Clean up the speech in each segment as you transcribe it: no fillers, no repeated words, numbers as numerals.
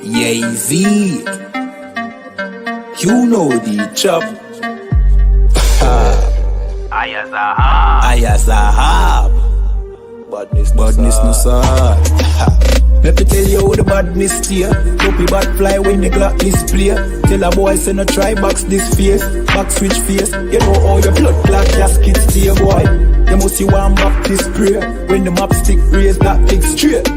Yay-Z, you know the chop. Ayazahab. Badness no sir. Let me tell you how the badness steer. Dopey bad fly when the Glock display. Tell a boy say no try box this face. Back switch face. You know how your blood clot casket stay, boy. You must see one back this spray. When the map stick raise that big straight.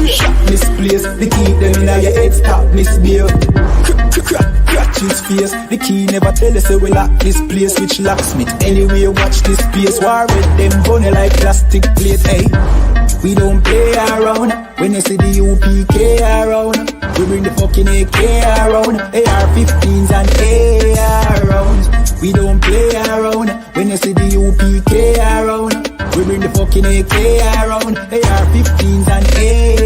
Shot misplaced. The key them in your head stop misbehaved. Crack his face. The key never tell us we lock this place. Which locksmith anyway watch this place. War with them funny like plastic plate. Hey, we don't play around. When you see the UPK around, we bring the fucking AK around. AR-15s and AR rounds. We don't play around. When you see the UPK around, we bring the fucking AK around. AR-15s and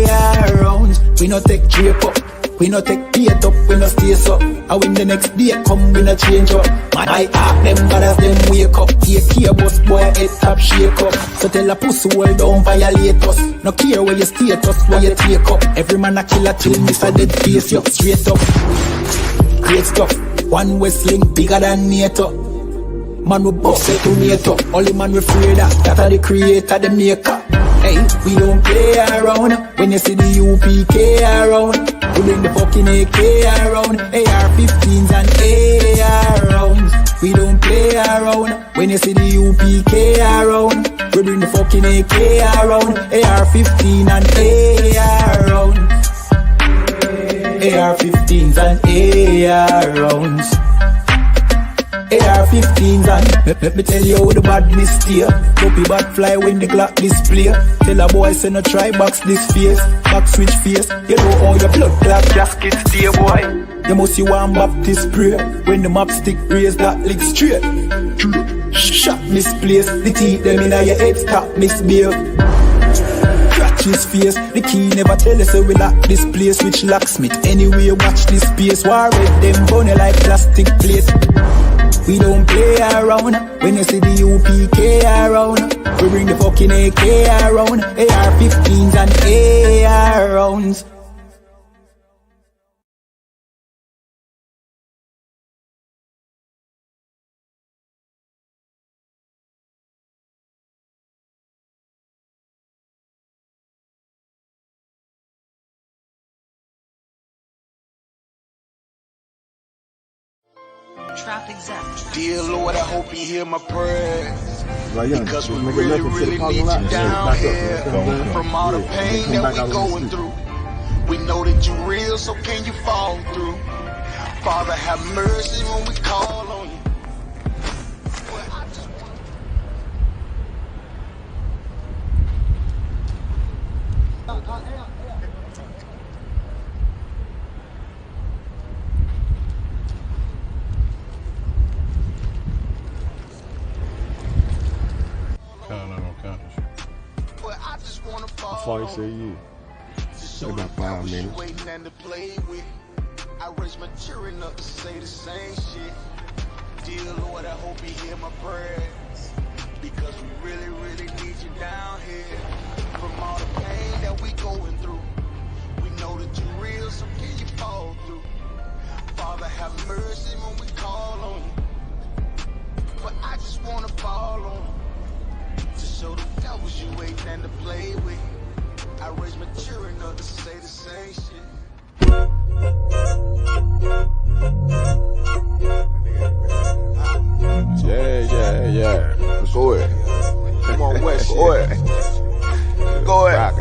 AR rounds. We no take drape up. We no take bait up, we no stay up. And when the next day come, we no change up. My heart them bad as them wake up. Take care boss boy, head top shake up. So tell a pussy well don't violate us. No care where you status, where you take up. Every man a killer till miss a dead face you straight up. Great stuff, one Westling bigger than NATO. Man we boss it to NATO. Only man we afraid that are the creator, the maker. Hey, we don't play around. When you see the UPK around, we bring the fucking AK around. AR-15s and AR rounds. We don't play around. When you see the UPK around, we bring the fucking AK around. AR-15 and AR rounds. AR-15s and AR rounds. AR-15s and let me tell you how the badness steer. Dopey bad fly when the Glock display. Tell a boy say no try box this face. Back switch face. You know how your blood clot casket stay, boy. You must see one Baptist spray. When the map stick raise that lick straight. Shot misplaced. The teeth them in your head stop misbehaved. Crack his face. The key never tell us we lock this place. Which locksmith anyway watch this space. War with them funny like plastic plate. We don't play around. When you see the UPK around, we bring the fucking AK around. AR-15s and AR rounds. Dear Lord, I hope you hear my prayers. Because we really, really need you down here. From all the pain that we going through, we know that you're real, so can you fall through? Father, have mercy when we call on you. How far you say you? About 5 minutes. I raise my children up to say the same shit. Dear Lord, I hope you hear my prayers. Because we really, really need you down here. From all the pain that we going through, we know that you're real, so can you fall through? Father, have mercy when we call on you. But I just wanna fall on you. To show the devils you ain't nothing to play with. I raise my children up to say the same shit. Yeah. Go ahead. Come on, West. Go ahead. Go ahead.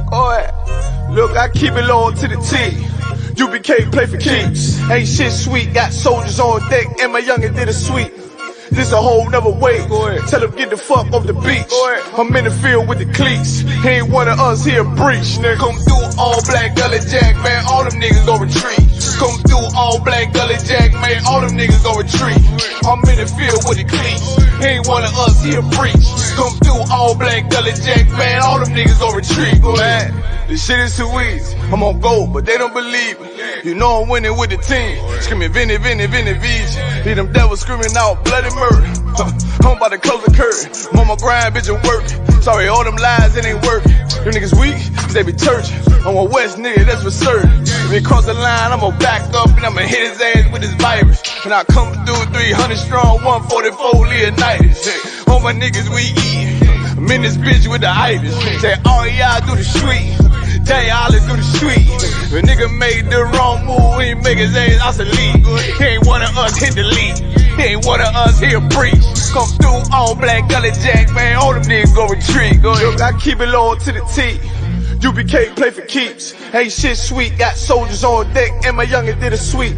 Go ahead. Look, I keep it low to the T. UBK play for keeps. Ain't shit sweet. Got soldiers on deck and my youngin' did a sweep. This a whole nother way. Tell him get the fuck off the beach. I'm in the field with the cleats. He ain't one of us here breach. Nigga, come through all black gully jack, man. All them niggas gon' retreat. Come through all black gully jack, man. All them niggas gon' retreat. I'm in the field with the cleats. He ain't one of us here breach. Come through all black gully jack, man. All them niggas gon' retreat, man. This shit is too easy. I'm on gold, but they don't believe it. You know I'm winning with the team. Screaming Vinny, Vinny, Vinny, Vision. Hear them devils screaming out bloody murder. I'm about to close the curtain. Mama grind, bitch, and work. Sorry, all them lies, it ain't working. Them niggas weak, cause they be churchin'. I'm a West nigga, that's for certain. If he cross the line, I'ma back up and I'ma hit his ass with this virus. And I come through 300 strong, 144 Leonidas. All my niggas we eat. I'm in this bitch with the itis. Say all y'all do the street. Tell y'all to do the street. If a nigga made the wrong move, he make his ass out the league. He ain't one of us hit the league. He ain't one of us here preach. Come through all black gully jack, man. All them niggas go retreat. Go ahead. I keep it low to the T. UBK play for keeps. Ain't shit sweet. Got soldiers on deck, and my youngin' did a sweep.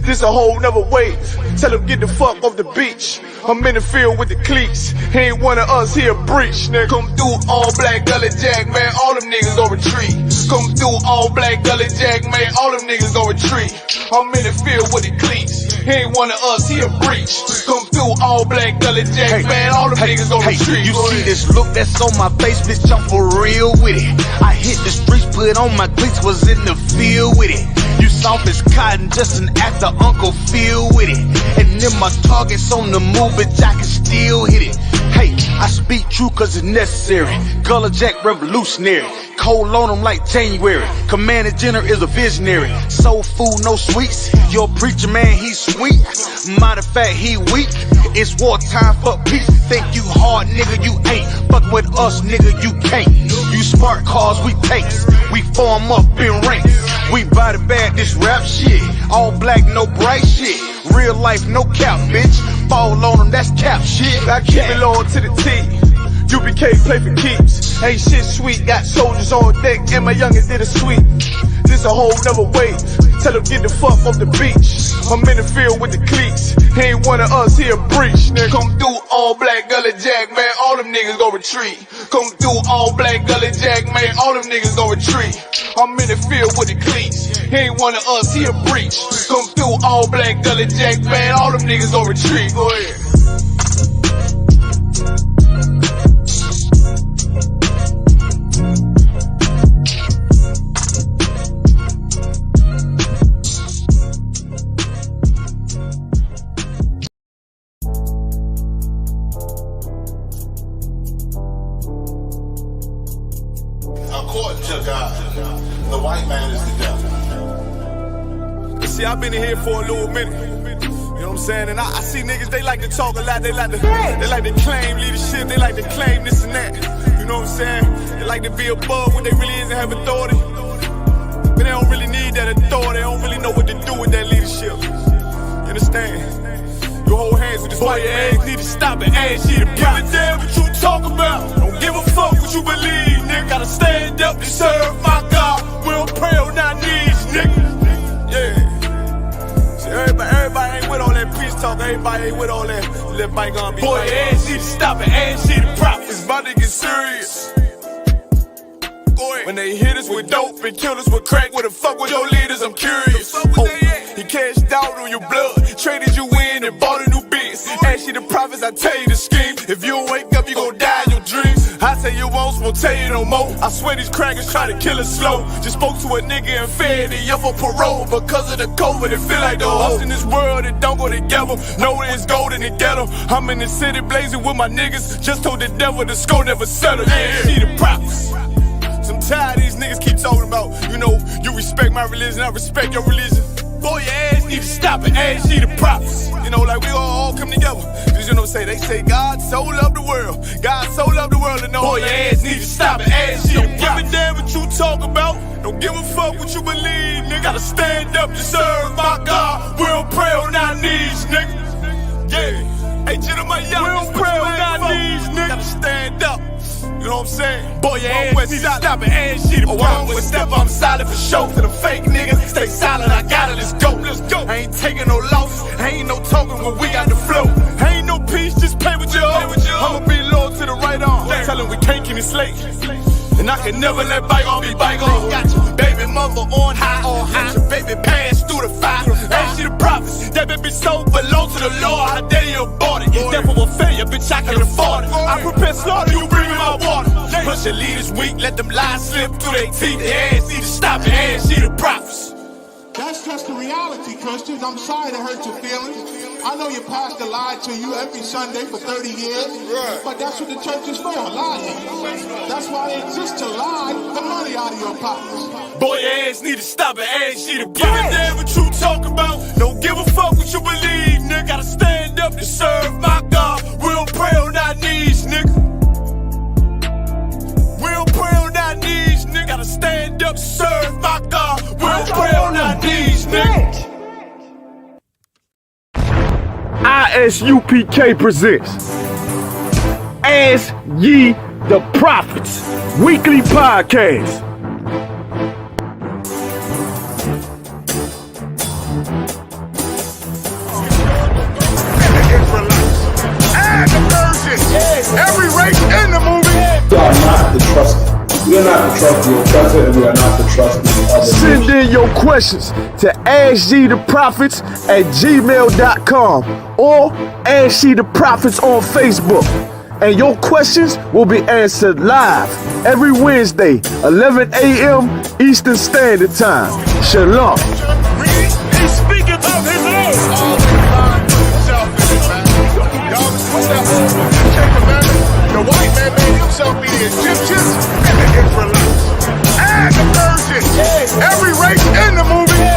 This a whole nother wave. Tell him get the fuck off the beach. I'm in the field with the cleats. He ain't one of us here breach. Nigga, come through all black gully jack, man. All them niggas go retreat. Come through all black gully jack, man. All them niggas go retreat. I'm in the field with the cleats. He ain't one of us here breach. Come through all black gully jack, man. All them niggas go retreat. You see this look that's on my face, bitch? I'm for real with it. I hit the streets, put on my cleats, was in the field with it. You soft as cotton, just an actor, Uncle Phil with it. And then my target's on the move, bitch, I can still hit it. Hey, I speak true cause it's necessary. Gullah Jack revolutionary. Cold on them like January. Commander General is a visionary. Soul food, no sweets. Your preacher man, he's sweet. Matter of fact, he weak. It's wartime, fuck peace. Think you hard, nigga, you ain't. Fuck with us, nigga, you can't. You smart cars, we takes. We form up in ranks. We body bag this rap shit. All black, no bright shit. Real life, no cap, bitch. Fall on them, that's cap shit. I keep it low to the T. UBK play for keeps. Ain't shit sweet. Got soldiers on deck, and my youngin' did a sweep. This a whole nother wave. Tell him get the fuck off the beach. I'm in the field with the cleats. He ain't one of us here breach. Nigga, come through all black gully jack, man. All them niggas go retreat. Come through all black gully jack, man. All them niggas go retreat. I'm in the field with the cleats. He ain't one of us here breach. Come through all black gully jack, man. All them niggas go retreat. Go ahead. According to God, the white man is the devil. See, I've been in here for a little minute. You know what I'm saying? And I see niggas, they like to talk a lot. They like to claim leadership. They like to claim this and that. You know what I'm saying? They like to be above what they really is and have authority. But they don't really need that authority. They don't really know what to do with that leadership. You understand? You hold hands with this white man. Need to stop and ask you to give a damn what you talk about. Don't give a fuck what you believe, nigga. Gotta stand up to serve my God. We don't pray on our knees, nigga. Yeah. See, everybody ain't with all that peace talk. Everybody ain't with all that bygone be. Boy, ask you to stop and ask you to prop. It's about to get serious. When they hit us with dope and kill us with crack, where the fuck with your leaders? I'm curious. He cashed out on your blood, traded you in and bought a new biz. Ask you the prophets, I tell you the scheme. If you don't wake up, you gon' die in your dreams. I tell you once, won't tell you no more. I swear these crackers try to kill us slow. Just spoke to a nigga and fed he up for parole because of the COVID. It feel like the host in this world that don't go together. Know that it's gold in the ghetto. I'm in the city blazing with my niggas. Just told the devil the score never settle. Yeah, see the prophets. I'm tired of these niggas keep talking about, you know, you respect my religion, I respect your religion. Boy, your ass need to stop and ask you the prophets. You know, like we all come together. Cause you know, they say God so loved the world. God so loved the world, and know boy, your ass need to stop and ask you the prophets. Don't give a damn what you talk about. Don't give a fuck what you believe, nigga. Gotta stand up to serve my God. We don't pray on our knees, nigga. Yeah. Hey, gentlemen, young, we don't pray on our knees, nigga. Gotta stand up. You know what I'm saying? Boy, your ass need to stop and ask you to I won't step, I'm solid for show. To the fake niggas, stay silent, I got it, let's go. I ain't taking no loss, ain't no talking when we got the flow. Ain't no peace, just play with your own. I'ma be loyal to the right arm. Tell him we can't keep it slate. And I can never let bygone be bygone. Got your baby mother on high. Got your baby pass through the fire. Ask you the prophets, that baby soul belong to the Lord. How dare you abort it? Devil will failure, bitch, I can afford it. I prepare slaughter, you bring me my water. Push your leaders weak, let them lies slip through their teeth. They ass need to stop and ask you the prophets. just the reality, Christians. I'm sorry to hurt your feelings. I know your pastor lied to you every Sunday for 30 years, but that's what the church is for, lying. That's why they exist, to lie the money out of your pockets. Boy, your ass need to stop it, ass need to give a damn what you talk about. Don't give a fuck what you believe, nigga. Gotta stand up to serve my God. We'll pray on our knees, nigga. We'll pray on our knees, nigga. Gotta stand up to serve my God. We'll pray on our knees, nigga. ISUPK presents Ask Ye the Prophets weekly podcast. Every race in the movie. We are not the trust. We are not the trust. We are trusted, and we are not the trust. Send in your questions to askyetheprophets@gmail.com or Ask Ye the Prophets on Facebook. And your questions will be answered live every Wednesday, 11 a.m. Eastern Standard Time. Shalom. He's speaking of his Lord. The white man made himself be the Egyptians and the Israelites. And the virgin. Every race in the movie.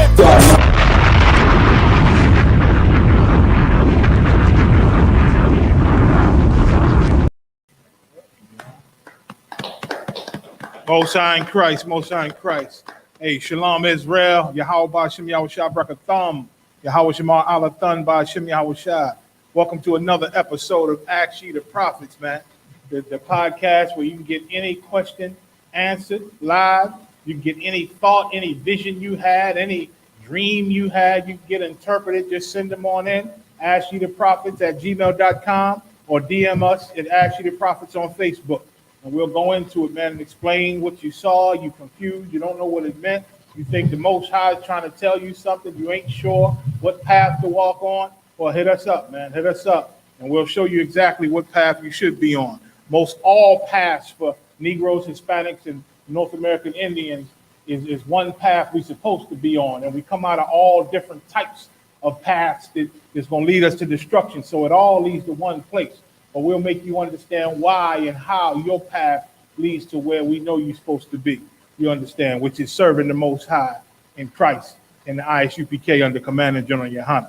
Most High in Christ, Most High in Christ. Hey, Shalom Israel, Yahweh Ba'Shem Yahushua Brakatham, Yahweh Shema Alathan Ba'Shem Yahushua. Welcome to another episode of Ask Ye the Prophets, man. The podcast where you can get any question answered live. You can get any thought, any vision you had, any dream you had, you can get interpreted. Just send them on in. AskYeTheProphets@gmail.com or DM us at Ask Ye the Prophets on Facebook. And we'll go into it, man, and explain what you saw. You confused. You don't know what it meant. You think the Most High is trying to tell you something. You ain't sure what path to walk on. Well, hit us up, man. Hit us up, and we'll show you exactly what path you should be on. Most all paths for Negroes, Hispanics, and North American Indians is one path we're supposed to be on. And we come out of all different types of paths that is going to lead us to destruction. So it all leads to one place. But we'll make you understand why and how your path leads to where we know you're supposed to be. You understand, which is serving the Most High in Christ in the ISUPK under Commander General Yohana.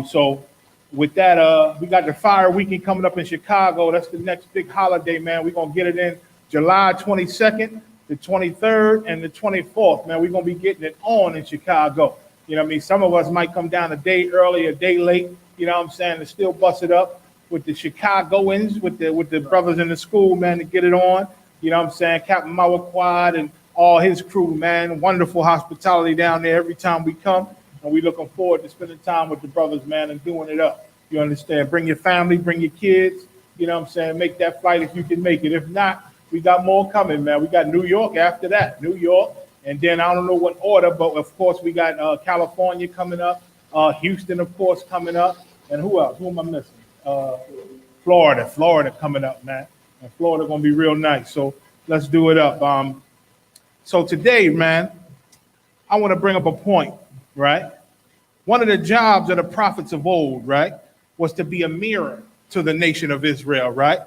So with that, we got the Fire Weekend coming up in Chicago. That's the next big holiday, man. We're going to get it in July 22nd, the 23rd, and the 24th, man. We're going to be getting it on in Chicago. You know what I mean? Some of us might come down a day early, a day late, you know what I'm saying, to still bust it up with the Chicagoans, with the brothers in the school, man, to get it on. You know what I'm saying? Captain Mawaquad and all his crew, man. Wonderful hospitality down there every time we come. And we looking forward to spending time with the brothers, man, and doing it up. You understand? Bring your family, bring your kids. You know what I'm saying? Make that flight if you can make it. If not, we got more coming, man. We got New York after that. New York. And then I don't know what order, but of course we got California coming up. Houston, of course, coming up. And who else? Who am I missing? Florida coming up, man. And Florida going to be real nice. So let's do it up. So today, man, I want to bring up a point. Right? One of the jobs of the prophets of old, right, was to be a mirror to the nation of Israel, right?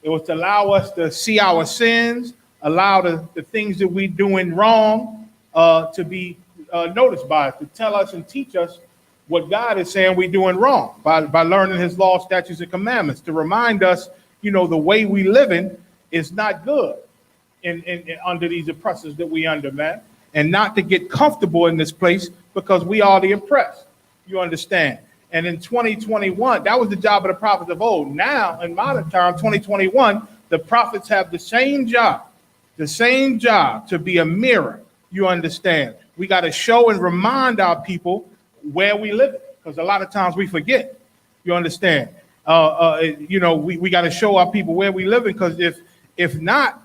It was to allow us to see our sins, allow the things that we're doing wrong to be noticed by us, to tell us and teach us what God is saying we're doing wrong by learning his law, statutes, and commandments, to remind us, you know, the way we living is not good in under these oppressors that we under, man, and not to get comfortable in this place because we are the oppressed. You understand? And in 2021, that was the job of the prophets of old. Now, in modern time, 2021, the prophets have the same job to be a mirror. You understand? We got to show and remind our people where we live, because a lot of times we forget. You understand? You know, we got to show our people where we live, because if not,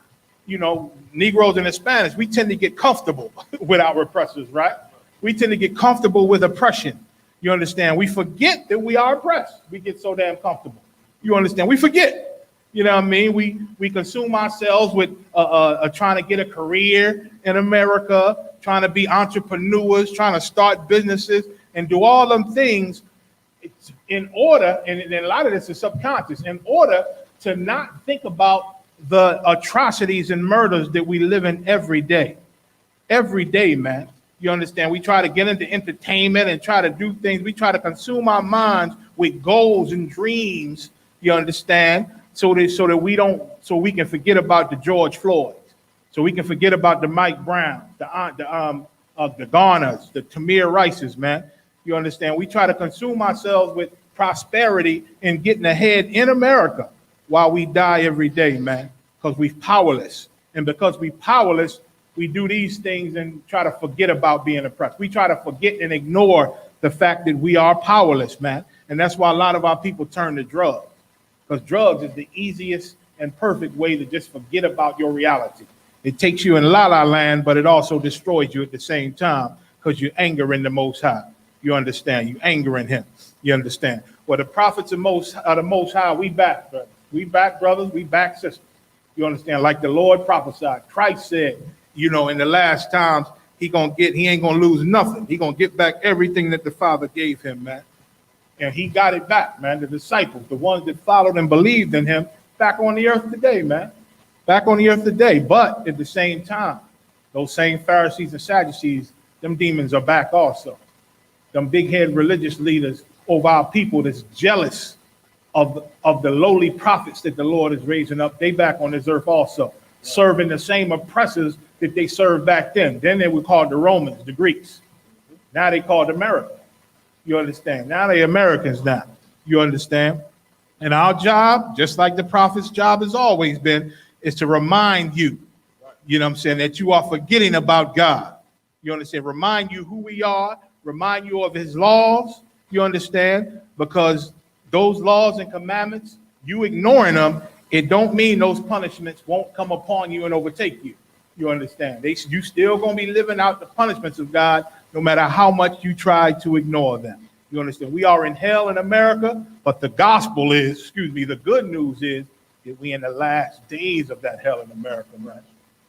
you know, Negroes and Hispanics, we tend to get comfortable with our oppressors, right? We tend to get comfortable with oppression. You understand? We forget that we are oppressed. We get so damn comfortable. You understand? We forget. You know what I mean? We consume ourselves with trying to get a career in America, trying to be entrepreneurs, trying to start businesses and do all them things in order, and a lot of this is subconscious, in order to not think about the atrocities and murders that we live in every day. Every day, man. You understand? We try to get into entertainment and try to do things. We try to consume our minds with goals and dreams, you understand? So that we can forget about the George Floyds, so we can forget about the Mike Brown, the Garners, the Tamir Rices, man. You understand? We try to consume ourselves with prosperity and getting ahead in America while we die every day, man, because we're powerless. And because we're powerless, we do these things and try to forget about being oppressed. We try to forget and ignore the fact that we are powerless, man. And that's why a lot of our people turn to drugs, because drugs is the easiest and perfect way to just forget about your reality. It takes you in la la land, but it also destroys you at the same time because you're angering the Most High. You understand? You angering him. You understand? Well, the prophets of the Most High, we back, brothers. We back, brothers. We back, sisters. You understand? Like the Lord prophesied. Christ said, you know, in the last times, he ain't gonna lose nothing. He gonna get back everything that the Father gave him, man. And he got it back, man. The disciples, the ones that followed and believed in him, back on the earth today, man. Back on the earth today. But at the same time, those same Pharisees and Sadducees, them demons are back also. Them big-head religious leaders over our people that's jealous of the lowly prophets that the Lord is raising up, they back on this earth also, serving the same oppressors that they served back then. Then they were called the Romans, the Greeks. Now they called America. You understand? Now they Americans now. You understand? And our job, just like the prophet's job has always been, is to remind you, you know what I'm saying, that you are forgetting about God. You understand? Remind you who we are, remind you of his laws, you understand? Because those laws and commandments, you ignoring them, it don't mean those punishments won't come upon you and overtake you. You understand? You still gonna be living out the punishments of God no matter how much you try to ignore them. You understand? We are in hell in America, but the gospel is, the good news is that we in the last days of that hell in America, man.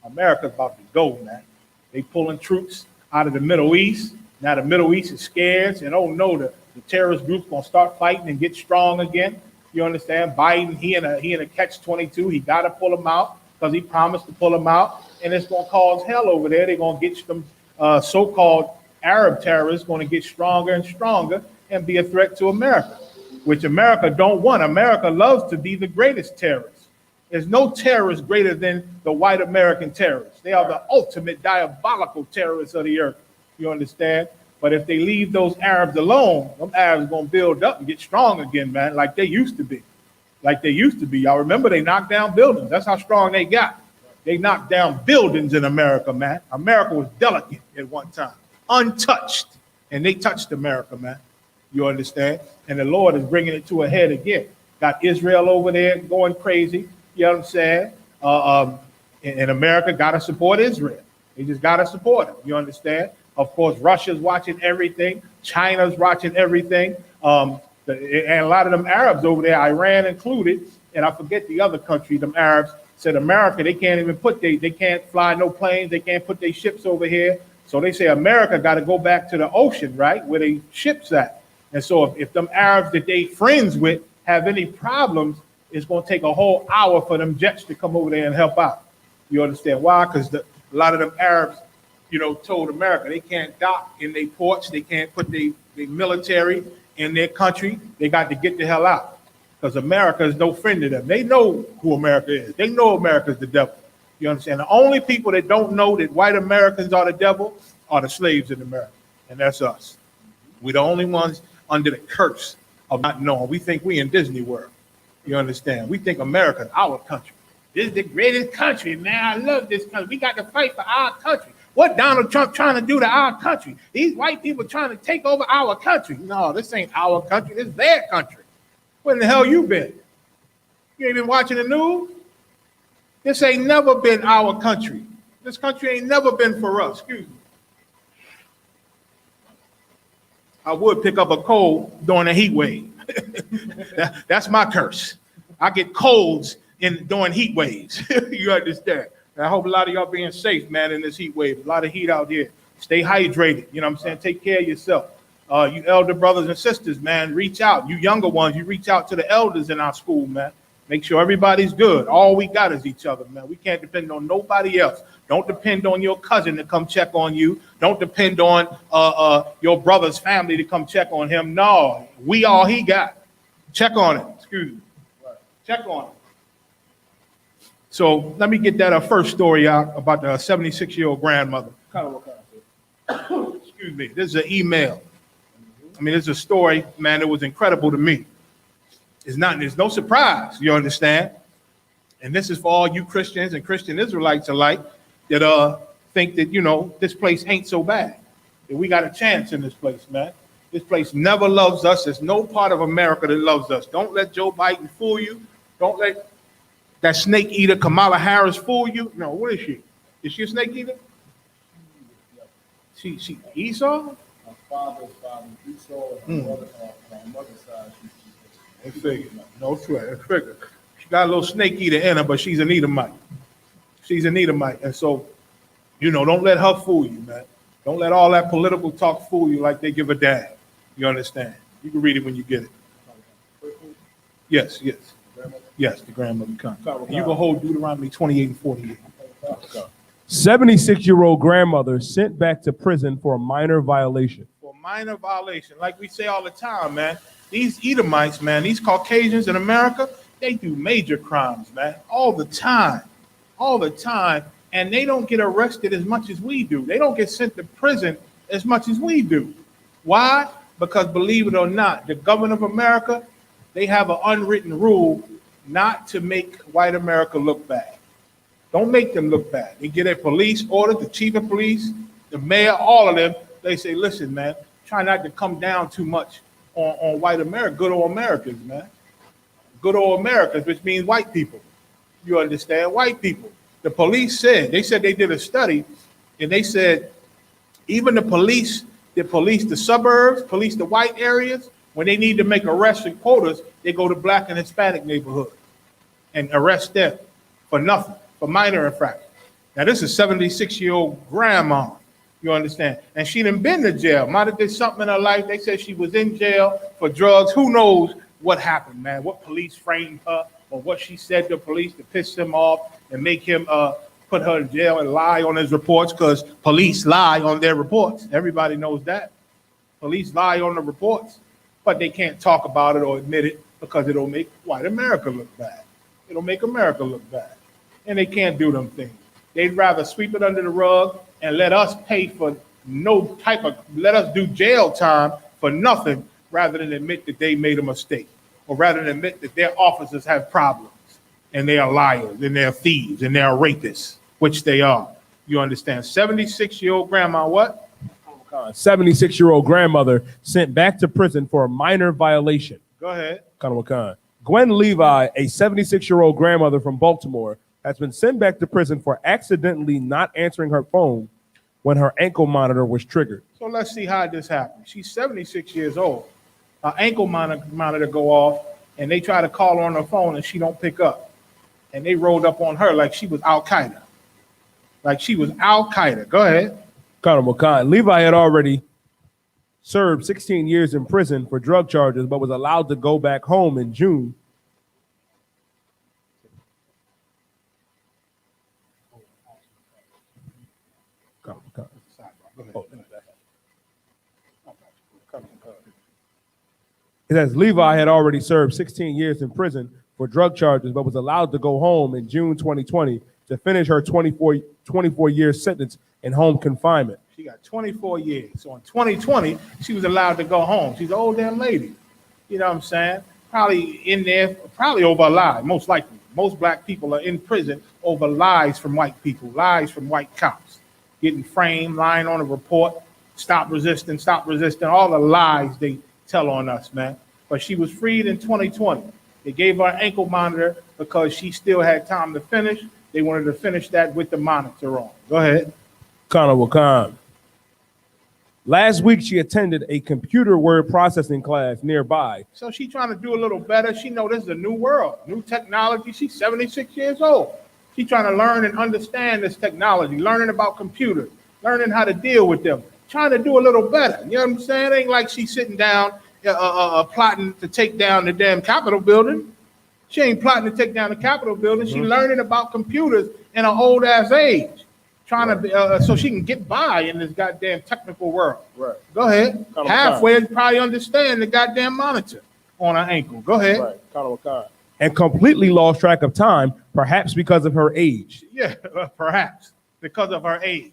America's about to go, man. They pulling troops out of the Middle East. Now the Middle East is scared, and oh no, the terrorist group's gonna start fighting and get strong again. You understand? Biden, he in a catch-22. He got to pull them out because he promised to pull them out, and it's gonna cause hell over there. They're gonna get some so-called Arab terrorists going to get stronger and stronger and be a threat to America, which America don't want. America loves to be the greatest terrorist. There's no terrorist greater than the white American terrorists. They are the ultimate diabolical terrorists of the earth. You understand? But if they leave those Arabs alone, them Arabs are going to build up and get strong again, man, like they used to be. Like they used to be. Y'all remember they knocked down buildings. That's how strong they got. They knocked down buildings in America, man. America was delicate at one time, untouched, and they touched America, man. You understand? And the Lord is bringing it to a head again. Got Israel over there going crazy. You know what I'm saying? And America got to support Israel. They just got to support them. You understand? Of course, Russia's watching everything. China's watching everything. And a lot of them Arabs over there, Iran included, and I forget the other country, them Arabs said America, they can't even they can't fly no planes. They can't put their ships over here. So they say America got to go back to the ocean, right, where they ships at. And so if them Arabs that they friends with have any problems, it's going to take a whole hour for them jets to come over there and help out. You understand why? Because a lot of them Arabs, you know, told America they can't dock in their ports. They can't put their military in their country. They got to get the hell out because America is no friend to them. They know who America is. They know America's the devil. You understand? The only people that don't know that white Americans are the devil are the slaves in America, and that's us. We're the only ones under the curse of not knowing. We think we in Disney World. You understand? We think America's our country. This is the greatest country, man. I love this country. We got to fight for our country. What Donald Trump trying to do to our country? These white people trying to take over our country. No, this ain't our country. This is their country. Where the hell you been? You ain't been watching the news? This ain't never been our country. This country ain't never been for us. Excuse me. I would pick up a cold during a heat wave. That's my curse. I get colds during heat waves. You understand? And I hope a lot of y'all being safe, man, in this heat wave. A lot of heat out here. Stay hydrated. You know what I'm saying? Take care of yourself. You elder brothers and sisters, man, reach out. You younger ones, you reach out to the elders in our school, man. Make sure everybody's good. All we got is each other, man. We can't depend on nobody else. Don't depend on your cousin to come check on you. Don't depend on your brother's family to come check on him. No, we all he got. Check on him. Excuse me. Check on him. So let me get that first story out about the 76-year-old grandmother. Excuse me. This is an email. I mean, it's a story, man. It was incredible to me. There's no surprise, you understand? And this is for all you Christians and Christian Israelites alike that think that, you know, this place ain't so bad. That we got a chance in this place, man. This place never loves us. There's no part of America that loves us. Don't let Joe Biden fool you. Don't let that snake eater Kamala Harris fool you. No, what is she? Is she a snake eater? She Esau? My father's father, Esau, and my mother's side, I figure. No sweat. I figure. She got a little snake eater in her, but she's an Edomite. She's an Edomite. And so, you know, don't let her fool you, man. Don't let all that political talk fool you like they give a damn. You understand? You can read it when you get it. Yes, yes. Yes, the grandmother comes. You can hold Deuteronomy 28 and 48. 76-year-old grandmother sent back to prison for a minor violation. For a minor violation. Like we say all the time, man. These Edomites, man, these Caucasians in America, they do major crimes, man, all the time, and they don't get arrested as much as we do. They don't get sent to prison as much as we do. Why? Because believe it or not, the government of America, they have an unwritten rule not to make white America look bad. Don't make them look bad. They get a police order, the chief of police, the mayor, all of them. They say, listen, man, try not to come down too much on white America, good old Americans, man. Good old Americans, which means white people. You understand? White people. The police said, they did a study, and they said even the police that police the suburbs, police the white areas, when they need to make arrests and quotas, they go to black and Hispanic neighborhoods and arrest them for nothing, for minor infractions. Now, this is a 76-year-old grandma, you understand? And she done been to jail. Might have did something in her life. They said she was in jail for drugs. Who knows what happened, man? What police framed her or what she said to police to piss him off and make him put her in jail and lie on his reports, because police lie on their reports. Everybody knows that. Police lie on the reports, but they can't talk about it or admit it because it'll make white America look bad. It'll make America look bad. And they can't do them things. They'd rather sweep it under the rug and let us pay for let us do jail time for nothing rather than admit that they made a mistake, or rather than admit that their officers have problems and they are liars and they're thieves and they're rapists, which they are. You understand? 76-year-old grandma, what? 76-year-old grandmother sent back to prison for a minor violation. Go ahead. Gwen Levi, a 76-year-old grandmother from Baltimore, has been sent back to prison for accidentally not answering her phone when her ankle monitor was triggered. So let's see how this happened. She's 76 years old. Her ankle monitor go off, and they try to call her on her phone, and she don't pick up. And they rolled up on her like she was Al-Qaeda. Go ahead. Levi had already served 16 years in prison for drug charges, but was allowed to go back home in June. It says Levi had already served 16 years in prison for drug charges, but was allowed to go home in June 2020 to finish her 24-year sentence in home confinement. She got 24 years. So in 2020, she was allowed to go home. She's an old damn lady. You know what I'm saying? Probably in there, probably over a lie, most likely. Most black people are in prison over lies from white people, lies from white cops. Getting framed, lying on a report, stop resisting, all the lies they tell on us, man. But she was freed in 2020. They gave her an ankle monitor because she still had time to finish. They wanted to finish that with the monitor on. Go ahead. Last week, she attended a computer word processing class nearby. So she trying to do a little better. She know this is a new world, new technology. She's 76 years old. She trying to learn and understand this technology, learning about computers, learning how to deal with them, trying to do a little better. You know what I'm saying? It ain't like she's sitting down plotting to take down the damn Capitol building. She ain't plotting to take down the Capitol building. She learning about computers in an old ass age, trying to be, so she can get by in this goddamn technical world. Right. Go ahead. Halfway, you probably understand the goddamn monitor on her ankle. Go ahead. Right. And completely lost track of time, perhaps because of her age. Yeah, perhaps because of her age.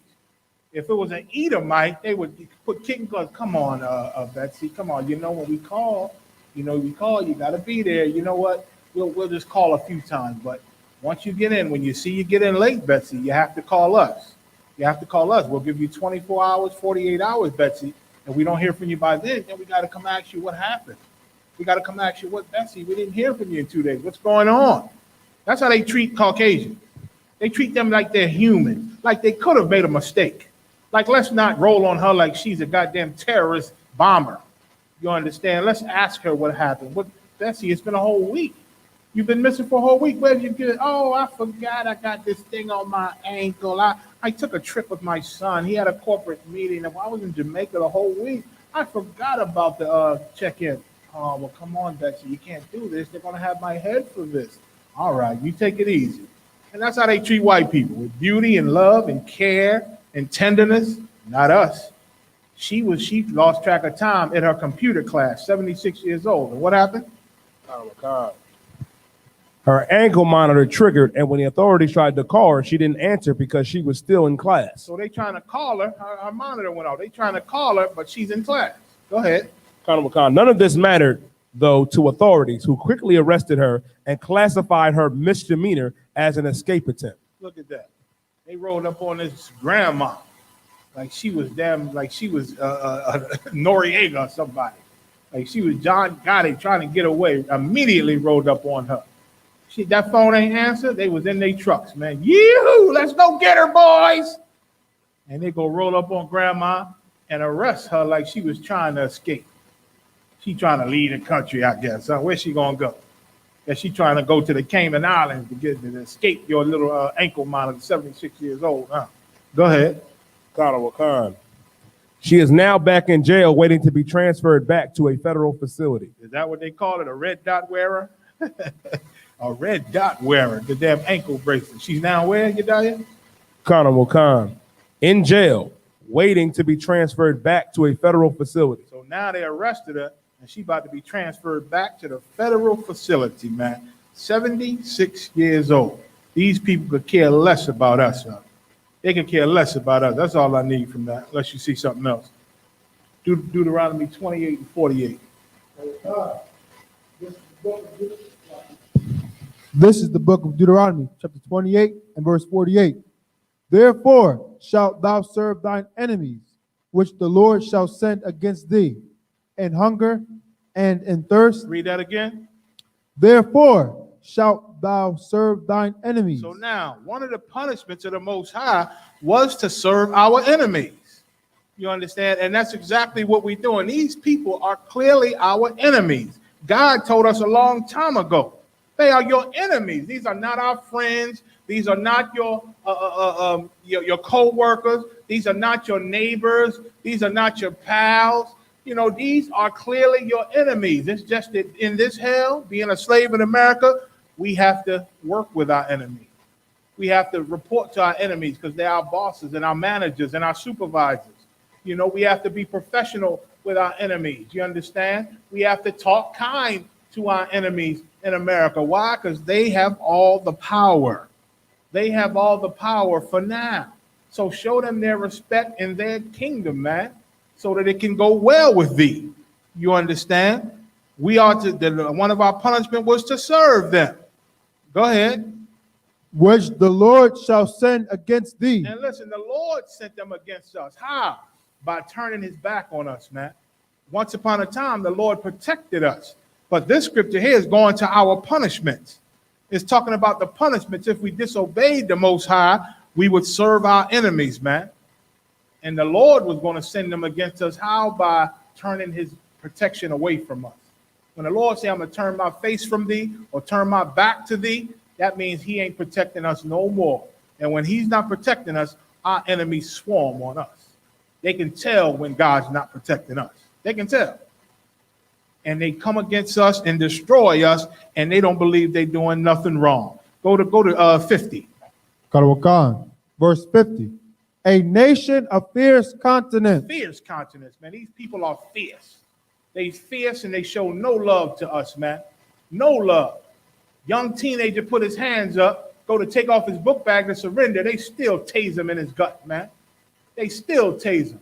If it was an Edomite, they would put kicking gloves. Come on, Betsy. Come on. You know when we call, you got to be there. You know what? We'll just call a few times. But once you get in, when you see you get in late, Betsy, you have to call us. You have to call us. We'll give you 24 hours, 48 hours, Betsy. And we don't hear from you by then we got to come ask you what happened. We got to come ask you what, Betsy, we didn't hear from you in 2 days. What's going on? That's how they treat Caucasians. They treat them like they're human, like they could have made a mistake. Like, let's not roll on her like she's a goddamn terrorist bomber. You understand? Let's ask her what happened. What, Betsy, it's been a whole week. You've been missing for a whole week. Where did you get it? Oh, I forgot I got this thing on my ankle. I took a trip with my son. He had a corporate meeting. I was in Jamaica the whole week. I forgot about the check-in. Oh, well, come on, Betsy. You can't do this. They're going to have my head for this. All right, you take it easy. And that's how they treat white people, with beauty and love and care and tenderness. Not us. She lost track of time in her computer class, 76 years old. And what happened? Oh, my God. Her ankle monitor triggered, and when the authorities tried to call her, she didn't answer because she was still in class. So they trying to call her. Her monitor went off. They trying to call her, but she's in class. Go ahead. None of this mattered, though, to authorities, who quickly arrested her and classified her misdemeanor as an escape attempt. Look at that. They rolled up on this grandma like she was Noriega or somebody. Like she was John Gotti trying to get away. Immediately rolled up on her. That phone ain't answered. They was in their trucks, man. Yoo-hoo, let's go get her, boys. And they go roll up on grandma and arrest her like she was trying to escape. She trying to leave the country, I guess. Where's she gonna go? That she trying to go to the Cayman Islands to escape your little ankle monitor, 76 years old, huh? Go ahead. She is now back in jail waiting to be transferred back to a federal facility. Is that what they call it, a red dot wearer? A red dot wearer, the damn ankle bracelet. She's now where, Yedaya? Khan, in jail, waiting to be transferred back to a federal facility. So now they arrested her, and she about to be transferred back to the federal facility, man. 76 years old. These people could care less about us, huh? They can care less about us. That's all I need from that, unless you see something else. Deuteronomy 28 and 48. This is the book of Deuteronomy, chapter 28 and verse 48. Therefore shalt thou serve thine enemies, which the Lord shall send against thee, in hunger and in thirst. Read that again. Therefore shalt thou serve thine enemies. So now, one of the punishments of the Most High was to serve our enemies. You understand? And that's exactly what we're doing. These people are clearly our enemies. God told us a long time ago. They are your enemies. These are not our friends. These are not your co-workers. These are not your neighbors. These are not your pals. You know, these are clearly your enemies. It's just that in this hell, being a slave in America, we have to work with our enemies. We have to report to our enemies because they're our bosses and our managers and our supervisors. You know, we have to be professional with our enemies. You understand? We have to talk kind to our enemies in America. Why? Because they have all the power. They have all the power for now. So show them their respect in their kingdom, man, so that it can go well with thee. You understand? We are to, one of our punishment was to serve them. Go ahead. Which the Lord shall send against thee. And listen, the Lord sent them against us. How? By turning his back on us, man. Once upon a time, the Lord protected us. But this scripture here is going to our punishments. It's talking about the punishments. If we disobeyed the Most High, we would serve our enemies, man. And the Lord was going to send them against us. How? By turning his protection away from us. When the Lord say, I'm going to turn my face from thee or turn my back to thee, that means he ain't protecting us no more. And when he's not protecting us, our enemies swarm on us. They can tell when God's not protecting us. They can tell. And they come against us and destroy us, and they don't believe they're doing nothing wrong. Go to 50. Karawakan, verse 50. A nation of fierce continents. Fierce continents, man. These people are fierce. They fierce and they show no love to us, man. No love. Young teenager put his hands up, go to take off his book bag to surrender. They still tase him in his gut, man. They still tase him.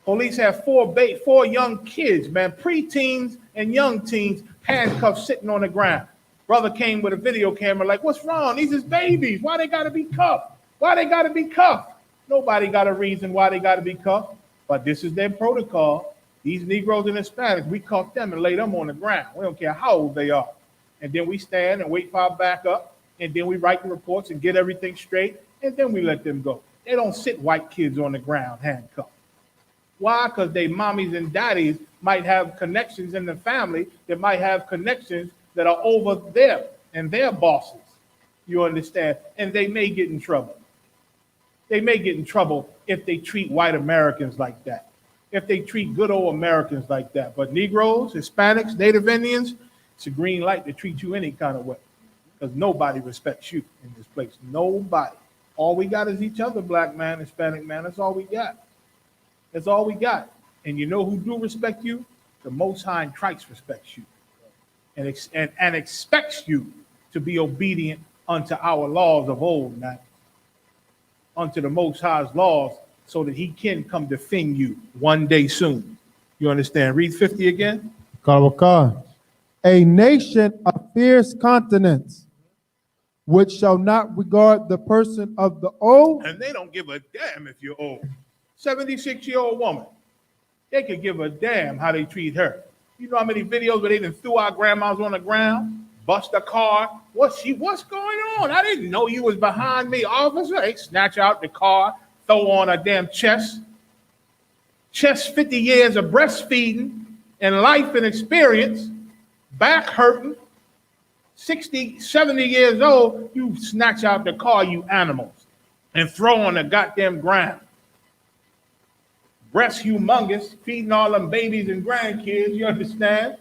Police have four young kids, man, preteens and young teens, handcuffed sitting on the ground. Brother came with a video camera like, what's wrong? These is babies. Why they got to be cuffed? Why they got to be cuffed? Nobody got a reason why they got to be cuffed, but this is their protocol. These Negroes and Hispanics, we cuff them and lay them on the ground. We don't care how old they are. And then we stand and wait for our backup, and then we write the reports and get everything straight, and then we let them go. They don't sit white kids on the ground handcuffed. Why? Because they mommies and daddies might have connections in the family that might have connections that are over them and their bosses. You understand? And they may get in trouble. They may get in trouble if they treat white Americans like that, if they treat good old Americans like that. But Negroes, Hispanics, Native Indians, it's a green light to treat you any kind of way, because nobody respects you in this place. Nobody. All we got is each other, black man, Hispanic man. That's all we got. That's all we got. And you know who do respect you? The Most High in Christ respects you and expects you to be obedient unto our laws of old, man. Unto the Most High's laws, so that he can come defend you one day soon. You understand? Read 50 again. Karawakan. A nation of fierce continents, which shall not regard the person of the old. And they don't give a damn if you're old. 76-year-old woman. They could give a damn how they treat her. You know how many videos where they done threw our grandmas on the ground, bust a car? What's going on? I didn't know you was behind me, officer. They snatch out the car, throw on a damn chest. 50 years of breastfeeding and life and experience, back hurting, 60, 70 years old, you snatch out the car, you animals, and throw on the goddamn ground. Breast humongous, feeding all them babies and grandkids, you understand?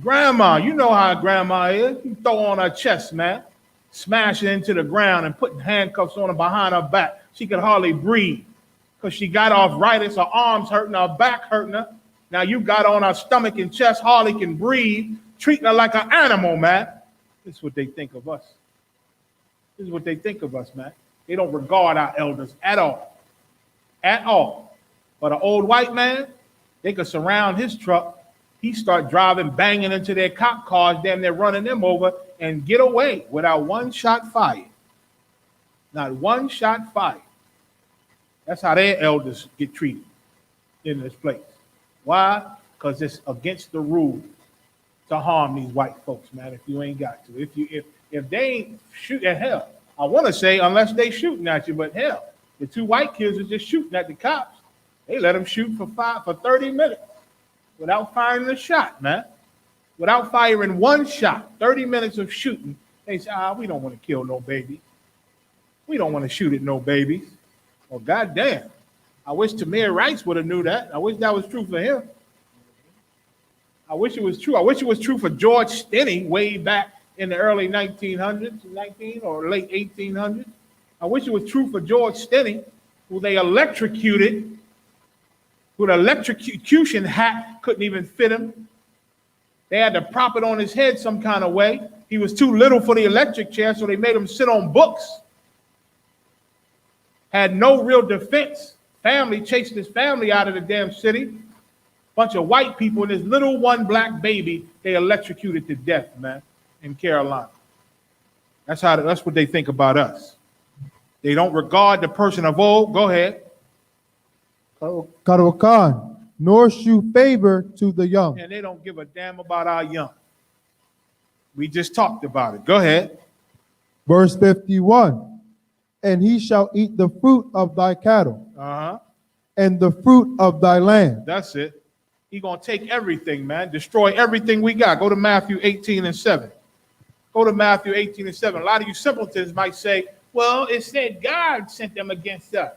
Grandma, you know how grandma is. You throw on her chest, man, smash it into the ground and putting handcuffs on her behind her back. She could hardly breathe because she got arthritis, her arms hurting, her back hurting her. Now you got on her stomach and chest, hardly can breathe, treating her like an animal, man. This is what they think of us. This is what they think of us, man. They don't regard our elders at all. At all. But an old white man, they could surround his truck. He start driving, banging into their cop cars, damn near running them over, and get away without one shot fired. Not one shot fired. That's how their elders get treated in this place. Why? Because it's against the rule to harm these white folks, man, if you ain't got to. If they ain't shooting, hell, I want to say unless they shooting at you, but hell, the two white kids are just shooting at the cops. They let them shoot for 30 minutes without firing a shot, man. Without firing one shot, 30 minutes of shooting. They say, we don't want to kill no baby. We don't want to shoot at no babies. Well, goddamn. I wish Amer Rice would have knew that. I wish that was true for him. I wish it was true. I wish it was true for George Stinney way back in the early 1900s, or late 1800s. I wish it was true for George Stinney, who they electrocuted with an electrocution hat, couldn't even fit him. They had to prop it on his head some kind of way. He was too little for the electric chair, so they made him sit on books. Had no real defense. Family chased his family out of the damn city. Bunch of white people and this little one black baby, they electrocuted to death, man, in Carolina. That's what they think about us. They don't regard the person of old. Go ahead. Karawakan, nor shew favor to the young. And they don't give a damn about our young. We just talked about it. Go ahead. Verse 51. and he shall eat the fruit of thy cattle Uh-huh. and the fruit of thy land. That's it. He gonna take everything, man. Destroy everything we got. Go to Matthew 18 and 7. Go to Matthew 18 and 7. A lot of you simpletons might say, well, it said God sent them against us.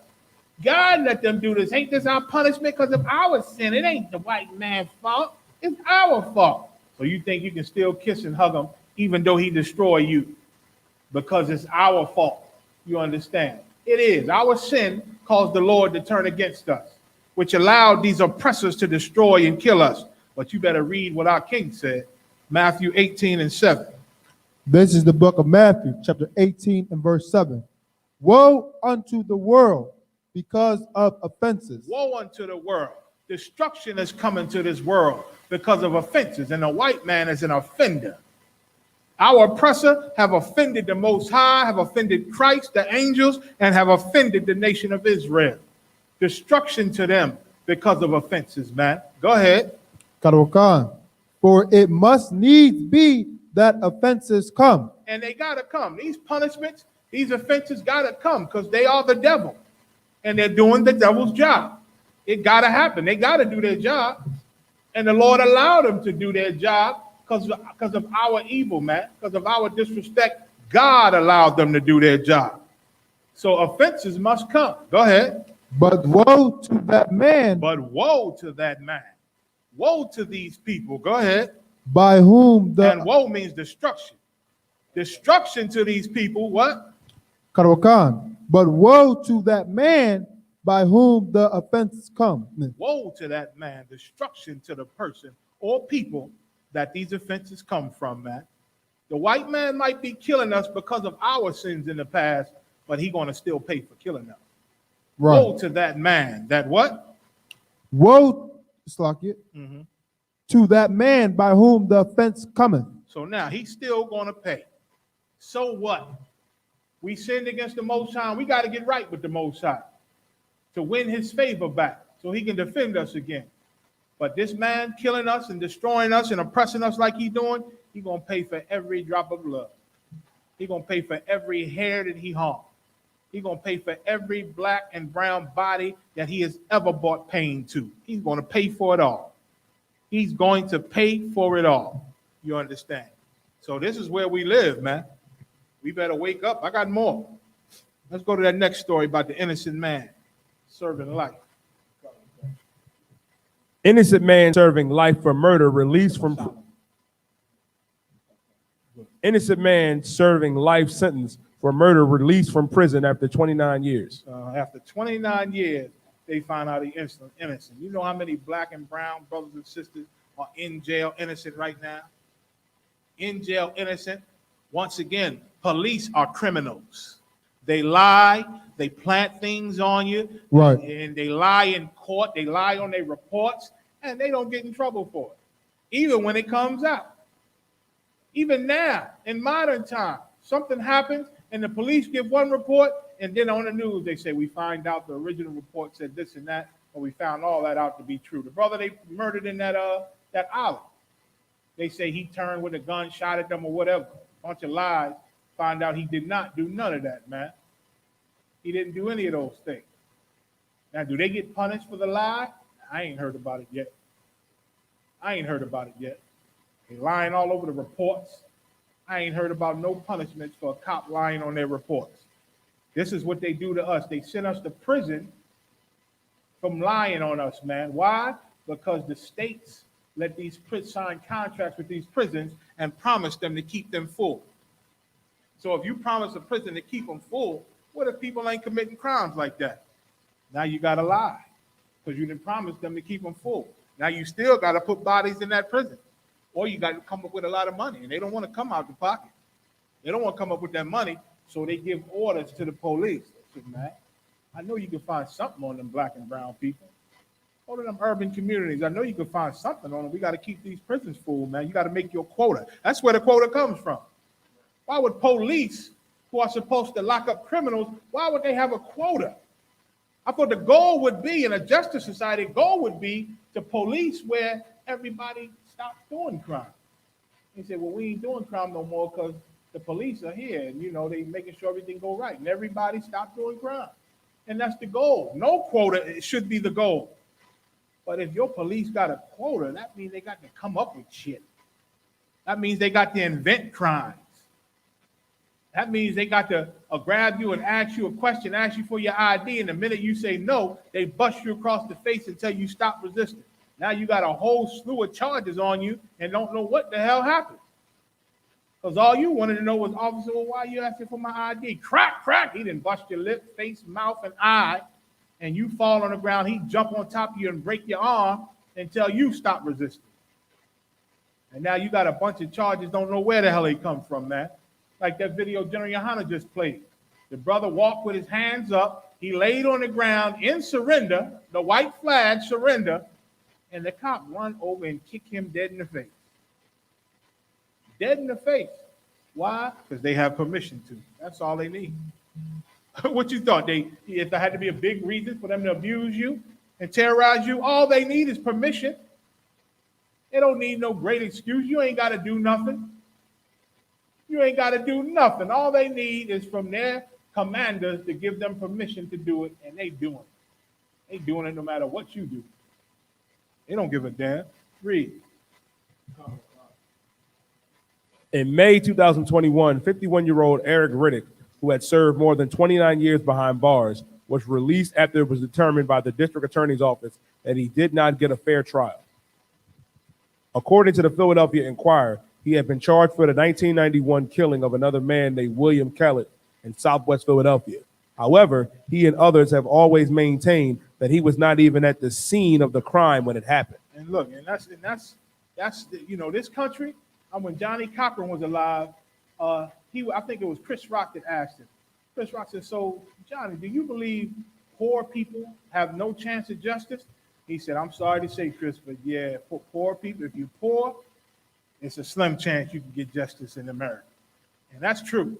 God let them do this. Ain't this our punishment because of our sin? It ain't the white man's fault. It's our fault. So you think you can still kiss and hug him even though he destroy you because it's our fault. You understand? It is. Our sin caused the Lord to turn against us, which allowed these oppressors to destroy and kill us. But you better read what our king said. Matthew 18 and 7. This is the book of Matthew, chapter 18 and verse 7. Woe unto the world because of offenses. Woe unto the world. Destruction is coming to this world because of offenses, and the white man is an offender. Our oppressor have offended the Most High, have offended Christ, the angels, and have offended the nation of Israel. Destruction to them because of offenses, man. Go ahead. Karawakan. For it must needs be that offenses come. And they got to come. These punishments, these offenses got to come because they are the devil. And they're doing the devil's job. It got to happen. They got to do their job. And the Lord allowed them to do their job because of our evil, man, because of our disrespect. God allowed them to do their job. So offenses must come. Go ahead. But woe to that man. But woe to that man. Woe to these people. Go ahead. By whom the... And woe means destruction. Destruction to these people, what? Karawakan. But woe to that man by whom the offense come. Woe to that man. Destruction to the person or people that these offenses come from, man. The white man might be killing us because of our sins in the past, but he's going to still pay for killing us. Right. Woe to that man. That what? Woe, to that man by whom the offense cometh. So now he's still going to pay. So what? We sinned against the Most High. We got to get right with the Most High to win his favor back so he can defend us again. But this man killing us and destroying us and oppressing us like he's doing, he's going to pay for every drop of blood. He's going to pay for every hair that he harmed. He's going to pay for every black and brown body that he has ever brought pain to. He's going to pay for it all. He's going to pay for it all. You understand? So this is where we live, man. We better wake up. I got more. Let's go to that next story about the innocent man serving life. Innocent man serving life for murder released from... Innocent man serving life sentence for murder released from prison after 29 years. After 29 years, they find out he's innocent. You know how many black and brown brothers and sisters are in jail innocent right now? In jail innocent. Once again, police are criminals. They lie, they plant things on you, right? And they lie in court, they lie on their reports, and they don't get in trouble for it, even when it comes out. Even now, in modern time, something happens and the police give one report, and then on the news they say, we find out the original report said this and that, or we found all that out to be true. The brother they murdered in that alley, they say he turned with a gun, shot at them or whatever. Bunch of lies. Find out he did not do none of that, man. He didn't do any of those things. Now, do they get punished for the lie? I ain't heard about it yet. They lying all over the reports. I ain't heard about no punishments for a cop lying on their reports. This is what they do to us. They send us to prison from lying on us, man. Why? Because the states let these sign contracts with these prisons and promise them to keep them full. So if you promise a prison to keep them full, what if people ain't committing crimes like that? Now you got to lie because you didn't promise them to keep them full. Now you still got to put bodies in that prison, or you got to come up with a lot of money, and they don't want to come out the pocket. They don't want to come up with that money, so they give orders to the police. They say, man, I know you can find something on them black and brown people. Go to them urban communities. I know you can find something on them. We got to keep these prisons full, man. You got to make your quota. That's where the quota comes from. Why would police, who are supposed to lock up criminals, why would they have a quota? I thought the goal would be, in a justice society, goal would be to police where everybody stops doing crime. He said, well, we ain't doing crime no more because the police are here, and they making sure everything go right, and everybody stop doing crime, and that's the goal. No quota, it should be the goal. But if your police got a quota, that means they got to come up with shit. That means they got to invent crimes. That means they got to grab you and ask you a question, ask you for your ID, and the minute you say no, they bust you across the face and tell you stop resisting. Now you got a whole slew of charges on you and don't know what the hell happened. Because all you wanted to know was, officer, well, why are you asking for my ID? Crack, crack. He didn't bust your lip, face, mouth, and eye, and you fall on the ground. He jump on top of you and break your arm and tell you stop resisting. And now you got a bunch of charges, don't know where the hell they come from, man. Like that video General Yohana just played. The brother walked with his hands up. He laid on the ground in surrender, the white flag surrender, and the cop run over and kick him dead in the face. Dead in the face. Why? Because they have permission to. That's all they need. What you thought? If there had to be a big reason for them to abuse you and terrorize you, all they need is permission. They don't need no great excuse. You ain't got to do nothing. You ain't got to do nothing. All they need is from their commanders to give them permission to do it, and they doing it. They doing it no matter what you do. They don't give a damn. Read. In May 2021, 51-year-old Eric Riddick, who had served more than 29 years behind bars, was released after it was determined by the district attorney's office that he did not get a fair trial. According to the Philadelphia Inquirer, he had been charged for the 1991 killing of another man named William Kellett in Southwest Philadelphia. However, he and others have always maintained that he was not even at the scene of the crime when it happened. And look, and that's this country. When Johnny Cochran was alive, I think it was Chris Rock that asked him. Chris Rock said, "So, Johnny, do you believe poor people have no chance at justice?" He said, "I'm sorry to say, Chris, but yeah, for poor people, if you're poor, it's a slim chance you can get justice in America." And that's true.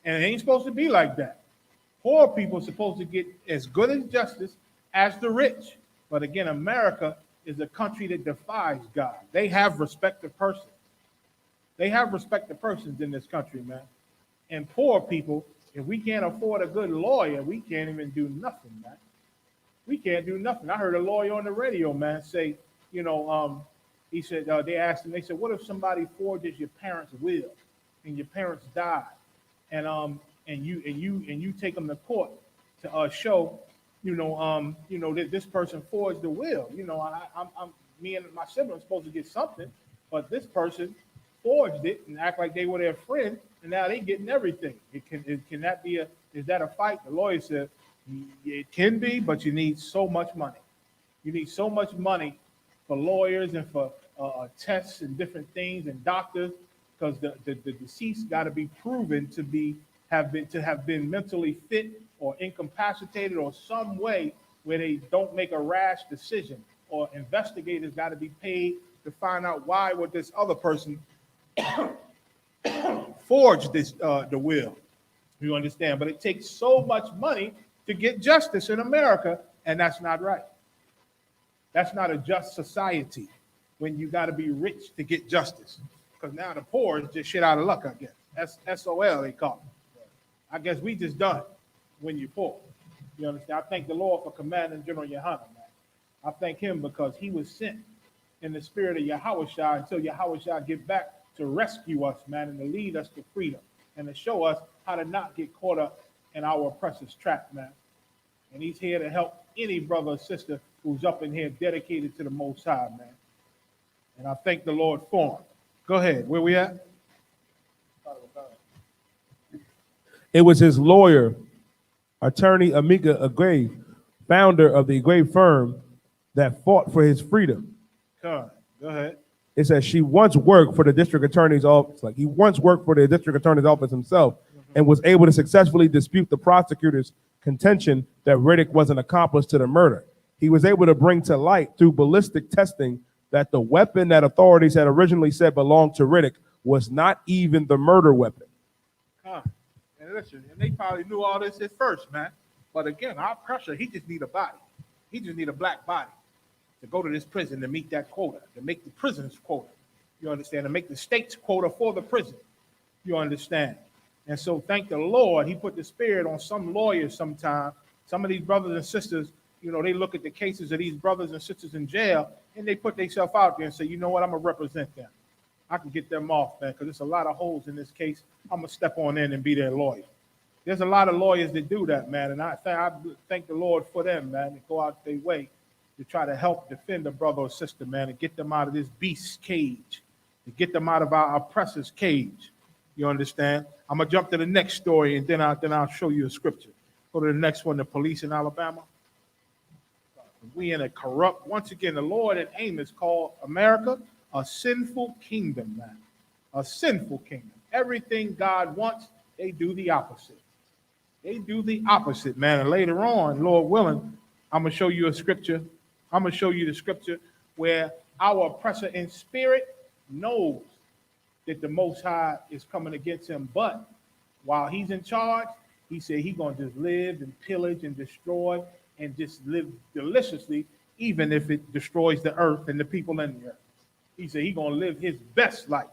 And it ain't supposed to be like that. Poor people are supposed to get as good as justice as the rich. But again, America is a country that defies God. They have respect of persons. They have respect of persons in this country, man. And poor people, if we can't afford a good lawyer, we can't even do nothing, man. We can't do nothing. I heard a lawyer on the radio, man, say, he said, they asked him, they said, what if somebody forges your parents' will and your parents died, and you take them to court to show, that this person forged the will. Me and my siblings supposed to get something, but this person forged it and act like they were their friend, and now they getting everything. Is that a fight? The lawyer said, it can be, but you need so much money. You need so much money for lawyers and for tests and different things and doctors, because the deceased got to be proven to have been mentally fit or incapacitated or some way where they don't make a rash decision, or investigators got to be paid to find out why would this other person forged the will. You understand? But it takes so much money to get justice in America, and that's not right. That's not a just society when you got to be rich to get justice. Because now the poor is just shit out of luck, I guess. That's SOL they call it. I guess we just done when you're poor. You understand? I thank the Lord for Commanding General Yohana, man. I thank him because he was sent in the spirit of Yahushua until Yahushua get back to rescue us, man, and to lead us to freedom and to show us how to not get caught up in our oppressor's trap, man. And he's here to help any brother or sister who's up in here dedicated to the Most High, man. And I thank the Lord for him. Go ahead. Where we at? It was his lawyer, attorney Amika Agrave, founder of the Agrave firm, that fought for his freedom. Go ahead. It says she once worked for the district attorney's office. Like, he once worked for the district attorney's office himself, and was able to successfully dispute the prosecutor's contention that Riddick was an accomplice to the murder. He was able to bring to light through ballistic testing that the weapon that authorities had originally said belonged to Riddick was not even the murder weapon. And listen, and they probably knew all this at first, man. But again, our pressure, he just need a body. He just need a black body to go to this prison to meet that quota, to make the prison's quota. You understand? To make the state's quota for the prison. You understand? And so thank the Lord, he put the spirit on some lawyers sometime. Some of these brothers and sisters, you know, they look at the cases of these brothers and sisters in jail and they put themselves out there and say, you know what, I'm going to represent them. I can get them off, man, because there's a lot of holes in this case. I'm going to step on in and be their lawyer. There's a lot of lawyers that do that, man, and I thank the Lord for them, man, to go out their way to try to help defend a brother or sister, man, and get them out of this beast's cage, to get them out of our oppressor's cage. You understand? I'm going to jump to the next story, and then I'll show you a scripture. Go to the next one, the police in Alabama. We in a corrupt, once again, the Lord and Amos called America a sinful kingdom, man. A sinful kingdom. Everything God wants, they do the opposite. They do the opposite, man. And later on, Lord willing, I'm going to show you a scripture. I'm going to show you the scripture where our oppressor in spirit knows that the Most High is coming against him. But while he's in charge, he said he's going to just live and pillage and destroy and just live deliciously, even if it destroys the earth and the people in the earth. He said he's going to live his best life,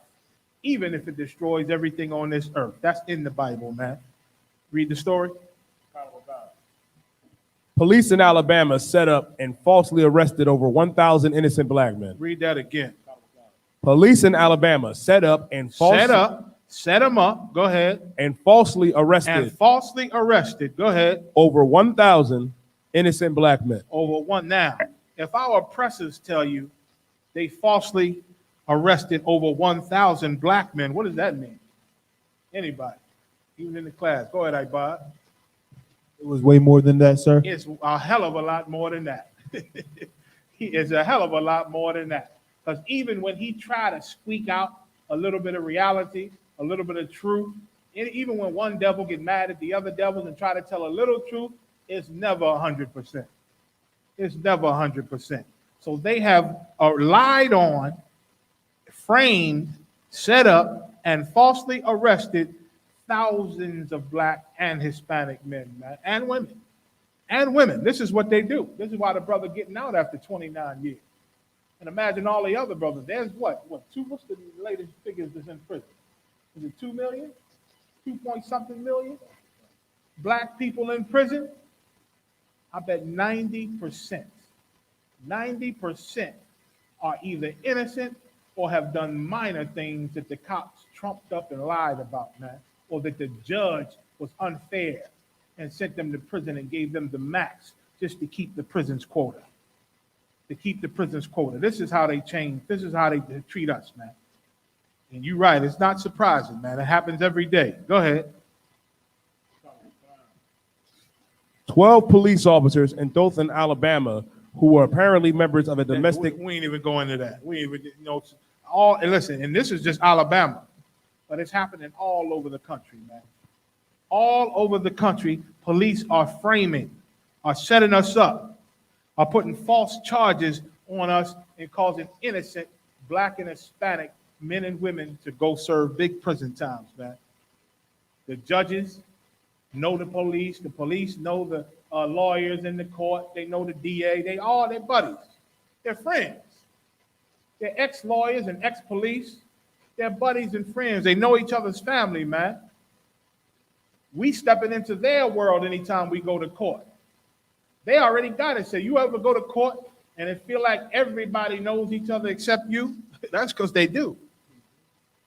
even if it destroys everything on this earth. That's in the Bible, man. Read the story. Police in Alabama set up and falsely arrested over 1,000 innocent black men. Read that again. Police in Alabama set up and set them up. Go ahead. And falsely arrested. Go ahead. Over 1,000 innocent black men. Over one. Now, if our oppressors tell you they falsely arrested over 1,000 black men, what does that mean? Anybody? Even in the class. Go ahead, Aytp. It was way more than that, sir. It's a hell of a lot more than that. It's a hell of a lot more than that. Because even when he tried to squeak out a little bit of reality, a little bit of truth, and even when one devil get mad at the other devils and try to tell a little truth, it's never 100%. It's never 100%. So they have lied on, framed, set up, and falsely arrested thousands of black and Hispanic men, man, and women. And women. This is what they do. This is why the brother getting out after 29 years. And imagine all the other brothers. There's what's the latest figures that's in prison? Is it 2 million? 2-point-something million? Black people in prison? I bet 90% are either innocent or have done minor things that the cops trumped up and lied about, man, or that the judge was unfair and sent them to prison and gave them the max just to keep the prison's quota. This is how they change. This is how they treat us, man. And you're right. It's not surprising, man. It happens every day. Go ahead. 12 police officers in Dothan, Alabama, who were apparently members of a domestic. We ain't even going into that. We ain't even, and listen, and this is just Alabama, but it's happening all over the country, man. All over the country, police are framing, are setting us up, are putting false charges on us and causing innocent black and Hispanic men and women to go serve big prison times, man. The judges know the police know the lawyers in the court, they know the DA, they're buddies, they're friends. They're ex-lawyers and ex-police, they're buddies and friends, they know each other's family, man. We stepping into their world anytime we go to court. They already got it. So you ever go to court and it feel like everybody knows each other except you? That's because they do.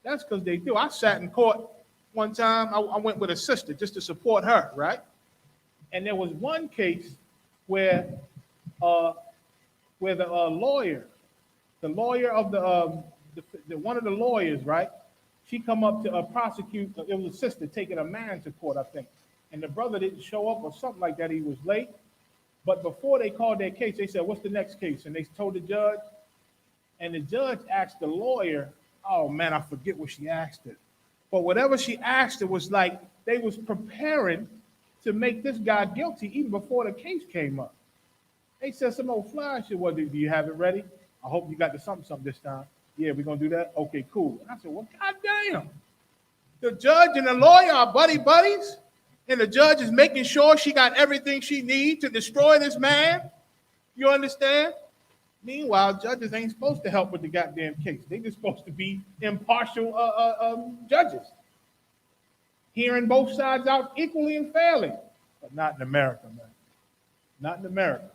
I sat in court one time. I went with a sister just to support her, right? And there was one case where the lawyer of the one of the lawyers, right? She come up to prosecute. It was a sister taking a man to court, I think. And the brother didn't show up or something like that. He was late. But before they called their case, they said, what's the next case? And they told the judge. And the judge asked the lawyer, oh, man, I forget what she asked her. But whatever she asked her was like they was preparing to make this guy guilty even before the case came up. They said some old fly shit. Well, do you have it ready? I hope you got the something this time. Yeah, we're going to do that? Okay, cool. And I said, well, goddamn. The judge and the lawyer are buddies, and the judge is making sure she got everything she needs to destroy this man. You understand? Meanwhile, judges ain't supposed to help with the goddamn case. They just supposed to be impartial judges. hearing both sides out equally and fairly, but not in America, man. Not in America.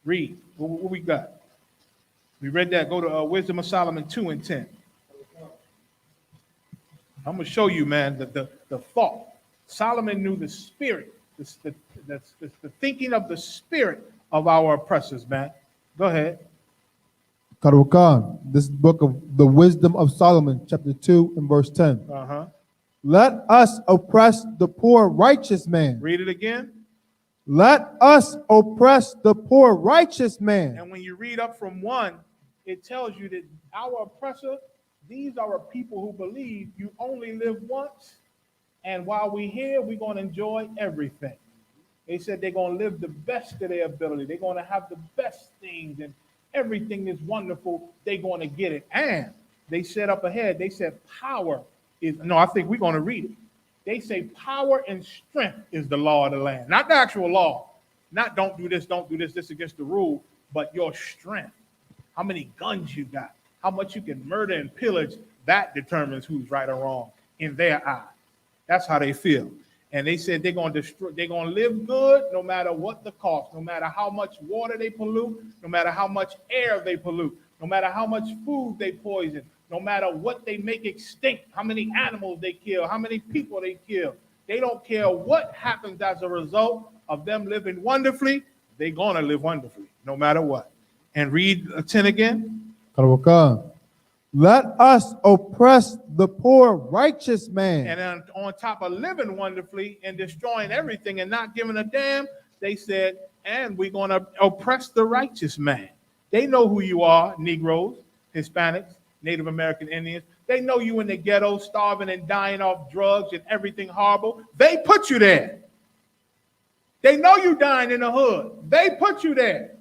Read. What we got? We read that. Go to Wisdom of Solomon 2 and 10. I'm going to show you, man, the thought. Solomon knew the spirit, the thinking of the spirit of our oppressors, man. Go ahead. Karawakan, this book of the Wisdom of Solomon, chapter 2 and verse 10. Let us oppress the poor righteous man. Read it again. Let us oppress the poor righteous man. And when you read up from 1, it tells you that our oppressor, these are a people who believe you only live once, and while we're here, we're going to enjoy everything. They said they're going to live the best of their ability. They're going to have the best things, and everything is wonderful. They're going to get it. And they said up ahead, they said power is, no, I think we're going to read it. They say power and strength is the law of the land. Not the actual law. Not don't do this, this is against the rule, but your strength. How many guns you got, how much you can murder and pillage, that determines who's right or wrong in their eye. That's how they feel. And they said they're going to destroy, they're going to live good no matter what the cost, no matter how much water they pollute, no matter how much air they pollute, no matter how much food they poison, no matter what they make extinct, how many animals they kill, how many people they kill. They don't care what happens as a result of them living wonderfully. They're going to live wonderfully no matter what. And read 10 again. Let us oppress the poor righteous man. And then on top of living wonderfully and destroying everything and not giving a damn, they said, and we're going to oppress the righteous man. They know who you are, Negroes, Hispanics, Native American Indians. They know you in the ghetto, starving and dying off drugs and everything horrible. They put you there. They know you dying in the hood. They put you there.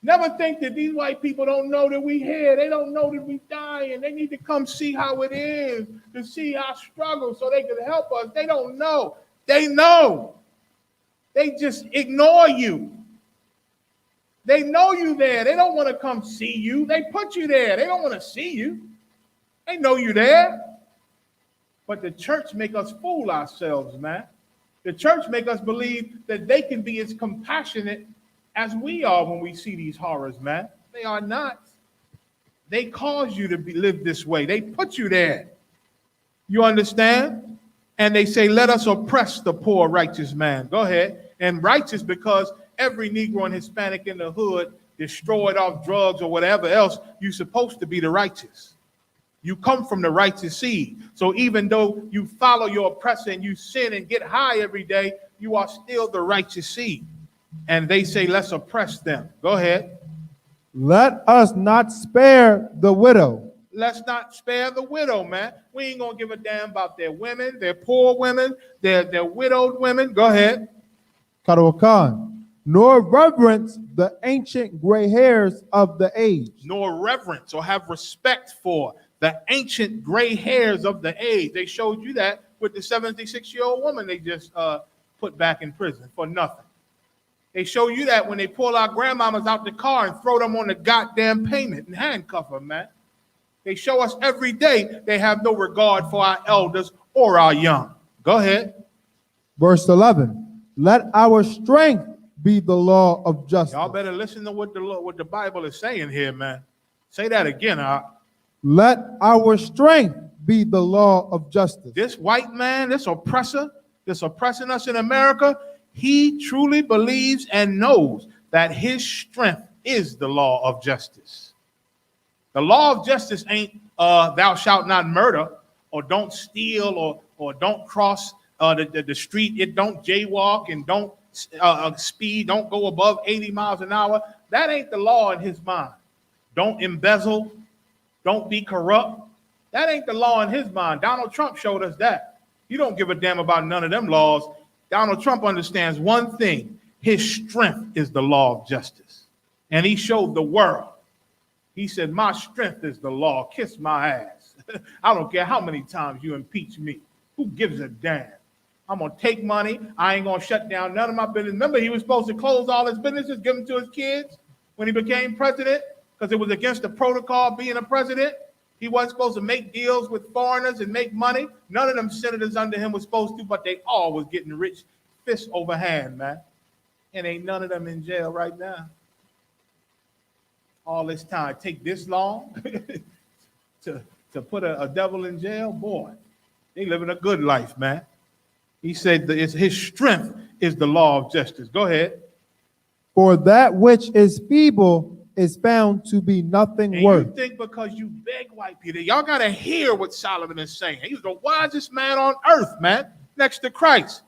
Never think that these white people don't know that we here. They don't know that we dying. They need to come see how it is, to see our struggle so they can help us. They don't know. They know. They just ignore you. They know you there. They don't want to come see you. They put you there. They don't want to see you. They know you there. But the church make us fool ourselves, man. The church make us believe that they can be as compassionate as we are when we see these horrors, man. They are not. They cause you to live this way. They put you there. You understand? And they say, let us oppress the poor righteous man. Go ahead. And righteous because every Negro and Hispanic in the hood destroyed off drugs or whatever else, you're supposed to be the righteous. You come from the righteous seed. So even though you follow your oppressor and you sin and get high every day, you are still the righteous seed. And they say, let's oppress them. Go ahead. Let us not spare the widow. Let's not spare the widow, man. We ain't going to give a damn about their women, their poor women, their widowed women. Go ahead. Karawakan, nor reverence the ancient gray hairs of the age. Nor reverence or have respect for the ancient gray hairs of the age. They showed you that with the 76-year-old woman they just put back in prison for nothing. They show you that when they pull our grandmamas out the car and throw them on the goddamn pavement and handcuff them, man. They show us every day they have no regard for our elders or our young. Go ahead. Verse 11. Let our strength be the law of justice. Y'all better listen to what the Bible is saying here, man. Say that again, Let our strength be the law of justice. This white man, this oppressor, this oppressing us in America, he truly believes and knows that his strength is the law of justice. The law of justice ain't thou shalt not murder or don't steal or don't cross the street. It don't jaywalk and don't speed, don't go above 80 miles an hour. That ain't the law in his mind. Don't embezzle. Don't be corrupt. That ain't the law in his mind. Donald Trump showed us that. You don't give a damn about none of them laws. Donald Trump understands one thing. His strength is the law of justice. And he showed the world. He said, my strength is the law. Kiss my ass. I don't care how many times you impeach me. Who gives a damn? I'm going to take money. I ain't going to shut down none of my business. Remember, he was supposed to close all his businesses, give them to his kids when he became president because it was against the protocol being a president. He wasn't supposed to make deals with foreigners and make money. None of them senators under him was supposed to, but they all was getting rich fist over hand, man. And ain't none of them in jail right now. All this time, take this long to put a devil in jail? Boy, they living a good life, man. He said that his strength is the law of justice. Go ahead. For that which is feeble is found to be nothing And worth. you think because you beg white people, y'all got to hear what Solomon is saying. He's the wisest man on earth, man, next to Christ.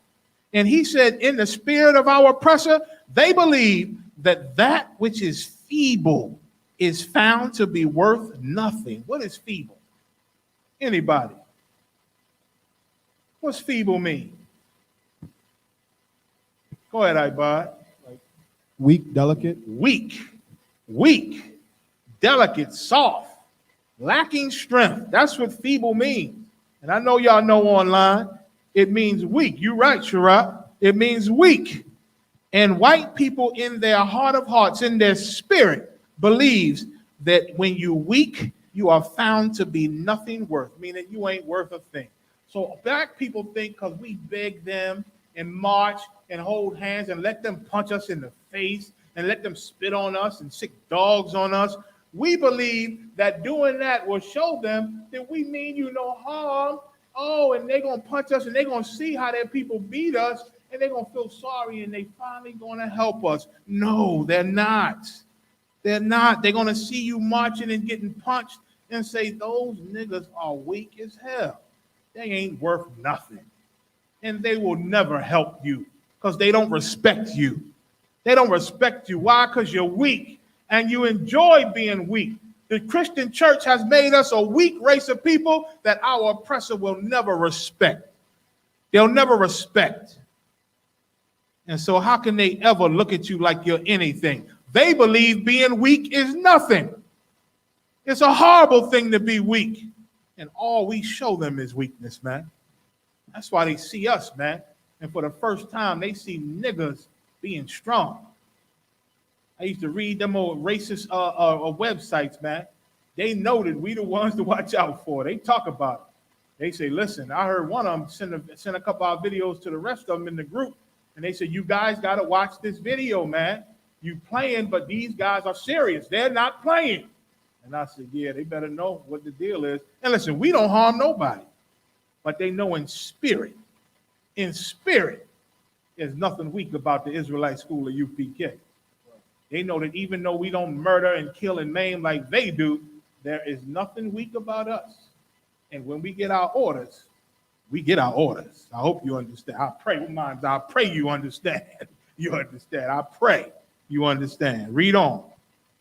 And he said, in the spirit of our oppressor, they believe that which is feeble is found to be worth nothing. What is feeble? Anybody? What's feeble mean? Go ahead, Aytp. Weak, delicate. Weak, delicate, soft, lacking strength. That's what feeble means. And I know y'all know online, it means weak. You're right, Sharad. It means weak. And white people in their heart of hearts, in their spirit, believes that when you're weak, you are found to be nothing worth, meaning you ain't worth a thing. So black people think because we beg them and march and hold hands and let them punch us in the face and let them spit on us and sick dogs on us, we believe that doing that will show them that we mean you no harm. Oh, and they're going to punch us and they're going to see how their people beat us and they're going to feel sorry and they finally going to help us. No, they're not. They're not. They're going to see you marching and getting punched and say, those niggas are weak as hell. They ain't worth nothing. And they will never help you because they don't respect you. They don't respect you. Why? Because you're weak and you enjoy being weak. The Christian church has made us a weak race of people that our oppressor will never respect. They'll never respect. And so how can they ever look at you like you're anything? They believe being weak is nothing. It's a horrible thing to be weak. And all we show them is weakness, man. That's why they see us, man. And for the first time, they see niggas being strong. I used to read them old racist websites, man. They know that we the ones to watch out for. They talk about it. They say, listen, I heard one of them send a couple of videos to the rest of them in the group. And they said, you guys got to watch this video, man. You playing, but these guys are serious. They're not playing. And I said, yeah, they better know what the deal is. And listen, we don't harm nobody. But they know in spirit, there's nothing weak about the Israelite school of UPK. They know that even though we don't murder and kill and maim like they do, there is nothing weak about us. And when we get our orders, we get our orders. I hope you understand. I pray you understand. You understand. I pray you understand. Read on.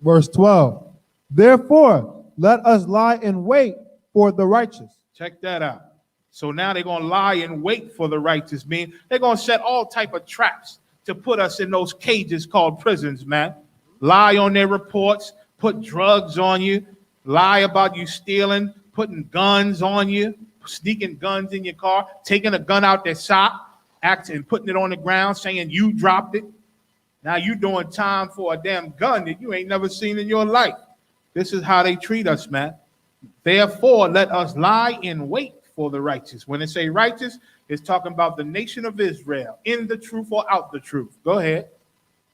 Verse 12. Therefore, let us lie in wait for the righteous. Check that out. So now they're going to lie in wait for the righteous, mean they're going to set all type of traps to put us in those cages called prisons, man. Lie on their reports, put drugs on you, lie about you stealing, putting guns on you, sneaking guns in your car, taking a gun out their sock, and putting it on the ground, saying you dropped it. Now you doing time for a damn gun that you ain't never seen in your life. This is how they treat us, man. Therefore, let us lie in wait for the righteous. When they say righteous, it's talking about the nation of Israel, in the truth or out the truth. Go ahead.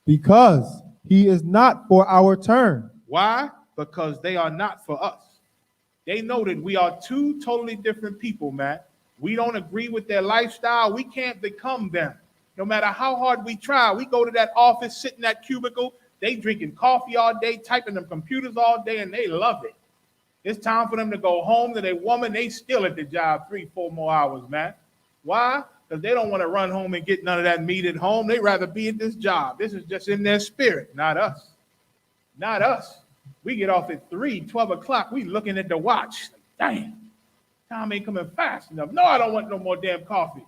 Because he is not for our turn. Why? Because they are not for us. They know that we are two totally different people, man. We don't agree with their lifestyle. We can't become them. No matter how hard we try, we go to that office, sit in that cubicle, they drinking coffee all day, typing them computers all day, and they love it. It's time for them to go home to their woman. They still at the job 3-4 more hours, man. Why? Because they don't want to run home and get none of that meat at home. They rather be at this job. This is just in their spirit, not us. Not us. We get off at 12 o'clock. We looking at the watch. Damn, time ain't coming fast enough. No, I don't want no more damn coffee.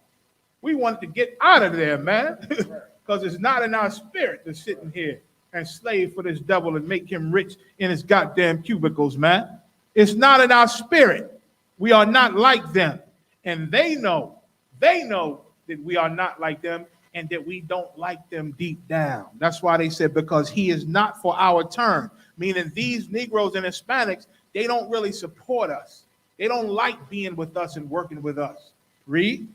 We want to get out of there, man, because it's not in our spirit to sit in here and slave for this devil and make him rich in his goddamn cubicles, man. It's not in our spirit. We are not like them. And they know that we are not like them and that we don't like them deep down. That's why they said, because he is not for our turn. Meaning these Negroes and Hispanics, they don't really support us. They don't like being with us and working with us. Read.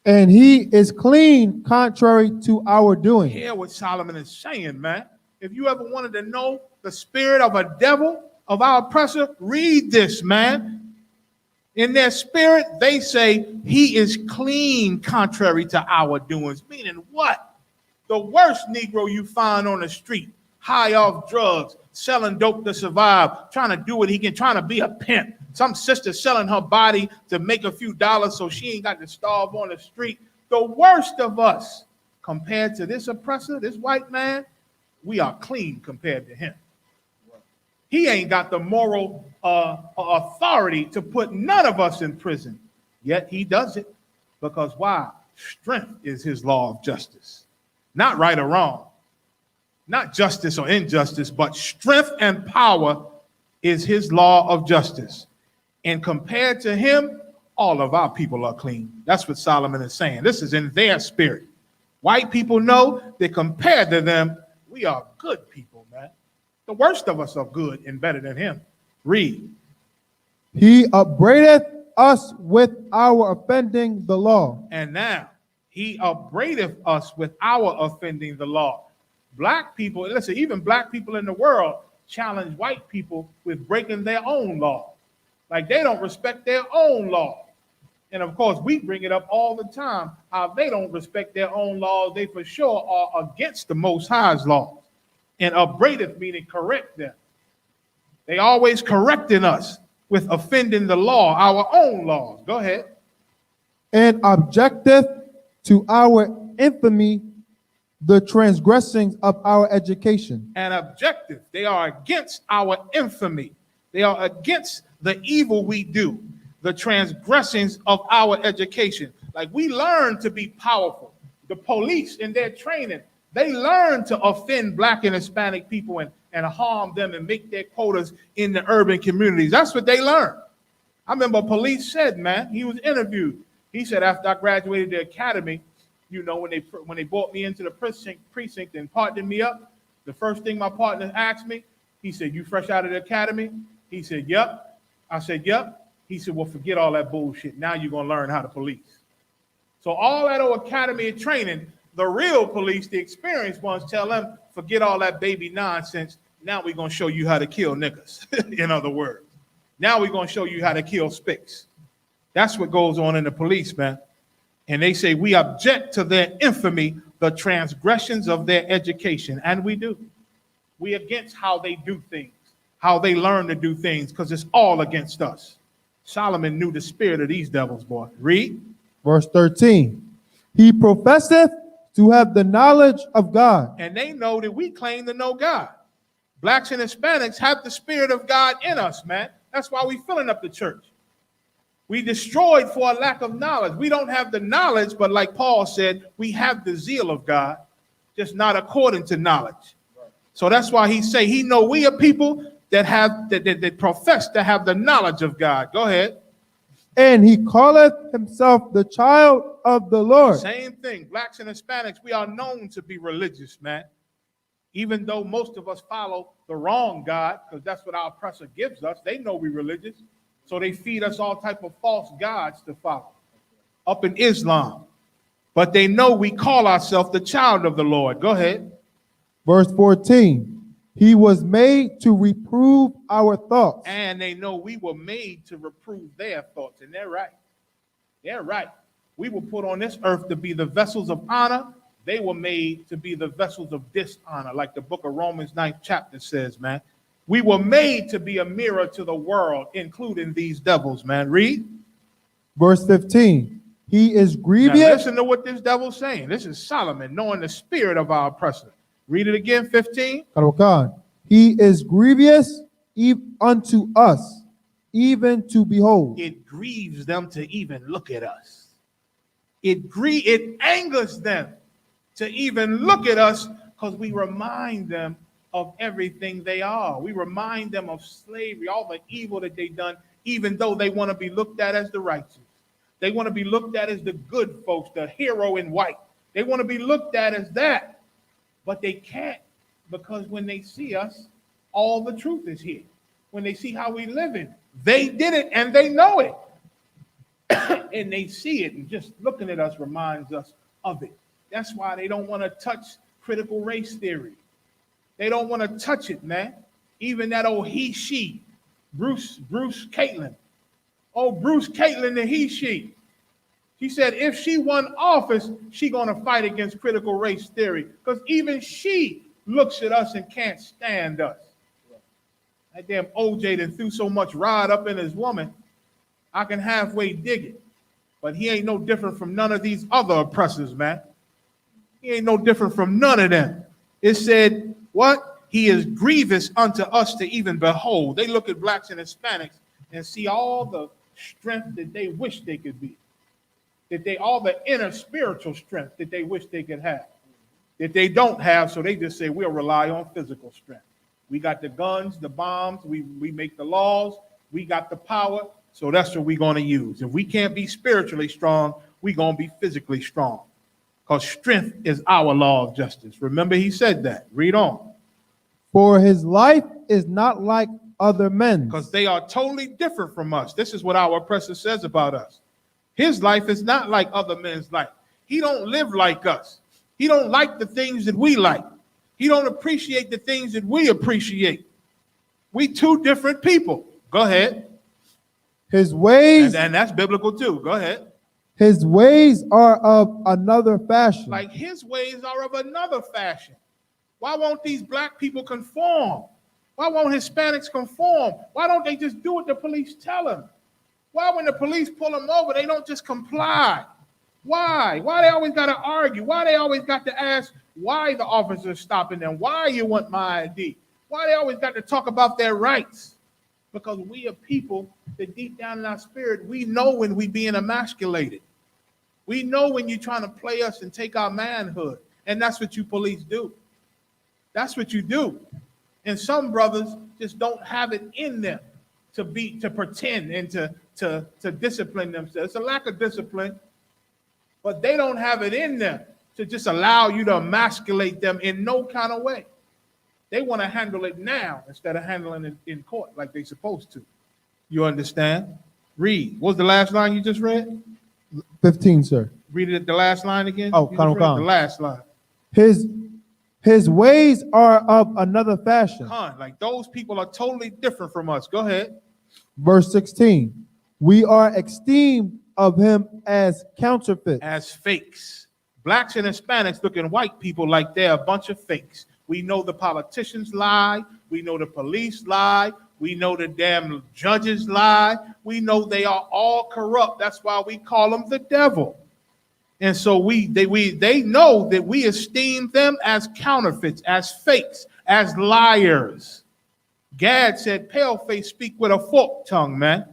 And he is clean contrary to our doing. Hear what Solomon is saying, man. If you ever wanted to know the spirit of a devil, of our oppressor, read this, man. In their spirit, they say he is clean contrary to our doings. Meaning what? The worst Negro you find on the street, high off drugs, selling dope to survive, trying to do what he can, trying to be a pimp. Some sister selling her body to make a few dollars so she ain't got to starve on the street. The worst of us, compared to this oppressor, this white man, we are clean compared to him. He ain't got the moral authority to put none of us in prison. Yet he does it. Because why? Strength is his law of justice. Not right or wrong. Not justice or injustice, but strength and power is his law of justice. And compared to him, all of our people are clean. That's what Solomon is saying. This is in their spirit. White people know that compared to them, we are good people, man. The worst of us are good and better than him. Read. He upbraideth us with our offending the law. And now, he upbraideth us with our offending the law. Black people, listen, even black people in the world challenge white people with breaking their own law. Like they don't respect their own law. And of course, we bring it up all the time, how they don't respect their own laws. They for sure are against the Most High's laws. And upbraideth meaning correct them. They always correcting us with offending the law, our own laws. Go ahead. And objecteth to our infamy the transgressings of our education. And objective, they are against our infamy. They are against the evil we do, the transgressings of our education. Like we learn to be powerful. The police in their training, they learn to offend black and Hispanic people and harm them and make their quotas in the urban communities. That's what they learn. I remember police said, man, he was interviewed. He said, after I graduated the academy, you know, when they brought me into the precinct and partnered me up, the first thing my partner asked me, he said, you fresh out of the academy? He said, yep. I said, yep. He said, well, forget all that bullshit. Now you're going to learn how to police. So all that old academy of training, the real police, the experienced ones, tell them, forget all that baby nonsense. Now we're going to show you how to kill niggas, in other words. Now we're going to show you how to kill spics. That's what goes on in the police, man. And they say we object to their infamy, the transgressions of their education. And we do. We against how they do things, how they learn to do things, because it's all against us. Solomon knew the spirit of these devils, boy. Read. Verse 13. He professeth to have the knowledge of God. And they know that we claim to know God. Blacks and Hispanics have the spirit of God in us, man. That's why we filling up the church. We destroyed for a lack of knowledge. We don't have the knowledge, but like Paul said, we have the zeal of God, just not according to knowledge. So that's why he say he know we are people that have that profess to have the knowledge of God. Go ahead. And he calleth himself the child of the Lord. Same thing. Blacks and Hispanics, we are known to be religious, man. Even though most of us follow the wrong God, because that's what our oppressor gives us. They know we're religious. So they feed us all type of false gods to follow up in Islam. But they know we call ourselves the child of the Lord. Go ahead. Verse 14. He was made to reprove our thoughts. And they know we were made to reprove their thoughts. And they're right. They're right. We were put on this earth to be the vessels of honor. They were made to be the vessels of dishonor, like the book of Romans 9th chapter says, man. We were made to be a mirror to the world, including these devils, man. Read. Verse 15. He is grievous. Now listen to what this devil's saying. This is Solomon, knowing the spirit of our oppressor. Read it again, 15. He is grievous unto us, even to behold. It grieves them to even look at us. It angers them to even look at us, because we remind them of everything they are. We remind them of slavery, all the evil that they've done, even though they want to be looked at as the righteous. They want to be looked at as the good folks, the hero in white. They want to be looked at as that. But they can't, because when they see us, all the truth is here. when they see how we living. They did it and they know it. And they see it, and just looking at us reminds us of it. That's why they don't want to touch critical race theory. They don't want to touch it, man. Even that old he, she, Bruce Caitlin. Oh, Bruce Caitlin, the he, she. She said if she won office, she gonna fight against critical race theory, because even she looks at us and can't stand us. That damn OJ that threw so much rod up in his woman, I can halfway dig it. But he ain't no different from none of these other oppressors, man. He ain't no different from none of them. It said, what? He is grievous unto us to even behold. They look at blacks and Hispanics and see all the strength that they wish they could be. All the inner spiritual strength that they wish they could have. That they don't have, so they just say, we'll rely on physical strength. We got the guns, the bombs, we make the laws, we got the power, so that's what we're going to use. If we can't be spiritually strong, we're going to be physically strong. Because strength is our law of justice. Remember, he said that. Read on. For his life is not like other men's. Because they are totally different from us. This is what our oppressor says about us. His life is not like other men's life. He don't live like us. He don't like the things that we like. He don't appreciate the things that we appreciate. We two different people. Go ahead. His ways. And that's biblical too. Go ahead. His ways are of another fashion. Like his ways are of another fashion. Why won't these black people conform? Why won't Hispanics conform? Why don't they just do what the police tell them? Why when the police pull them over, they don't just comply? Why? Why they always got to argue? Why they always got to ask why the officer's stopping them? Why you want my ID? Why they always got to talk about their rights? Because we are people that deep down in our spirit, we know when we being emasculated. We know when you're trying to play us and take our manhood. And that's what you police do. That's what you do. And some brothers just don't have it in them to pretend and to discipline themselves. It's a lack of discipline, but they don't have it in them to just allow you to emasculate them in no kind of way. They want to handle it now instead of handling it in court like they're supposed to. You understand? Read. What was the last line you just read? 15, sir. Read it at the last line again. Oh, the last line. His ways are of another fashion. Like those people are totally different from us. Go ahead. Verse 16. We are esteemed of him as counterfeits. As fakes. Blacks and Hispanics look at white people like they're a bunch of fakes. We know the politicians lie. We know the police lie. We know the damn judges lie. We know they are all corrupt. That's why we call them the devil. And so they know that we esteem them as counterfeits, as fakes, as liars. Gad said, paleface speak with a forked tongue, man.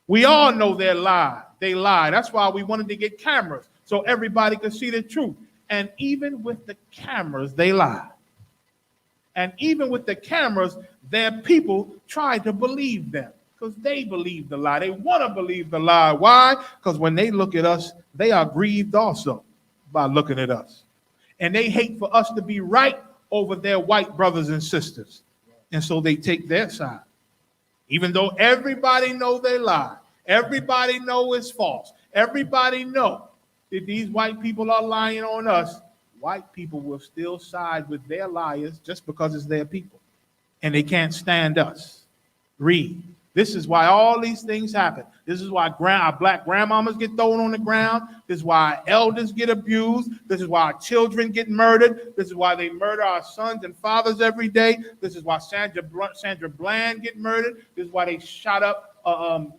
We all know they lie. They lie. That's why we wanted to get cameras so everybody could see the truth. And even with the cameras, they lie. And even with the cameras, their people try to believe them because they believe the lie. They want to believe the lie. Why? Because when they look at us, they are grieved also by looking at us. And they hate for us to be right over their white brothers and sisters. And so they take their side. Even though everybody know they lie. Everybody know it's false. Everybody know that these white people are lying on us. White people will still side with their liars just because it's their people. And they can't stand us. Read. This is why all these things happen. This is why our black grandmamas get thrown on the ground. This is why our elders get abused. This is why our children get murdered. This is why they murder our sons and fathers every day. This is why Sandra Bland get murdered. This is why they shot up,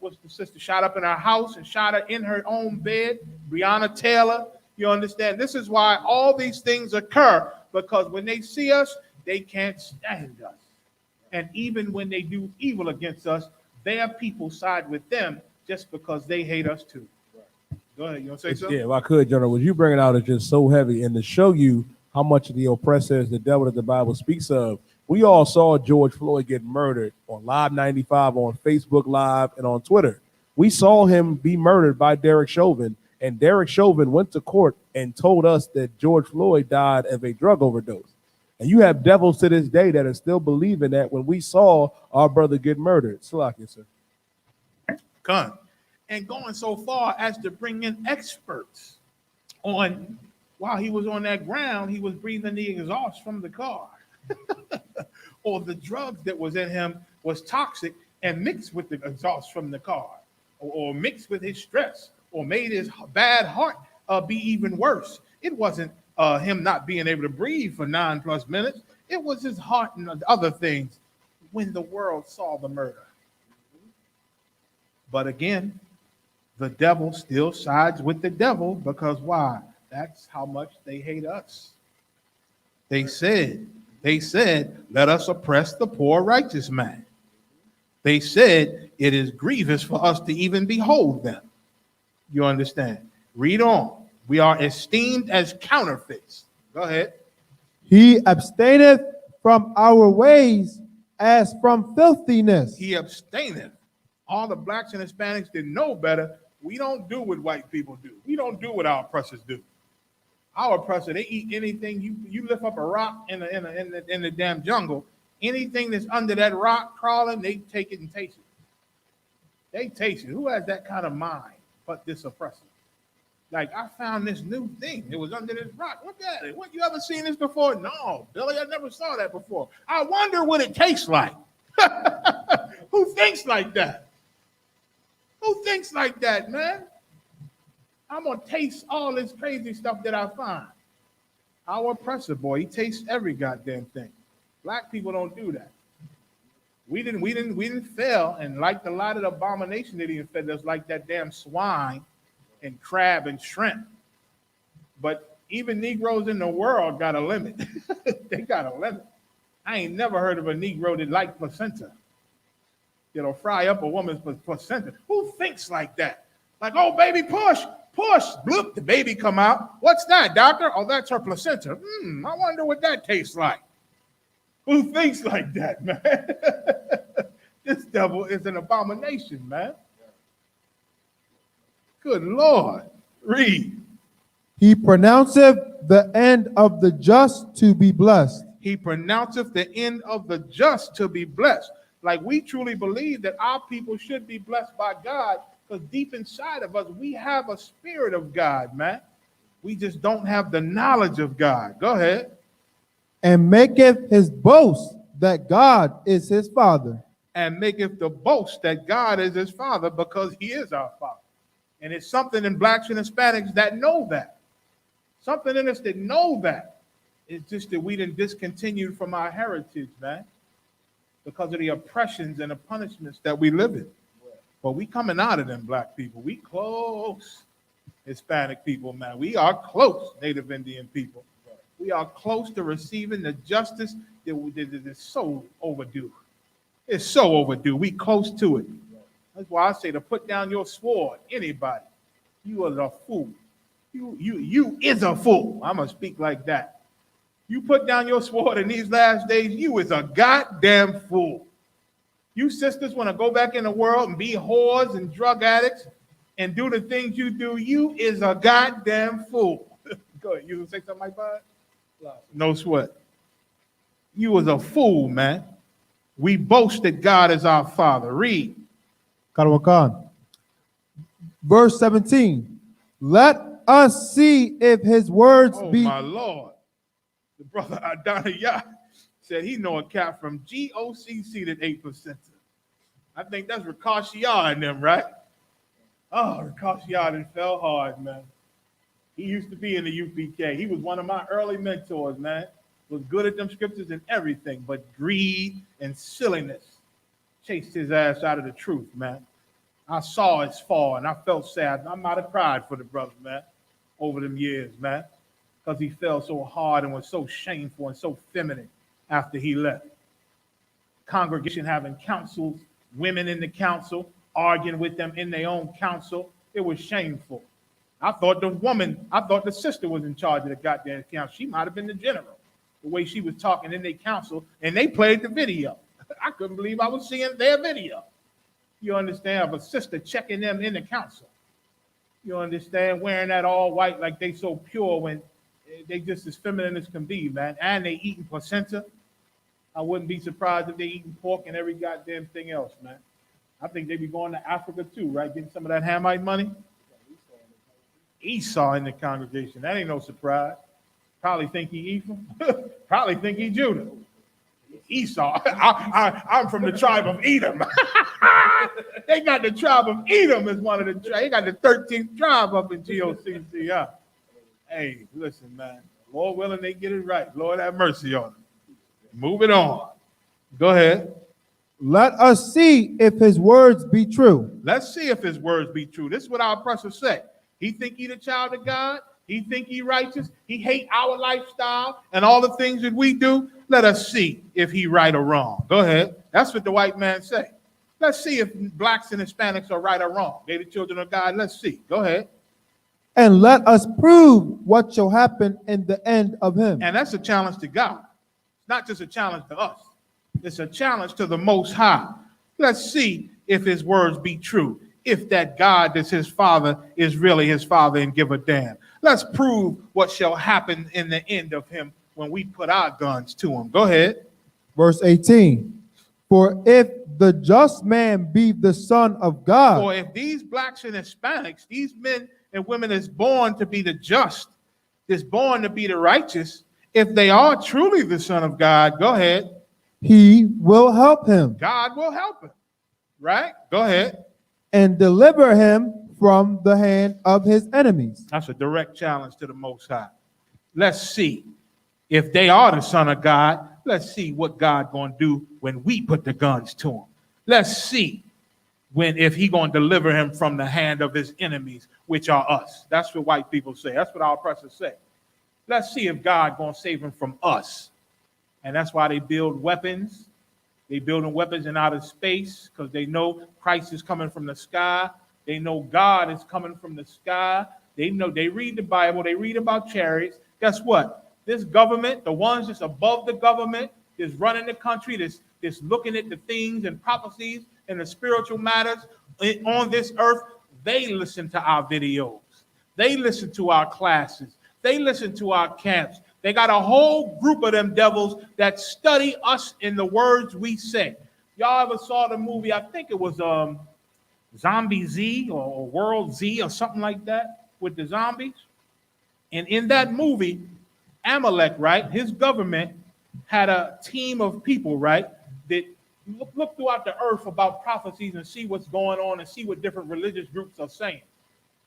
what's the sister, shot up in our house and shot her in her own bed, Breonna Taylor. You understand? This is why all these things occur, because when they see us, they can't stand us. And even when they do evil against us, their people side with them just because they hate us too. Go ahead. You want to say something? Yeah, if I could, General, what you bringing out is just so heavy. And to show you how much of the oppressor is the devil that the Bible speaks of, we all saw George Floyd get murdered on Live 95, on Facebook Live, and on Twitter. We saw him be murdered by Derek Chauvin. And Derek Chauvin went to court and told us that George Floyd died of a drug overdose. And you have devils to this day that are still believing that when we saw our brother get murdered. Salakia, sir. Gun. And going so far as to bring in experts on while he was on that ground, he was breathing the exhaust from the car. Or the drugs that was in him was toxic and mixed with the exhaust from the car, or mixed with his stress, or made his bad heart be even worse. It wasn't him not being able to breathe for 9+ minutes. It was his heart and other things when the world saw the murder. But again, the devil still sides with the devil, because why? That's how much they hate us. They said, let us oppress the poor righteous man. They said, it is grievous for us to even behold them. You understand? Read on. We are esteemed as counterfeits. Go ahead. He abstaineth from our ways as from filthiness. He abstaineth. All the blacks and Hispanics didn't know better. We don't do what white people do. We don't do what our oppressors do. Our oppressor, they eat anything. You lift up a rock in the damn jungle. Anything that's under that rock crawling, they take it and taste it. They taste it. Who has that kind of mind but this oppressor? Like, I found this new thing. It was under this rock. Look at it. What, you ever seen this before? No, Billy, I never saw that before. I wonder what it tastes like. Who thinks like that? Who thinks like that, man? I'm going to taste all this crazy stuff that I find. Our oppressor, boy, he tastes every goddamn thing. Black people don't do that. We didn't fail, and like a lot of the abomination that he fed us, like that damn swine and crab and shrimp. But even Negroes in the world got a limit. They got a limit. I ain't never heard of a Negro that liked placenta. You know, fry up a woman's placenta. Who thinks like that? Like, oh, baby, push, bloop, the baby come out. What's that, doctor? Oh, that's her placenta. I wonder what that tastes like. Who thinks like that, man? This devil is an abomination, man. Good Lord. Read. He pronounceth the end of the just to be blessed. He pronounceth the end of the just to be blessed. Like, we truly believe that our people should be blessed by God, because deep inside of us, we have a spirit of God, man. We just don't have the knowledge of God. Go ahead. And maketh his boast that God is his father. And maketh the boast that God is his father, because he is our father. And it's something in blacks and Hispanics that know that. Something in us that know that. It's just that we didn't discontinue from our heritage, man, because of the oppressions and the punishments that we live in. But we coming out of them, black people. We close. Hispanic people, man. We are close, Native Indian people. We are close to receiving the justice that is so overdue. It's so overdue. We close to it. That's why I say to put down your sword, anybody. You are a fool. You is a fool. I'm going to speak like that. You put down your sword in these last days, you is a goddamn fool. You sisters want to go back in the world and be whores and drug addicts and do the things you do, you is a goddamn fool. Go ahead. You gonna say something like that? No sweat. You was a fool, man. We boast that God is our Father. Read. Karawakan. Verse 17. Let us see if his words Oh, be. my Lord. The brother Adonijah said he know a cat from GOCC that 8%. I think that's Rakashiyah and them, right? Oh, Rakashiyah done fell hard, man. He used to be in the UPK. He was one of my early mentors, man. Was good at them scriptures and everything, but greed and silliness chased his ass out of the truth, man. I saw his fall, and I felt sad. I might have cried for the brother, man, over them years, man, because he fell so hard and was so shameful and so feminine after he left. Congregation having councils, women in the council, arguing with them in their own council. It was shameful. I thought the sister was in charge of the goddamn council. She might have been the general, the way she was talking in their council, and they played the video. I couldn't believe I was seeing their video. You understand? Of a sister checking them in the council. You understand? Wearing that all white like they so pure when They just as feminine as can be, man. And they eating placenta. I wouldn't be surprised if they eating pork and every goddamn thing else, man. I think they be going to Africa too, right? Getting some of that Hamite money. Esau in the congregation. That ain't no surprise. Probably think he Ephraim. Probably think he Judah. Esau. I'm from the tribe of Edom. They got the tribe of Edom as one of the tribes. They got the 13th tribe up in GOCC. Hey, listen, man. Lord willing, they get it right. Lord have mercy on them. Moving on. Go ahead. Let us see if his words be true. Let's see if his words be true. This is what our oppressor said. He think he the child of God. He think he righteous. He hate our lifestyle and all the things that we do. Let us see if he right or wrong. Go ahead. That's what the white man say. Let's see if blacks and Hispanics are right or wrong. They the children of God. Let's see. Go ahead. And let us prove what shall happen in the end of him. And that's a challenge to God. It's not just a challenge to us. It's a challenge to the Most High. Let's see if his words be true. If that God that's his father is really his father and give a damn. Let's prove what shall happen in the end of him when we put our guns to him. Go ahead. Verse 18. For if the just man be the son of God. For if these blacks and Hispanics, these men and women is born to be the just, is born to be the righteous, if they are truly the son of God, go ahead. He will help him. God will help him. Right? Go ahead. And deliver him from the hand of his enemies. That's a direct challenge to the Most High. Let's see if they are the son of God. Let's see what God gonna do when we put the guns to him. Let's see if he gonna deliver him from the hand of his enemies, which are us. That's what white people say. That's what our oppressors say. Let's see if God gonna save him from us. And that's why they build weapons. They building weapons in outer space because they know Christ is coming from the sky. They know God is coming from the sky. They know, they read the Bible. They read about chariots. Guess what? This government, the ones that's above the government, is running the country, that's looking at the things and prophecies and the spiritual matters on this earth. They listen to our videos. They listen to our classes. They listen to our camps. They got a whole group of them devils that study us in the words we say. Y'all ever saw the movie? I think it was Zombie Z or World Z or something like that with the zombies. And in that movie, Amalek, right, his government had a team of people, right, that look throughout the earth about prophecies and see what's going on and see what different religious groups are saying.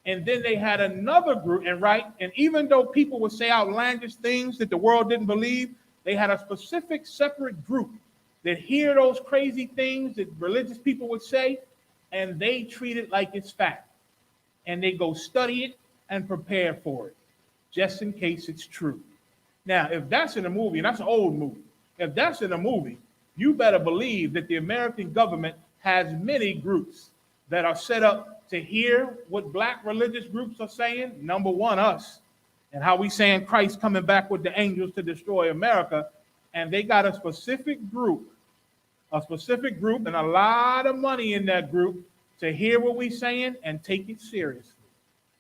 And then they had another group, and even though people would say outlandish things that the world didn't believe, they had a specific separate group that hear those crazy things that religious people would say, and they treat it like it's fact. And they go study it and prepare for it, just in case it's true. Now, if that's in a movie, and that's an old movie, if that's in a movie, you better believe that the American government has many groups that are set up to hear what black religious groups are saying. Number one, us, and how we saying Christ coming back with the angels to destroy America. And they got a specific group and a lot of money in that group to hear what we saying and take it seriously.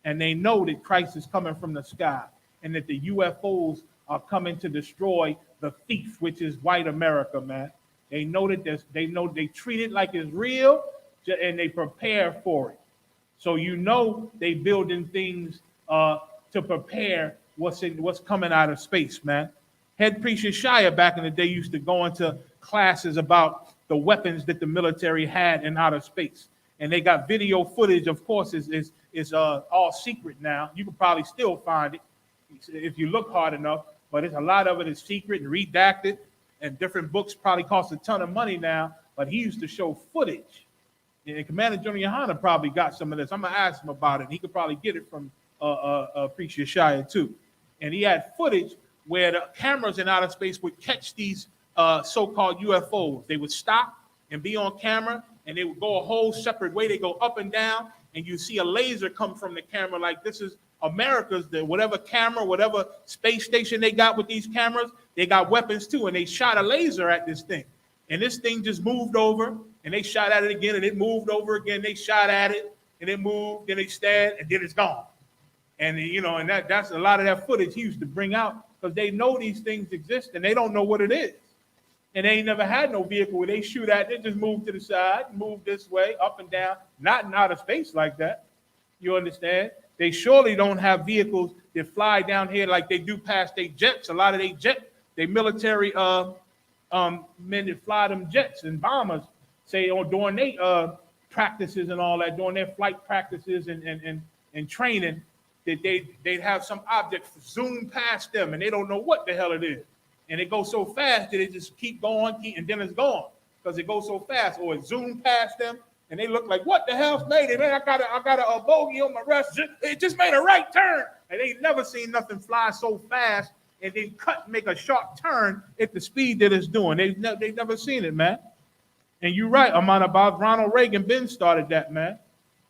And they know that Christ is coming from the sky and that the UFOs are coming to destroy the thief, which is white America, man. They know that they treat it like it's real and they prepare for it. So you know they building things to prepare what's coming out of space, man. Head Priest Yeshaya back in the day used to go into classes about the weapons that the military had in outer space. And they got video footage, of course, is all secret now. You can probably still find it if you look hard enough, but a lot of it is secret and redacted, and different books probably cost a ton of money now, but he used to show footage. And Commander General Yohana probably got some of this. I'm going to ask him about it. He could probably get it from Priest Yeshaya too. And he had footage where the cameras in outer space would catch these so-called UFOs. They would stop and be on camera, and they would go a whole separate way. They go up and down, and you see a laser come from the camera like this is America's, whatever camera, whatever space station they got with these cameras, they got weapons too, and they shot a laser at this thing. And this thing just moved over, and they shot at it again, and it moved over again. They shot at it, and it moved, then they stand, and then it's gone. And and that's a lot of that footage he used to bring out because they know these things exist and they don't know what it is. And they ain't never had no vehicle where they shoot at, they just move to the side, move this way, up and down, not in outer space like that. You understand? They surely don't have vehicles that fly down here like they do past their jets. A lot of they military men that fly them jets and bombers say during their practices and all that, during their flight practices and training, that they'd have some object zoom past them and they don't know what the hell it is. And it goes so fast that it just keep going, and then it's gone because it goes so fast, or it zoomed past them, and they look like, what the hell's made it? Man, I got a bogey on my rest. It just made a right turn, and they never seen nothing fly so fast and then make a sharp turn at the speed that it's doing. They never seen it, man. And you're right, Amer, about Ronald Reagan. Ben started that, man.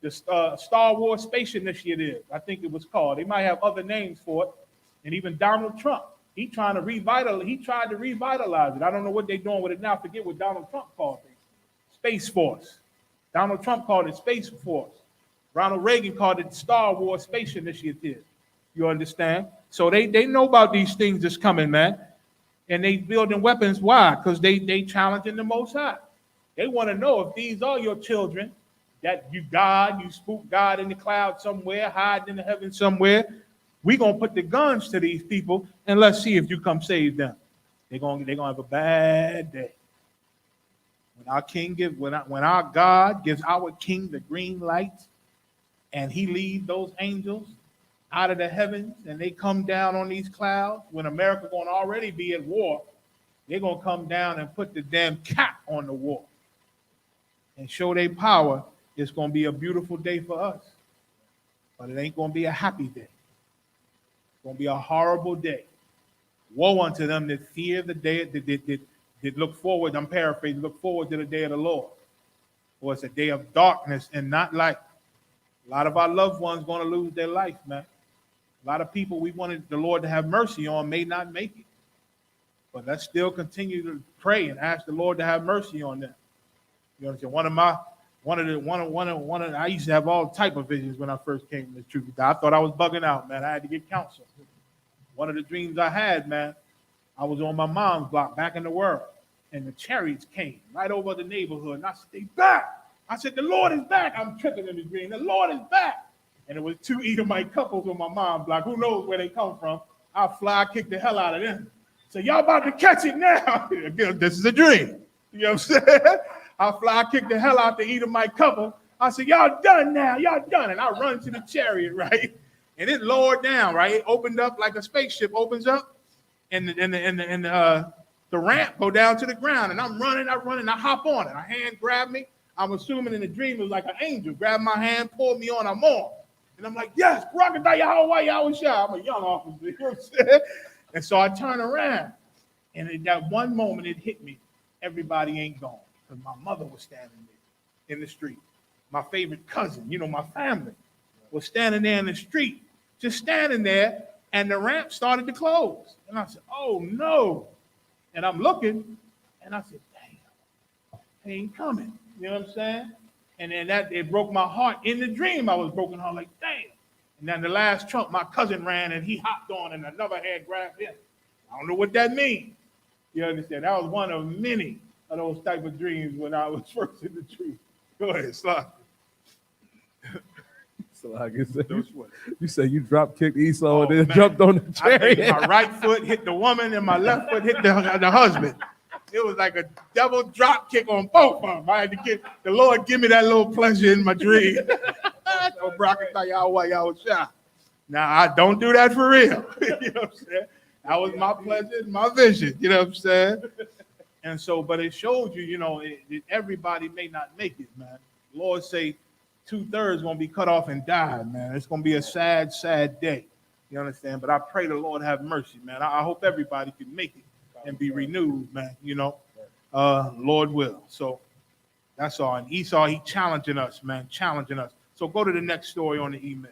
The Star Wars Space Initiative, I think it was called. They might have other names for it, and even Donald Trump. He tried to revitalize it. I don't know what they're doing with it now. I forget what Donald Trump called it. Space Force. Donald Trump called it Space Force. Ronald Reagan called it Star Wars Space Initiative. You understand? So they know about these things that's coming, man. And they building weapons. Why? Because they challenging the Most High. They want to know if these are your children, that you spook God in the cloud somewhere, hiding in the heaven somewhere. We're going to put the guns to these people and let's see if you come save them. They're going to have a bad day. When our God gives our king the green light and he leads those angels out of the heavens and they come down on these clouds, when America going to already be at war, they're going to come down and put the damn cap on the war and show their power. It's going to be a beautiful day for us, but it ain't going to be a happy day. It's going to be a horrible day. Woe unto them that fear the day, that look forward, I'm paraphrasing, look forward to the day of the Lord. For it's a day of darkness and not light. A lot of our loved ones going to lose their life, man. A lot of people we wanted the Lord to have mercy on may not make it. But let's still continue to pray and ask the Lord to have mercy on them. You understand? I used to have all type of visions when I first came to the truth. I thought I was bugging out, man. I had to get counsel. One of the dreams I had, man, I was on my mom's block back in the world, and the chariots came right over the neighborhood, and I said, they back. I said, the Lord is back. I'm tripping in the dream. The Lord is back. And it was 2 Edomite couples on my mom's block. Who knows where they come from? I'll fly kick the hell out of them. So y'all about to catch it now. Again, this is a dream. You know what I'm saying? I'll fly kick the hell out the Edomite couple. I said, y'all done now. Y'all done. And I run to the chariot, right? And it lowered down, right? It opened up like a spaceship opens up. And the ramp go down to the ground. And I'm running. I hop on it. A hand grabbed me. I'm assuming in the dream it was like an angel. Grabbed my hand, pulled me on. I'm on. And I'm like, yes, Barakatah Yahweh Yahushua. I'm a young officer. You know what I'm saying? And so I turn around. And in that one moment, it hit me. Everybody ain't gone. Because my mother was standing there in the street. My favorite cousin, my family, was standing there in the street, just standing there, and the ramp started to close. And I said, oh, no. And I'm looking, and I said, damn, they ain't coming. You know what I'm saying? And then it broke my heart. In the dream, I was broken heart, like, damn. And then the last trunk, my cousin ran, and he hopped on, and another hand grabbed him. I don't know what that means. You understand? That was one of many of those type of dreams when I was first in the tree. Go ahead, Slot. So like you said you drop kicked Esau and then jumped on the I chariot. think my right foot hit the woman and my left foot hit the husband. It was like a double drop kick on both of them. I had to get the Lord give me that little pleasure in my dream. So Barakatah Yahweh Yahushua. Now I don't do that for real. You know what I'm saying? That was my pleasure and my vision. You know what I'm saying? And so, but it showed you, everybody may not make it, man. The Lord say 2/3 gonna be cut off and die, man. It's gonna be a sad, sad day. You understand? But I pray the Lord have mercy, man. I hope everybody can make it and be renewed, man. Lord will. So that's all. And Esau, he challenging us, man, challenging us. So go to the next story on the email.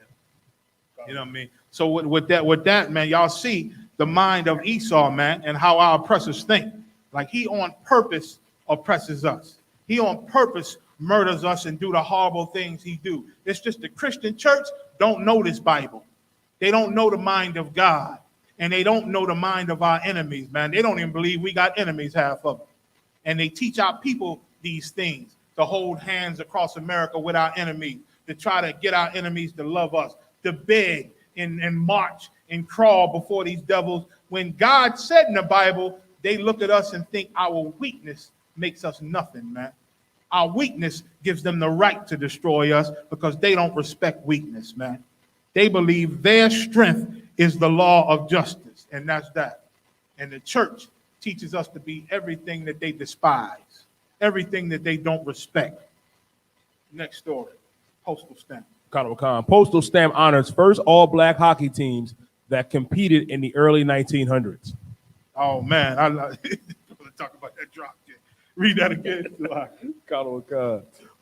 You know what I mean? So with that, man, y'all see the mind of Esau, man, and how our oppressors think. Like he on purpose oppresses us. He on purpose murders us and do the horrible things he do. It's just the Christian church don't know this Bible. They don't know the mind of God, and they don't know the mind of our enemies, man. They don't even believe we got enemies, half of them. And they teach our people these things, to hold hands across America with our enemies, to try to get our enemies to love us, to beg and march and crawl before these devils. When God said in the Bible, they look at us and think our weakness makes us nothing, man. Our weakness gives them the right to destroy us because they don't respect weakness, man. They believe their strength is the law of justice, and that's that. And the church teaches us to be everything that they despise, everything that they don't respect. Next story, postal stamp. Postal stamp honors first all-black hockey teams that competed in the early 1900s. Oh, man, I want to talk about that drop. Read that again.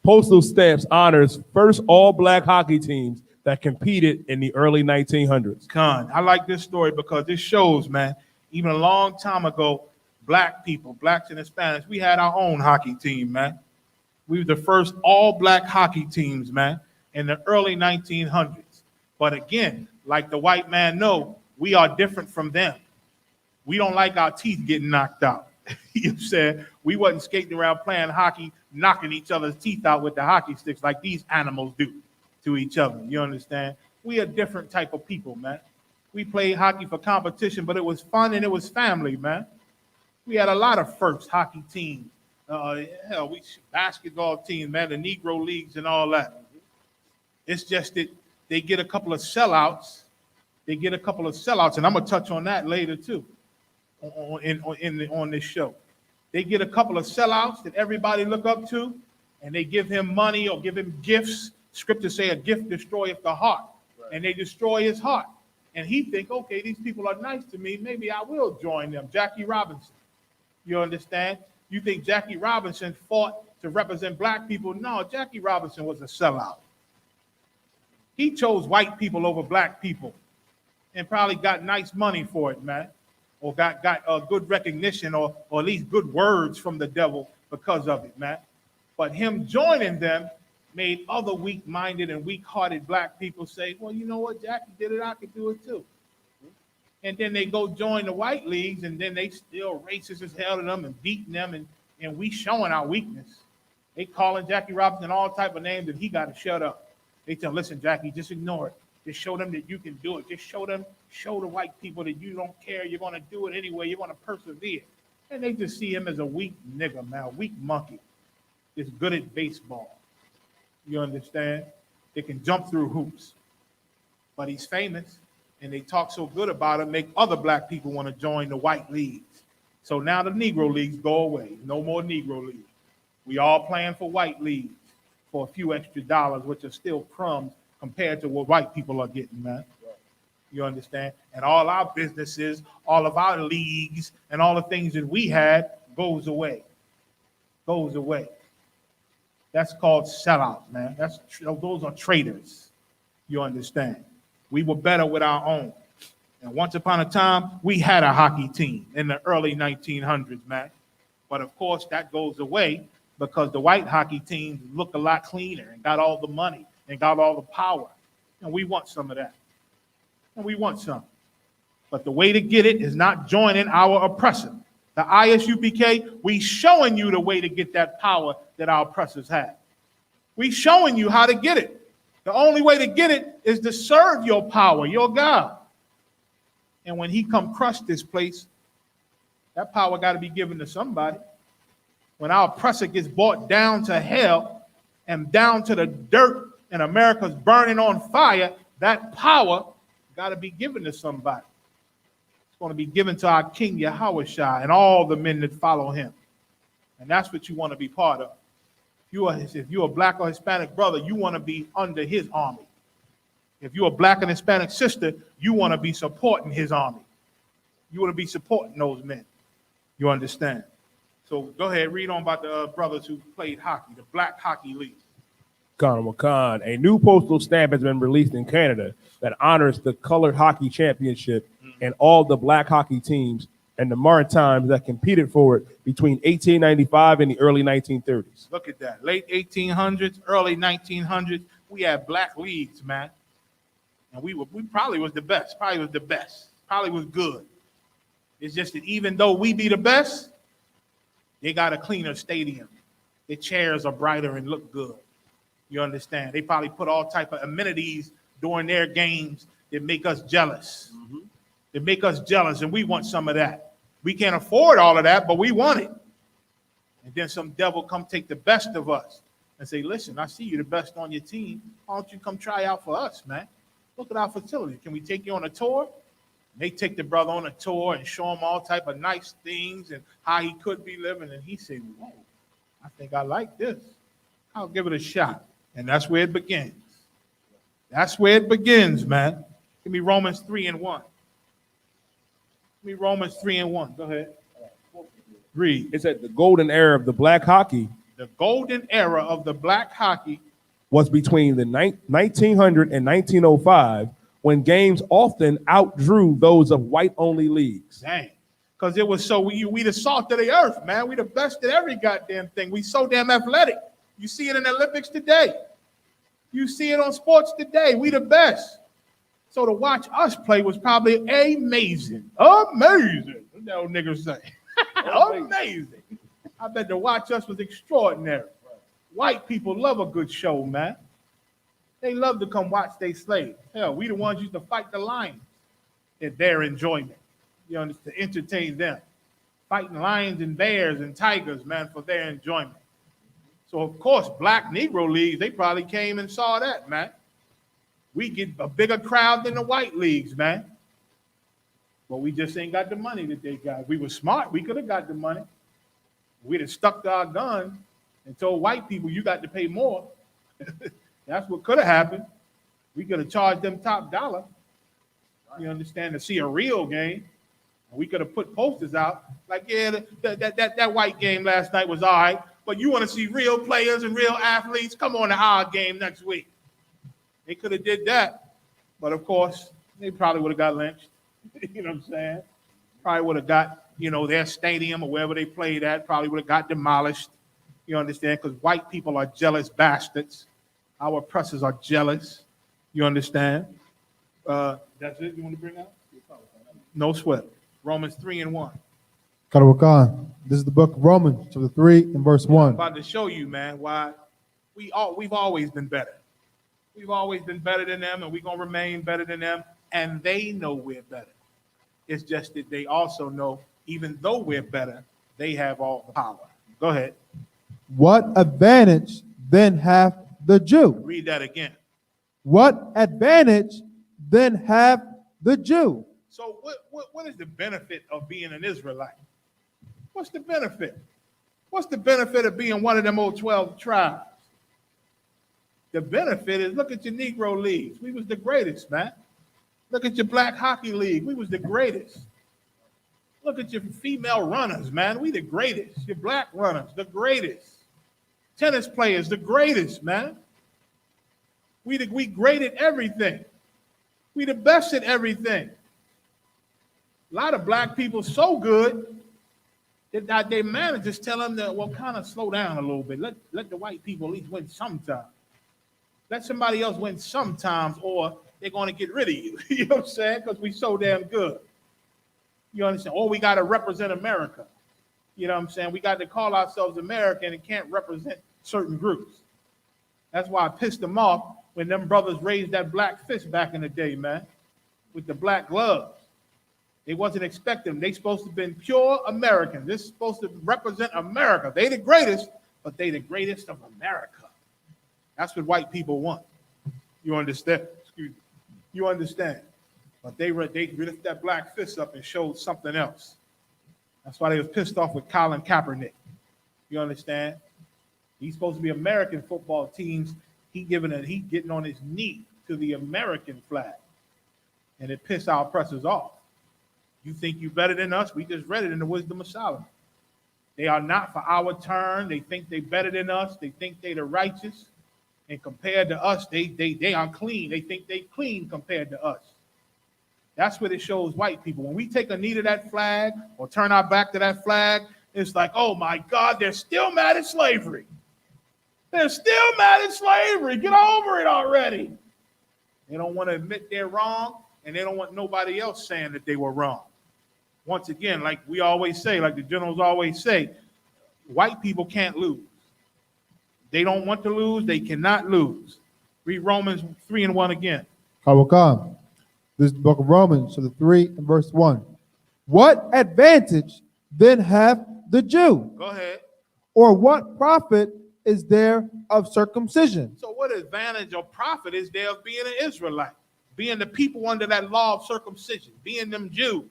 Postal stamps honors first all-black hockey teams that competed in the early 1900s. I like this story because this shows, man, even a long time ago, black people, blacks and Hispanics, we had our own hockey team, man. We were the first all-black hockey teams, man, in the early 1900s. But again, like the white man know, we are different from them. We don't like our teeth getting knocked out. You know what I'm saying? We wasn't skating around playing hockey, knocking each other's teeth out with the hockey sticks like these animals do to each other. You understand? We a different type of people, man. We played hockey for competition, but it was fun and it was family, man. We had a lot of first hockey teams. We basketball teams, man, the Negro leagues and all that. It's just that they get a couple of sellouts. And I'm gonna touch on that later too. On this show, they get a couple of sellouts that everybody look up to, and they give him money or give him gifts. Scriptures say a gift destroyeth the heart, right. And they destroy his heart. And he think, okay, these people are nice to me. Maybe I will join them. Jackie Robinson, you understand? You think Jackie Robinson fought to represent black people? No, Jackie Robinson was a sellout. He chose white people over black people, and probably got nice money for it, man. Or got good recognition or at least good words from the devil because of it, man. But him joining them made other weak-minded and weak-hearted black people say, well, you know what, Jackie did it, I could do it too. And then they go join the white leagues, and then they still racist as hell to them and beating them, and we showing our weakness. They calling Jackie Robinson all type of names, and he got to shut up. They tell, listen, Jackie, just ignore it. Just show them that you can do it. Just show the white people that you don't care. You're going to do it anyway. You're going to persevere. And they just see him as a weak nigga, man, a weak monkey. That's good at baseball. You understand? They can jump through hoops. But he's famous, and they talk so good about him, make other black people want to join the white leagues. So now the Negro leagues go away. No more Negro leagues. We all playing for white leagues for a few extra dollars, which are still crumbs compared to what white people are getting, man. You understand? And all our businesses, all of our leagues, and all the things that we had goes away. Goes away. That's called sellout, man. Those are traitors. You understand? We were better with our own. And once upon a time, we had a hockey team in the early 1900s, man. But of course, that goes away because the white hockey teams look a lot cleaner and got all the money and got all the power. And we want some of that. And we want some. But the way to get it is not joining our oppressor. The ISUPK, we showing you the way to get that power that our oppressors have. We showing you how to get it. The only way to get it is to serve your power, your God. And when he come crush this place, that power got to be given to somebody. When our oppressor gets brought down to hell and down to the dirt and America's burning on fire, that power got to be given to somebody. It's going to be given to our King Yahushua and all the men that follow him. And that's what you want to be part of. If you're a black or Hispanic brother, you want to be under his army. If you're a black and Hispanic sister, you want to be supporting his army. You want to be supporting those men. You understand? So go ahead, read on about the brothers who played hockey, the Black Hockey League. A new postal stamp has been released in Canada that honors the Colored Hockey Championship and all the black hockey teams and the Maritimes that competed for it between 1895 and the early 1930s. Look at that. Late 1800s, early 1900s, we had black leagues, man. And we probably was the best. Probably was good. It's just that even though we be the best, they got a cleaner stadium. The chairs are brighter and look good. You understand? They probably put all type of amenities during their games that make us jealous. They make us jealous, and we want some of that. We can't afford all of that, but we want it. And then some devil come take the best of us and say, listen, I see you the best on your team. Why don't you come try out for us, man? Look at our facility. Can we take you on a tour? And they take the brother on a tour and show him all type of nice things and how he could be living. And he said, whoa, I think I like this. I'll give it a shot. And that's where it begins. That's where it begins, man. Give me Romans 3:1. Give me Romans 3:1. Go ahead. Read. It said the golden era of the black hockey. The golden era of the black hockey was between the 1900 and 1905, when games often outdrew those of white-only leagues. Dang. Because it was so, we the salt of the earth, man. We the best at every goddamn thing. We so damn athletic. You see it in the Olympics today. You see it on sports today. We the best. So to watch us play was probably amazing. Amazing. What that old nigga say? Amazing. I bet to watch us was extraordinary. White people love a good show, man. They love to come watch they slaves. Hell, we the ones used to fight the lions at their enjoyment. You understand? To entertain them. Fighting lions and bears and tigers, man, for their enjoyment. So, of course, black Negro leagues, they probably came and saw that, man. We get a bigger crowd than the white leagues, man. But we just ain't got the money that they got. We were smart. We could have got the money. We'd have stuck to our gun and told white people, you got to pay more. That's what could have happened. We could have charged them top dollar, you understand, to see a real game. We could have put posters out like, yeah, that white game last night was all right, but you want to see real players and real athletes? Come on to our game next week. They could have did that, but of course, they probably would have got lynched. You know what I'm saying? Probably would have got, their stadium or wherever they played at, probably would have got demolished. You understand? Because white people are jealous bastards. Our oppressors are jealous. You understand? That's it you want to bring out? No sweat. Romans 3:1. Karawakan. This is the book of Romans, chapter 3 and verse 1. I'm about to show you, man, why we've always been better. We've always been better than them, and we're going to remain better than them, and they know we're better. It's just that they also know, even though we're better, they have all the power. Go ahead. What advantage then hath the Jew? Read that again. What advantage then hath the Jew? So what is the benefit of being an Israelite? What's the benefit? What's the benefit of being one of them old 12 tribes? The benefit is, look at your Negro leagues. We was the greatest, man. Look at your black hockey league. We was the greatest. Look at your female runners, man. We the greatest. Your black runners, the greatest. Tennis players, the greatest, man. We great at everything. We the best at everything. A lot of black people so good that their managers tell them that, well, kind of slow down a little bit. Let the white people at least win sometimes. Let somebody else win sometimes, or they're going to get rid of you. You know what I'm saying? Because we so damn good. You understand? Or we got to represent America. You know what I'm saying? We got to call ourselves American and can't represent certain groups. That's why I pissed them off when them brothers raised that black fist back in the day, man, with the black gloves. They wasn't expecting them. They supposed to have been pure Americans. This is supposed to represent America. They the greatest, but they the greatest of America. That's what white people want. You understand? Excuse me. You understand? But they lifted that black fist up and showed something else. That's why they was pissed off with Colin Kaepernick. You understand? He's supposed to be American football teams. He getting on his knee to the American flag. And it pissed our oppressors off. You think you better than us? We just read it in the Wisdom of Solomon. They are not for our turn. They think they better than us. They think they the righteous. And compared to us, they are clean. They think they clean compared to us. That's what it shows white people. When we take a knee to that flag or turn our back to that flag, it's like, oh my God, they're still mad at slavery. They're still mad at slavery. Get over it already. They don't want to admit they're wrong, and they don't want nobody else saying that they were wrong. Once again, like we always say, like the generals always say, white people can't lose. They don't want to lose. They cannot lose. Read Romans 3:1 again. I will come. This is the book of Romans, chapter 3 and verse 1. What advantage then hath the Jew? Go ahead. Or what profit is there of circumcision? So what advantage or profit is there of being an Israelite? Being the people under that law of circumcision, being them Jews,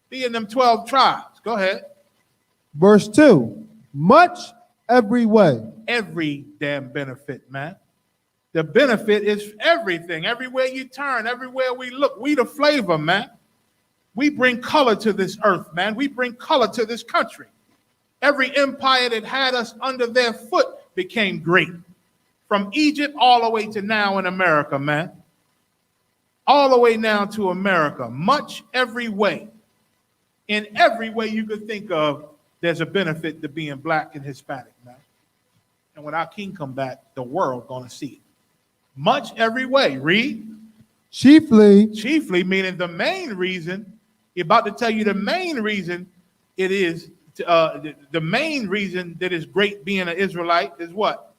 being them 12 tribes. Go ahead. Verse 2. Much every way. Every damn benefit, man. The benefit is everything. Everywhere you turn, everywhere we look, we the flavor, man. We bring color to this earth, man. We bring color to this country. Every empire that had us under their foot became great. From Egypt all the way to now in America, man. All the way now to America. Much every way. In every way you could think of, there's a benefit to being black and Hispanic, man. And when our king come back, the world gonna see it. Much every way. Read. Chiefly. Chiefly meaning the main reason. He's about to tell you the main reason it is. The main reason that is great being an Israelite is what?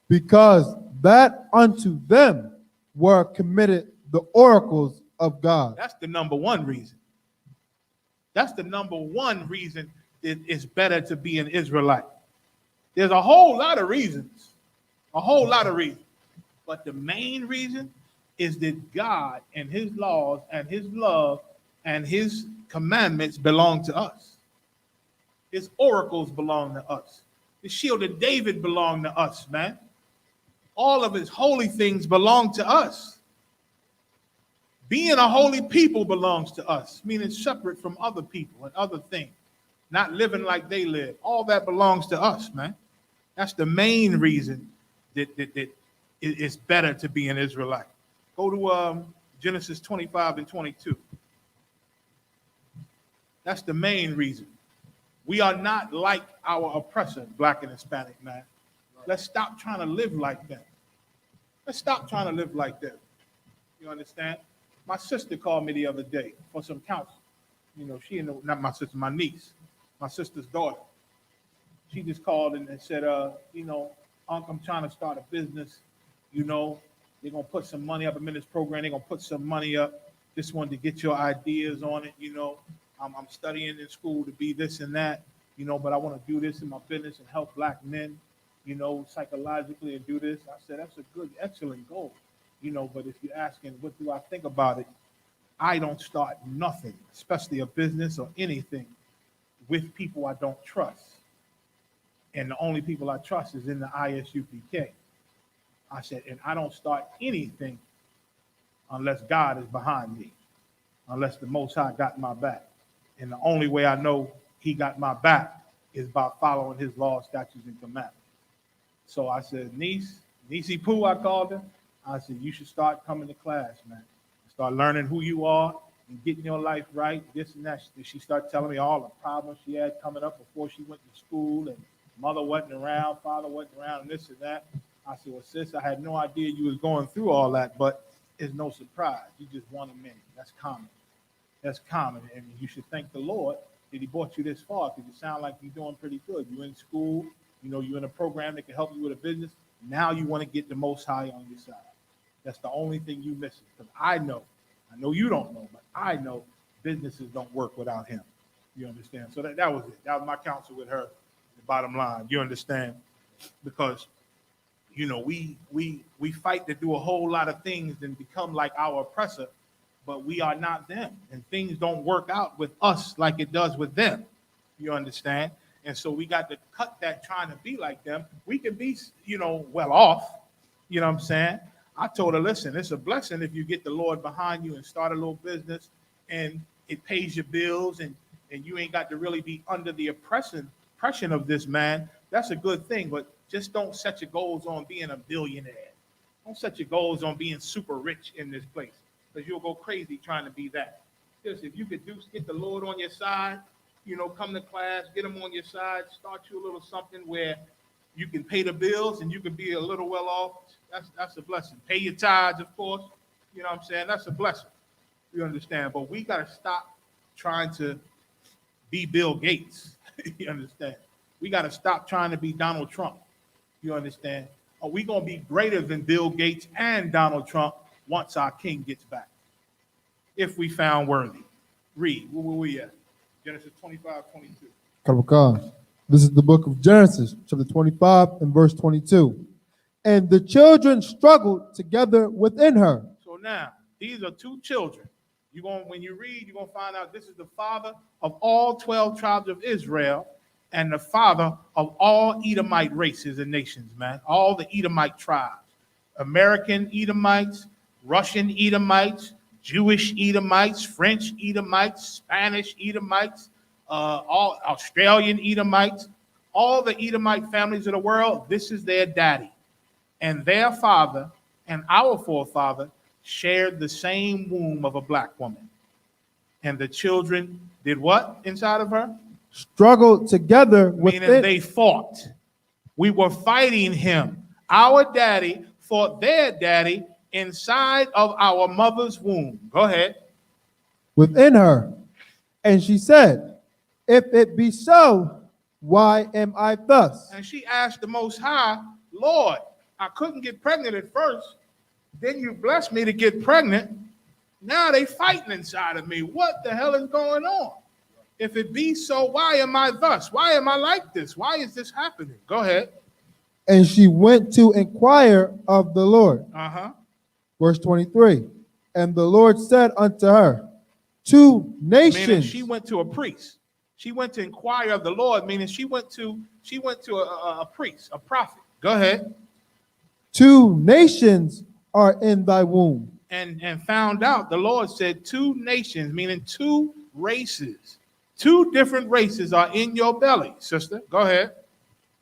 Because that unto them were committed the oracles of God. That's the number one reason. That's the number one reason that it's better to be an Israelite. There's a whole lot of reasons. A whole lot of reasons. But the main reason is that God and his laws and his love and his commandments belong to us. His oracles belong to us. The shield of David belong to us, man. All of his holy things belong to us. Being a holy people belongs to us, meaning separate from other people and other things, not living like they live. All that belongs to us, man. That's the main reason that it's better to be an Israelite. Go to Genesis 25 and 22. That's the main reason. We are not like our oppressor, black and Hispanic, man. Let's stop trying to live like them. Let's stop trying to live like them. You understand? My sister called me the other day for some counsel. You know, not my sister, my niece, my sister's daughter. She just called and said, Uncle, I'm trying to start a business. You know, they're going to put some money up. I'm in this program. They're going to put some money up. Just wanted to get your ideas on it. You know, I'm studying in school to be this and that, you know, but I want to do this in my business and help black men, you know, psychologically and do this. I said, that's a good, excellent goal, you know, but if you're asking, what do I think about it? I don't start nothing, especially a business or anything, with people I don't trust. And the only people I trust is in the ISUPK. I said, and I don't start anything unless God is behind me, unless the Most High got my back. And the only way I know he got my back is by following his laws, statutes, and commandments. So I said, Niecey Pooh, I called her. I said, you should start coming to class, man. Start learning who you are and getting your life right, this and that. She started telling me all the problems she had coming up before she went to school, and mother wasn't around, father wasn't around, and this and that. I said, well, sis, I had no idea you was going through all that, but it's no surprise. You just want a minute. That's common. That's common, and you should thank the Lord that he brought you this far, because you sound like you're doing pretty good. You're in school, you know, you're in a program that can help you with a business. Now you want to get the Most High on your side. That's the only thing you missing, because I know you don't know, but I know businesses don't work without him. You understand? So that was it. That was my counsel with her, the bottom line. You understand? Because, you know, we fight to do a whole lot of things and become like our oppressor, but we are not them. And things don't work out with us like it does with them. You understand? And so we got to cut that trying to be like them. We can be, you know, well off. You know what I'm saying? I told her, listen, it's a blessing if you get the Lord behind you and start a little business and it pays your bills and you ain't got to really be under the oppression of this man. That's a good thing, but just don't set your goals on being a billionaire. Don't set your goals on being super rich in this place, because you'll go crazy trying to be that. Just if you could get the Lord on your side, you know, come to class, get him on your side, start you a little something where you can pay the bills and you can be a little well off. That's a blessing. Pay your tithes, of course. You know what I'm saying? That's a blessing. You understand? But we got to stop trying to be Bill Gates. You understand? We got to stop trying to be Donald Trump. You understand? Are we going to be greater than Bill Gates and Donald Trump once our king gets back? If we found worthy. Read. Where we at? Genesis 25:22. Kabbalah. This is the book of Genesis, chapter 25 and verse 22. And the children struggled together within her. So now, these are two children. When you read, you're going to find out this is the father of all 12 tribes of Israel and the father of all Edomite races and nations, man. All the Edomite tribes. American Edomites, Russian Edomites, Jewish Edomites, French Edomites, Spanish Edomites, all Australian Edomites, all the Edomite families of the world, this is their daddy. And their father and our forefather shared the same womb of a black woman. And the children did what inside of her? Struggled together within. Meaning they fought. We were fighting him. Our daddy fought their daddy inside of our mother's womb. Go ahead. Within her. And she said, if it be so, why am I thus? And she asked the Most High, Lord, I couldn't get pregnant at first. Then you blessed me to get pregnant. Now they fighting inside of me. What the hell is going on? If it be so, why am I thus? Why am I like this? Why is this happening? Go ahead. And she went to inquire of the Lord. Verse 23. And the Lord said unto her, two nations. Meaning she went to a priest. She went to inquire of the Lord, meaning she went to a priest, a prophet. Go ahead. Two nations are in thy womb. And found out, the Lord said, two nations, meaning two races. Two different races are in your belly, sister. Go ahead.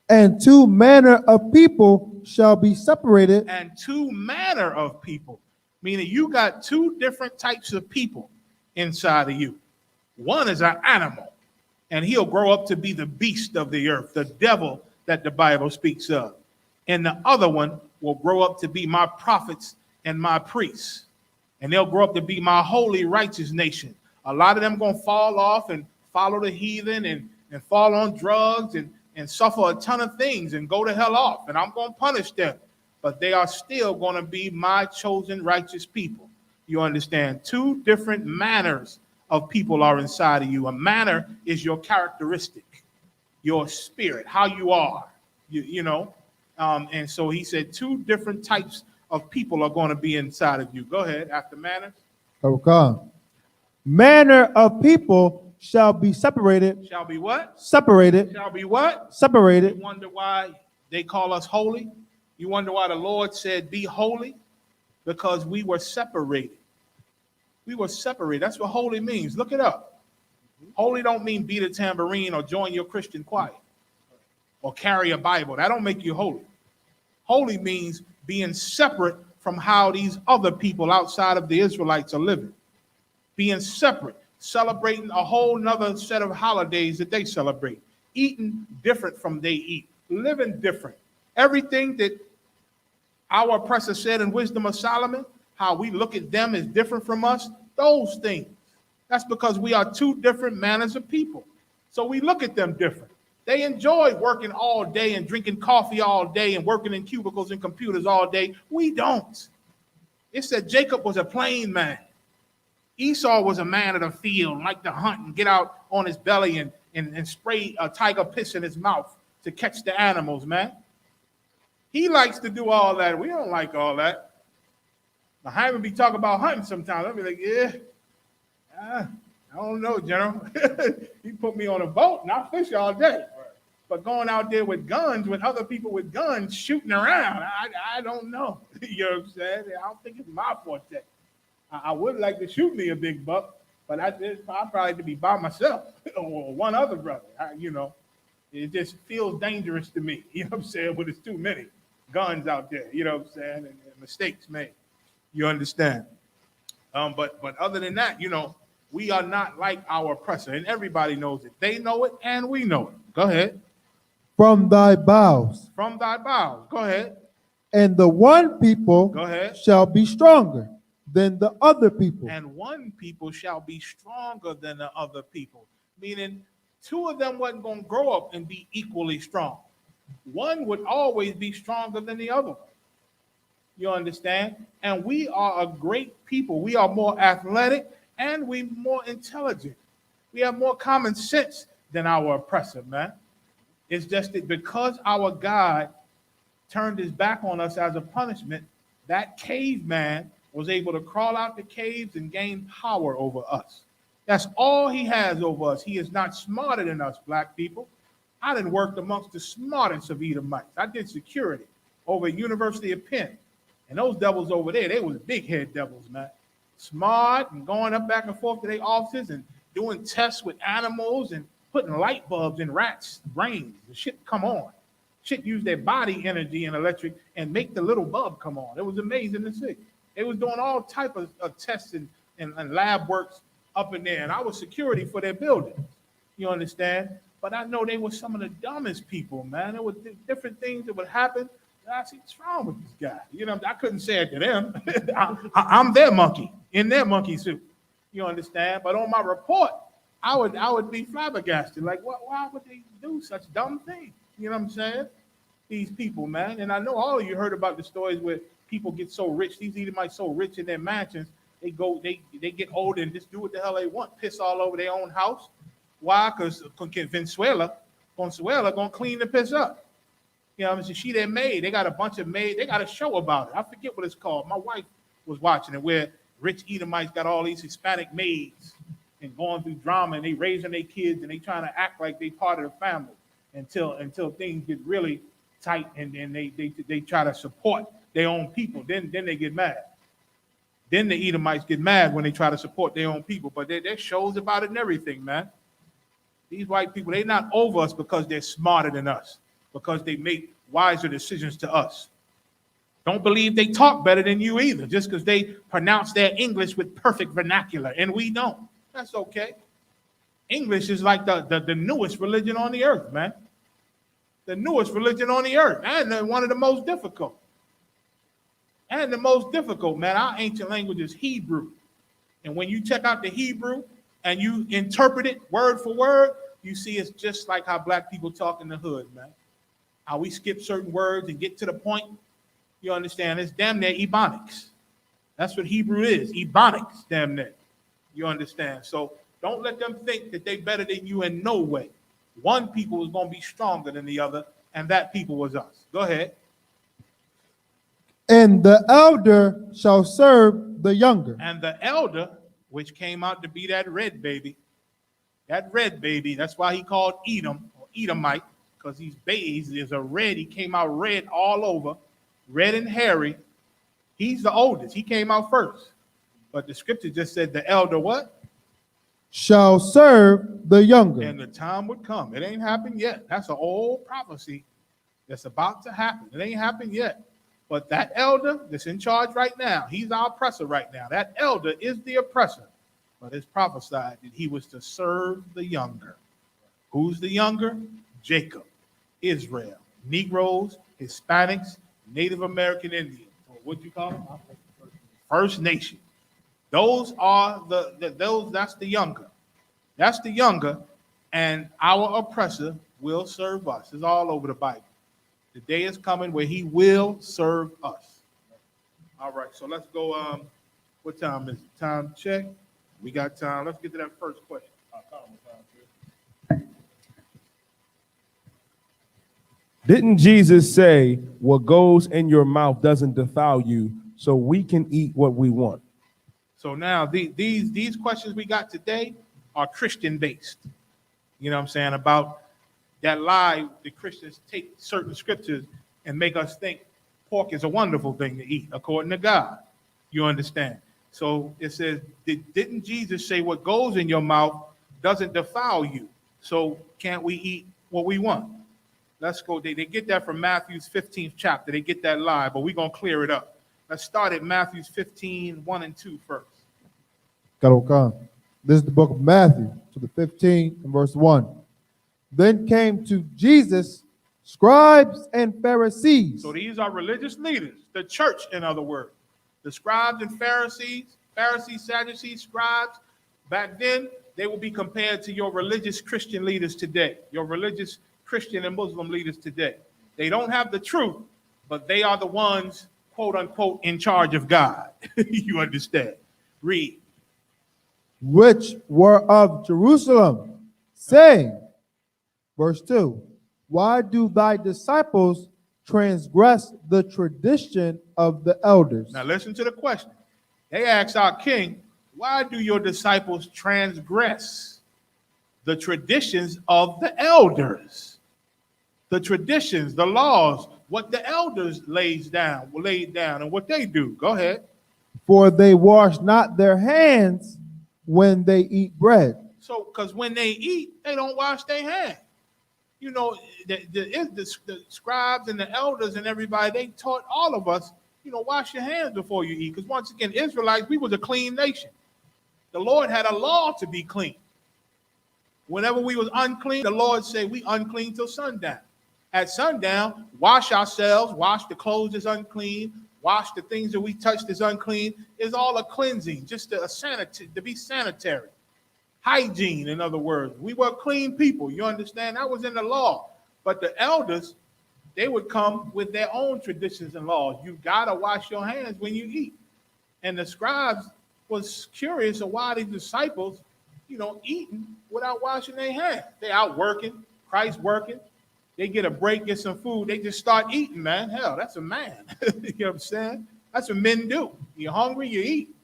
And two manner of people shall be separated. And two manner of people, meaning you got two different types of people inside of you. One is an animal, and he'll grow up to be the beast of the earth, the devil that the Bible speaks of. And the other one will grow up to be my prophets and my priests. And they'll grow up to be my holy, righteous nation. A lot of them going to fall off and follow the heathen and fall on drugs and suffer a ton of things and go to hell off. And I'm going to punish them. But they are still going to be my chosen righteous people. You understand? Two different manners of people are inside of you. A manner is your characteristic, your spirit, how you are, you know. And so he said two different types of people are going to be inside of you. Go ahead, after manners. Okay. Manner of people shall be separated. Shall be what? Separated. Shall be what? Separated. You wonder why they call us holy? You wonder why the Lord said, be holy? Because we were separated. We were separated. That's what holy means. Look it up. Holy don't mean beat a tambourine or join your Christian choir or carry a Bible. That don't make you holy. Holy means being separate from how these other people outside of the Israelites are living. Being separate, celebrating a whole nother set of holidays that they celebrate. Eating different from they eat. Living different. Everything that our oppressor said in Wisdom of Solomon, how we look at them as different from us, those things. That's because we are two different manners of people. So we look at them different. They enjoy working all day and drinking coffee all day and working in cubicles and computers all day. We don't. It said Jacob was a plain man. Esau was a man of the field, liked to hunt and get out on his belly and spray a tiger piss in his mouth to catch the animals, man. He likes to do all that. We don't like all that. Now, Hyman be talking about hunting sometimes. I'll be like, I don't know, General. He put me on a boat and I fish all day. But going out there with guns, with other people with guns shooting around, I don't know. You know what I'm saying? I don't think it's my forte. I would like to shoot me a big buck, but I'd probably to be by myself or one other brother. You know, it just feels dangerous to me. You know what I'm saying? When there's too many guns out there, you know what I'm saying? And mistakes made. You understand? But other than that, you know, we are not like our oppressor, and everybody knows it. They know it, and we know it. Go ahead. From thy bowels. From thy bowels. Go ahead. And the one people Go ahead. shall be stronger than the other people. And one people shall be stronger than the other people. Meaning, two of them wasn't going to grow up and be equally strong. One would always be stronger than the other. You understand? And we are a great people. We are more athletic and we more intelligent. We have more common sense than our oppressor, man. It's just that because our God turned his back on us as a punishment, that caveman was able to crawl out the caves and gain power over us. That's all he has over us. He is not smarter than us, black people. I done worked amongst the smartest of Edomites. I did security over at University of Penn. And those devils over there, they was big head devils, man. Smart and going up back and forth to their offices and doing tests with animals and putting light bulbs in rats' brains. The shit come on. Shit use their body energy and electric and make the little bulb come on. It was amazing to see. They was doing all type of tests and lab works up in there. And I was security for their building. You understand? But I know they were some of the dumbest people, man. There were different things that would happen. And I see what's wrong with this guy. You know, I couldn't say it to them. I'm their monkey in their monkey suit. You understand? But on my report, I would be flabbergasted. Like, why would they do such dumb things? You know what I'm saying? These people, man. And I know all of you heard about the stories where people get so rich. These Edomites so rich in their mansions, they get older and just do what the hell they want, piss all over their own house. Why? Because Venezuela gonna clean the piss up. You know, she their maid. They got a bunch of maids. They got a show about it. I forget what it's called. My wife was watching it, where rich Edomites got all these Hispanic maids and going through drama, and they raising their kids and they trying to act like they part of the family until things get really tight, and then they try to support their own people. Then they get mad. Then the Edomites get mad when they try to support their own people. But there's shows about it and everything, man. These white people, they're not over us because they're smarter than us, because they make wiser decisions to us. Don't believe they talk better than you either, just because they pronounce their English with perfect vernacular, and we don't. That's okay. English is like the newest religion on the earth, man. The newest religion on the earth, and one of the most difficult. And the most difficult, man. Our ancient language is Hebrew. And when you check out the Hebrew and you interpret it word for word, you see it's just like how black people talk in the hood, man. How we skip certain words and get to the point. You understand? It's damn near Ebonics. That's what Hebrew is. Ebonics, damn near. You understand? So don't let them think that they're better than you in no way. One people is going to be stronger than the other, and that people was us. Go ahead. And the elder shall serve the younger. And the elder, which came out to be that red baby, that's why he called Edom, or Edomite, because he's is a red. He came out red all over, red and hairy. He's the oldest. He came out first. But the scripture just said the elder what? Shall serve the younger. And the time would come. It ain't happened yet. That's an old prophecy that's about to happen. It ain't happened yet. But that elder that's in charge right now, he's our oppressor right now. That elder is the oppressor. But it's prophesied that he was to serve the younger. Who's the younger? Jacob, Israel, Negroes, Hispanics, Native American Indians. Or what you call them? First Nation. Those are that's the younger. That's the younger, and our oppressor will serve us. It's all over the Bible. The day is coming where he will serve us. All right, so let's go. What time is it? Time check. We got time. Let's get to that first question. Didn't Jesus say, what goes in your mouth doesn't defile you, so we can eat what we want? So now these questions we got today are Christian based. You know what I'm saying? About that lie, the Christians take certain scriptures and make us think pork is a wonderful thing to eat, according to God. You understand? So it says, didn't Jesus say what goes in your mouth doesn't defile you? So can't we eat what we want? Let's go. They get that from Matthew's 15th chapter. They get that lie, but we're going to clear it up. Let's start at Matthew's 15, 1 and 2 first. This is the book of Matthew, to the 15th and verse 1. Then came to Jesus scribes and Pharisees. So these are religious leaders, the church, in other words. The scribes and Pharisees, Sadducees, scribes, back then, they will be compared to your religious Christian leaders today, your religious Christian and Muslim leaders today. They don't have the truth, but they are the ones, quote unquote, in charge of God. You understand? Read. Which were of Jerusalem, saying, verse 2, why do thy disciples transgress the tradition of the elders? Now listen to the question. They asked our king, why do your disciples transgress the traditions of the elders? The traditions, the laws, what the elders laid down, and what they do. Go ahead. For they wash not their hands when they eat bread. So, because when they eat, they don't wash their hands. You know, the scribes and the elders and everybody, they taught all of us, wash your hands before you eat. Because once again, Israelites, we was a clean nation. The Lord had a law to be clean. Whenever we was unclean, the Lord said we unclean till sundown. At sundown, wash ourselves, wash the clothes that's unclean, wash the things that we touched is unclean. It's all a cleansing, just to be sanitary. Hygiene, in other words. We were clean people, you understand? That was in the law. But the elders, they would come with their own traditions and laws. You gotta wash your hands when you eat. And the scribes was curious of why these disciples, eating without washing their hands. They out working, Christ working. They get a break, get some food. They just start eating, man. Hell, that's a man. You know what I'm saying? That's what men do. You're hungry, you eat.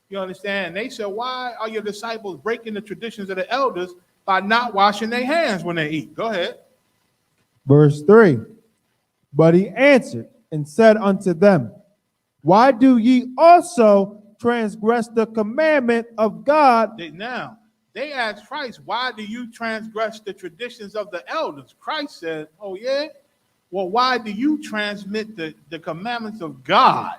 You understand? And they said, why are your disciples breaking the traditions of the elders by not washing their hands when they eat? Go ahead. Verse 3. But he answered and said unto them, why do ye also transgress the commandment of God? Now, they asked Christ, why do you transgress the traditions of the elders? Christ said, oh yeah? Well, why do you transmit the commandments of God?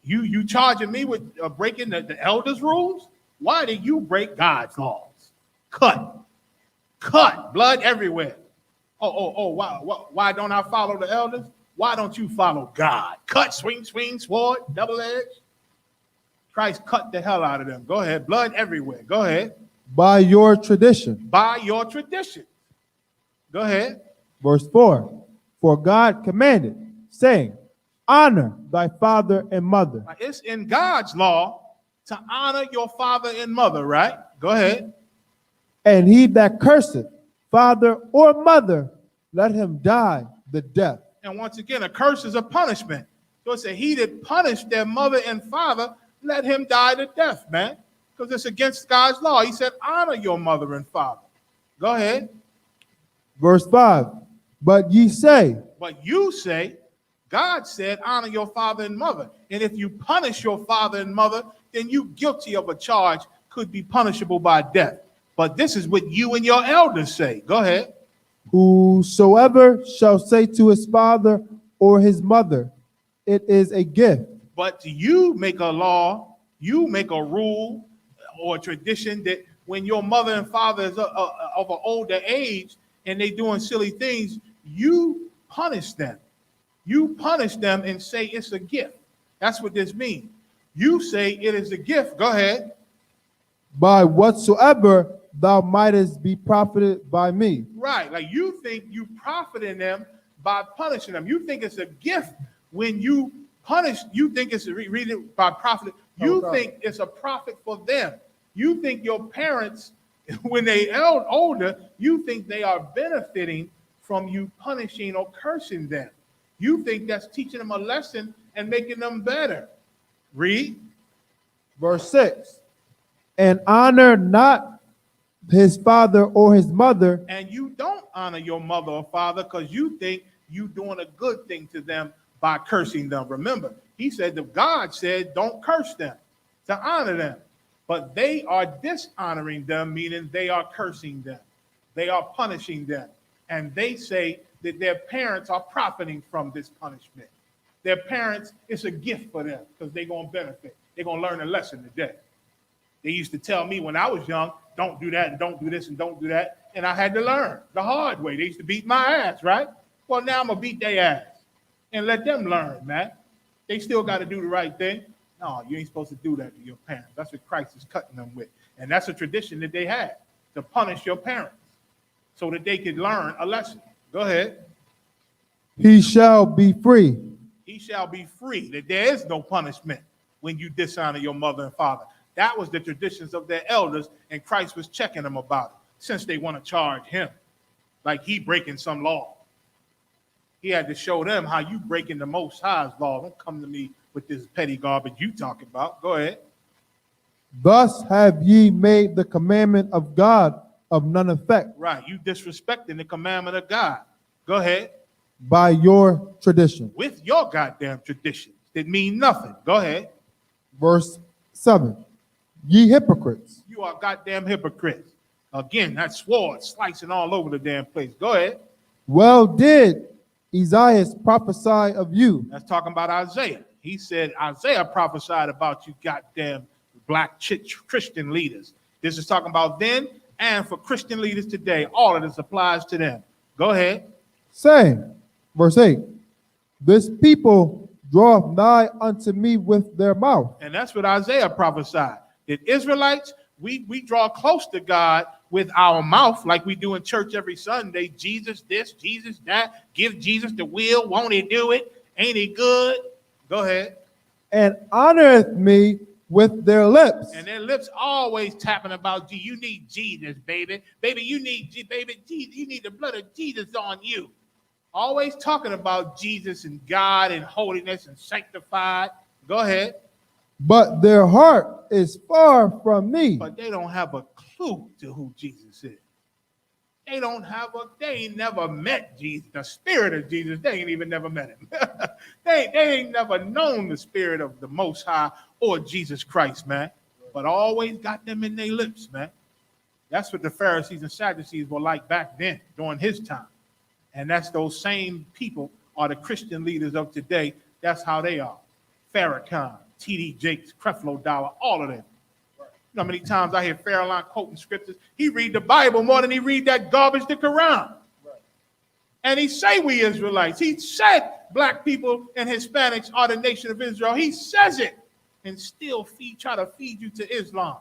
You charging me with breaking the elders' rules? Why do you break God's laws? Cut, blood everywhere. Why don't I follow the elders? Why don't you follow God? Cut, swing, sword, double edge. Christ cut the hell out of them. Go ahead. Blood everywhere. Go ahead. By your tradition. By your tradition. Go ahead. Verse 4. For God commanded, saying, honor thy father and mother. It's in God's law to honor your father and mother, right? Go ahead. And he that curseth father or mother, let him die the death. And once again, a curse is a punishment. So it said, he that punished their mother and father, let him die to death, man, because it's against God's law. He said, honor your mother and father. Go ahead. Verse 5. But you say, God said, honor your father and mother. And if you punish your father and mother, then you guilty of a charge could be punishable by death. But this is what you and your elders say. Go ahead. Whosoever shall say to his father or his mother, it is a gift. But you make a law, you make a rule or a tradition that when your mother and father is of an older age and they doing silly things, you punish them. You punish them and say it's a gift. That's what this means. You say it is a gift. Go ahead. By whatsoever thou mightest be profited by me. Right. Like you think you profit in them by punishing them. You think it's a gift when you punish. You think it's read it by profit. You think it's a profit for them. You think your parents, when they older, you think they are benefiting from you punishing or cursing them. You think that's teaching them a lesson and making them better. Read. Verse 6. And honor not his father or his mother. And you don't honor your mother or father because you think you doing a good thing to them by cursing them. Remember, he said that God said don't curse them, to honor them. But they are dishonoring them, meaning they are cursing them. They are punishing them. And they say that their parents are profiting from this punishment. Their parents, it's a gift for them because they're going to benefit. They're going to learn a lesson today. They used to tell me when I was young, don't do that and don't do this and don't do that. And I had to learn the hard way. They used to beat my ass, right? Well, now I'm going to beat their ass and let them learn, man. They still got to do the right thing. No, you ain't supposed to do that to your parents. That's what Christ is cutting them with. And that's a tradition that they had, to punish your parents so that they could learn a lesson. Go ahead. He shall be free. He shall be free, that there is no punishment when you dishonor your mother and father. That was the traditions of their elders, and Christ was checking them about it, since they want to charge him like he breaking some law. He had to show them how you breaking the Most High's law. Don't come to me with this petty garbage you talking about. Go ahead. Thus have ye made the commandment of God of none effect. Right, you disrespecting the commandment of God. Go ahead. By your tradition. With your goddamn traditions that mean nothing. Go ahead. Verse 7. Ye hypocrites. You are goddamn hypocrites. Again, that sword slicing all over the damn place. Go ahead. Well did Isaiah prophesy of you. That's talking about Isaiah. He said Isaiah prophesied about you goddamn black Christian leaders. This is talking about then and for Christian leaders today. All of this applies to them. Go ahead. Saying, verse 8, this people draweth nigh unto me with their mouth. And that's what Isaiah prophesied. That Israelites, we draw close to God with our mouth, like we do in church every Sunday. Jesus this, Jesus that. Give Jesus the will. Won't he do it? Ain't he good? Go ahead. And honoreth me with their lips. And their lips always tapping about you. You need Jesus, baby. Baby, you need you need the blood of Jesus on you. Always talking about Jesus and God and holiness and sanctified. Go ahead. But their heart is far from me. But they don't have a clue to who Jesus is. They ain't never met Jesus, the spirit of Jesus. They ain't even never met him. they ain't never known the spirit of the Most High or Jesus Christ, man. But always got them in their lips, man. That's what the Pharisees and Sadducees were like back then, during his time. And that's those same people are the Christian leaders of today. That's how they are. Farrakhan, T.D. Jakes, Creflo Dollar, all of them. You know how many times I hear Farrakhan quoting scriptures? He read the Bible more than he read that garbage, the Quran. And he say we Israelites. He said black people and Hispanics are the nation of Israel. He says it and still try to feed you to Islam.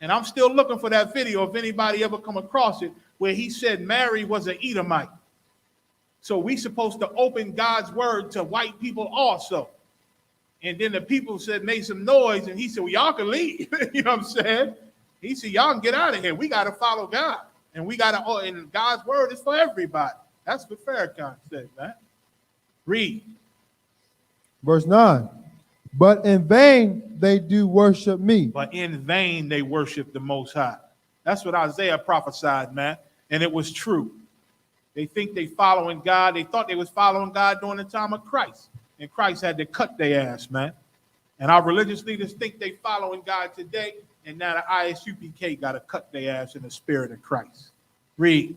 And I'm still looking for that video if anybody ever come across it, where he said Mary was an Edomite. So we supposed to open God's word to white people also. And then the people made some noise, and he said, well, y'all can leave. You know what I'm saying? He said, y'all can get out of here. We got to follow God. And and God's word is for everybody. That's what Farrakhan said, man. Read. Verse 9. But in vain they do worship me. But in vain they worship the Most High. That's what Isaiah prophesied, man. And it was true. They think they following God. They thought they was following God during the time of Christ. And Christ had to cut their ass, man. And our religious leaders think they following God today. And now the ISUPK got to cut their ass in the spirit of Christ. Read.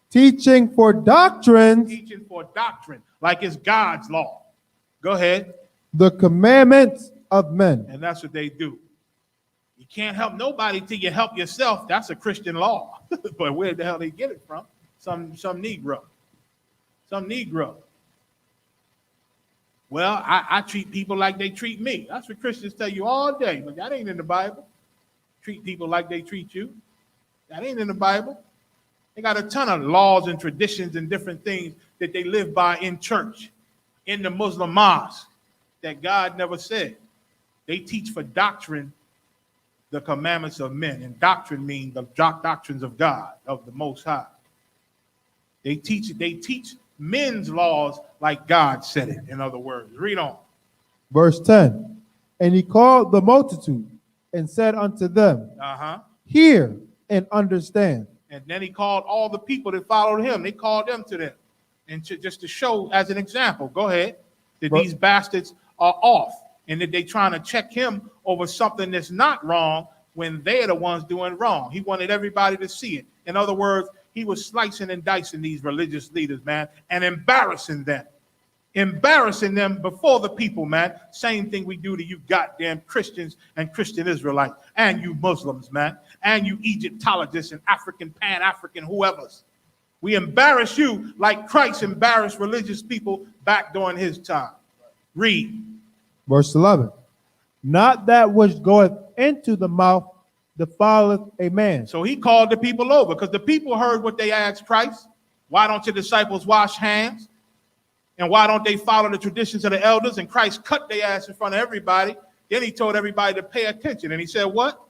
Teaching for doctrines. Teaching for doctrine, like it's God's law. Go ahead. The commandments of men. And that's what they do. You can't help nobody till you help yourself. That's a Christian law. But where the hell they get it from? Some Negro. Some Negro. Well, I treat people like they treat me. That's what Christians tell you all day, but that ain't in the Bible. Treat people like they treat you. That ain't in the Bible. They got a ton of laws and traditions and different things that they live by in church, in the Muslim mosque, that God never said. They teach for doctrine the commandments of men, and doctrine means the doctrines of God, of the Most High. They teach men's laws like God said it, in other words. Read on. Verse 10. And he called the multitude and said unto them, hear and understand. And then he called all the people that followed him. They called them to them. And just to show as an example, go ahead, that these bastards are off and that they trying to check him over something that's not wrong when they're the ones doing wrong. He wanted everybody to see it. In other words, he was slicing and dicing these religious leaders, man, and embarrassing them. Embarrassing them before the people, man. Same thing we do to you goddamn Christians and Christian Israelites and you Muslims, man, and you Egyptologists and African, Pan-African, whoever's. We embarrass you like Christ embarrassed religious people back during his time. Read. Verse 11. Not that which goeth into the mouth defileth a man. So he called the people over because the people heard what they asked Christ. Why don't your disciples wash hands? And why don't they follow the traditions of the elders? And Christ cut their ass in front of everybody. Then he told everybody to pay attention. And he said, what?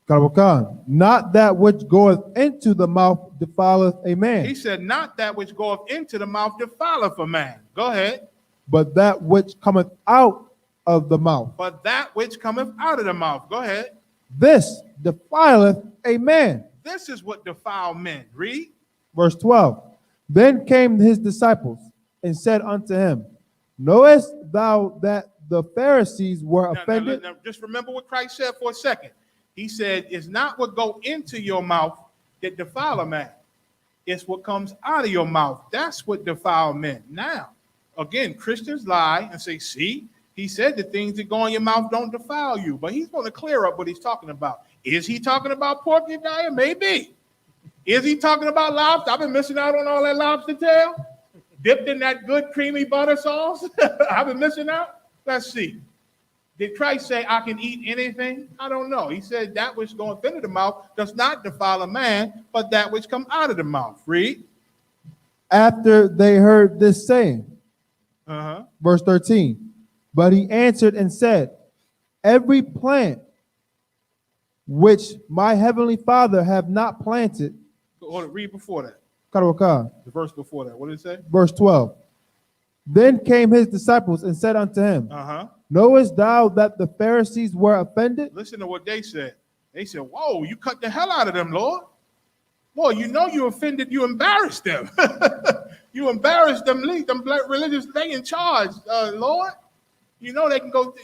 Not that which goeth into the mouth defileth a man. He said, not that which goeth into the mouth defileth a man. Go ahead. But that which cometh out of the mouth. But that which cometh out of the mouth. Go ahead. This defileth a man. This is what defile men. Read. Verse 12. Then came his disciples and said unto him, knowest thou that the Pharisees were offended? Now, just remember what Christ said for a second. He said, it's not what go into your mouth that defile a man. It's what comes out of your mouth. That's what defile men. Now, again, Christians lie and say, see, he said the things that go in your mouth don't defile you. But he's going to clear up what he's talking about. Is he talking about pork and diet? Maybe. Is he talking about lobster? I've been missing out on all that lobster tail. Dipped in that good creamy butter sauce. I've been missing out. Let's see. Did Christ say I can eat anything? I don't know. He said that which goeth into the mouth does not defile a man, but that which come out of the mouth. Read. After they heard this saying, verse 13, but he answered and said, every plant which my heavenly Father have not planted. Read before that. The verse before that. What did it say? Verse 12. Then came his disciples and said unto him, knowest thou that the Pharisees were offended? Listen to what they said. They said, whoa, you cut the hell out of them, Lord. Boy, you know you offended, you embarrassed them. You embarrassed them, them religious, they in charge, Lord. You know they can go,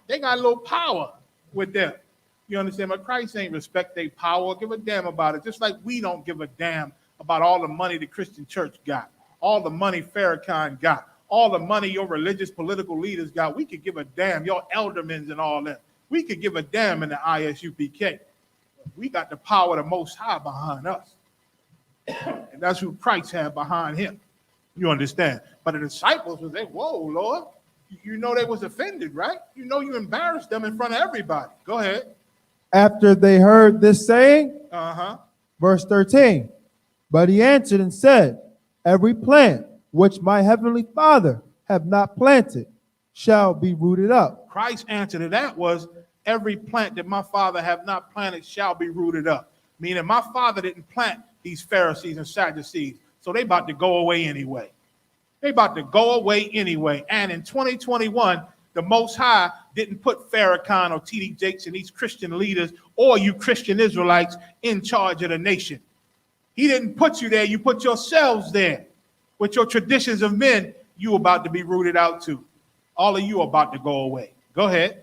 they got a little power with them. You understand? But Christ ain't respect their power, give a damn about it. Just like we don't give a damn about all the money the Christian church got, all the money Farrakhan got, all the money your religious political leaders got. We could give a damn, your eldermen and all that. We could give a damn in the ISUPK. We got the power of the Most High behind us. And that's who Christ had behind him. You understand? But the disciples was like, whoa, Lord, you know they was offended, right? You know you embarrassed them in front of everybody. Go ahead. After they heard this saying, verse 13, but he answered and said, every plant which my heavenly Father have not planted shall be rooted up. Christ's answer to that was, every plant that my Father have not planted shall be rooted up. Meaning my Father didn't plant these Pharisees and Sadducees, so they about to go away anyway. They about to go away anyway. And in 2021, the Most High didn't put Farrakhan or T.D. Jakes and these Christian leaders or you Christian Israelites in charge of the nation. He didn't put you there. You put yourselves there. With your traditions of men, you about to be rooted out too. All of you are about to go away. Go ahead.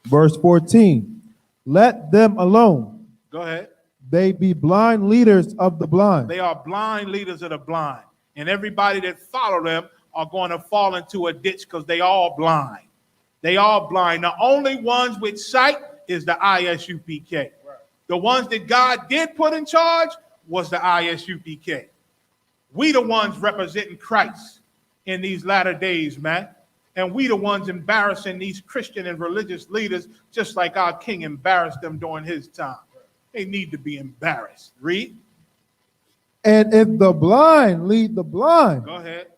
Verse 14, let them alone. Go ahead. They be blind leaders of the blind. They are blind leaders of the blind. And everybody that follow them are going to fall into a ditch because they all blind. They all blind. The only ones with sight is the ISUPK. Right. The ones that God did put in charge was the ISUPK. We the ones representing Christ in these latter days, man. And we the ones embarrassing these Christian and religious leaders just like our king embarrassed them during his time. They need to be embarrassed. Read. And if the blind lead the blind, go ahead,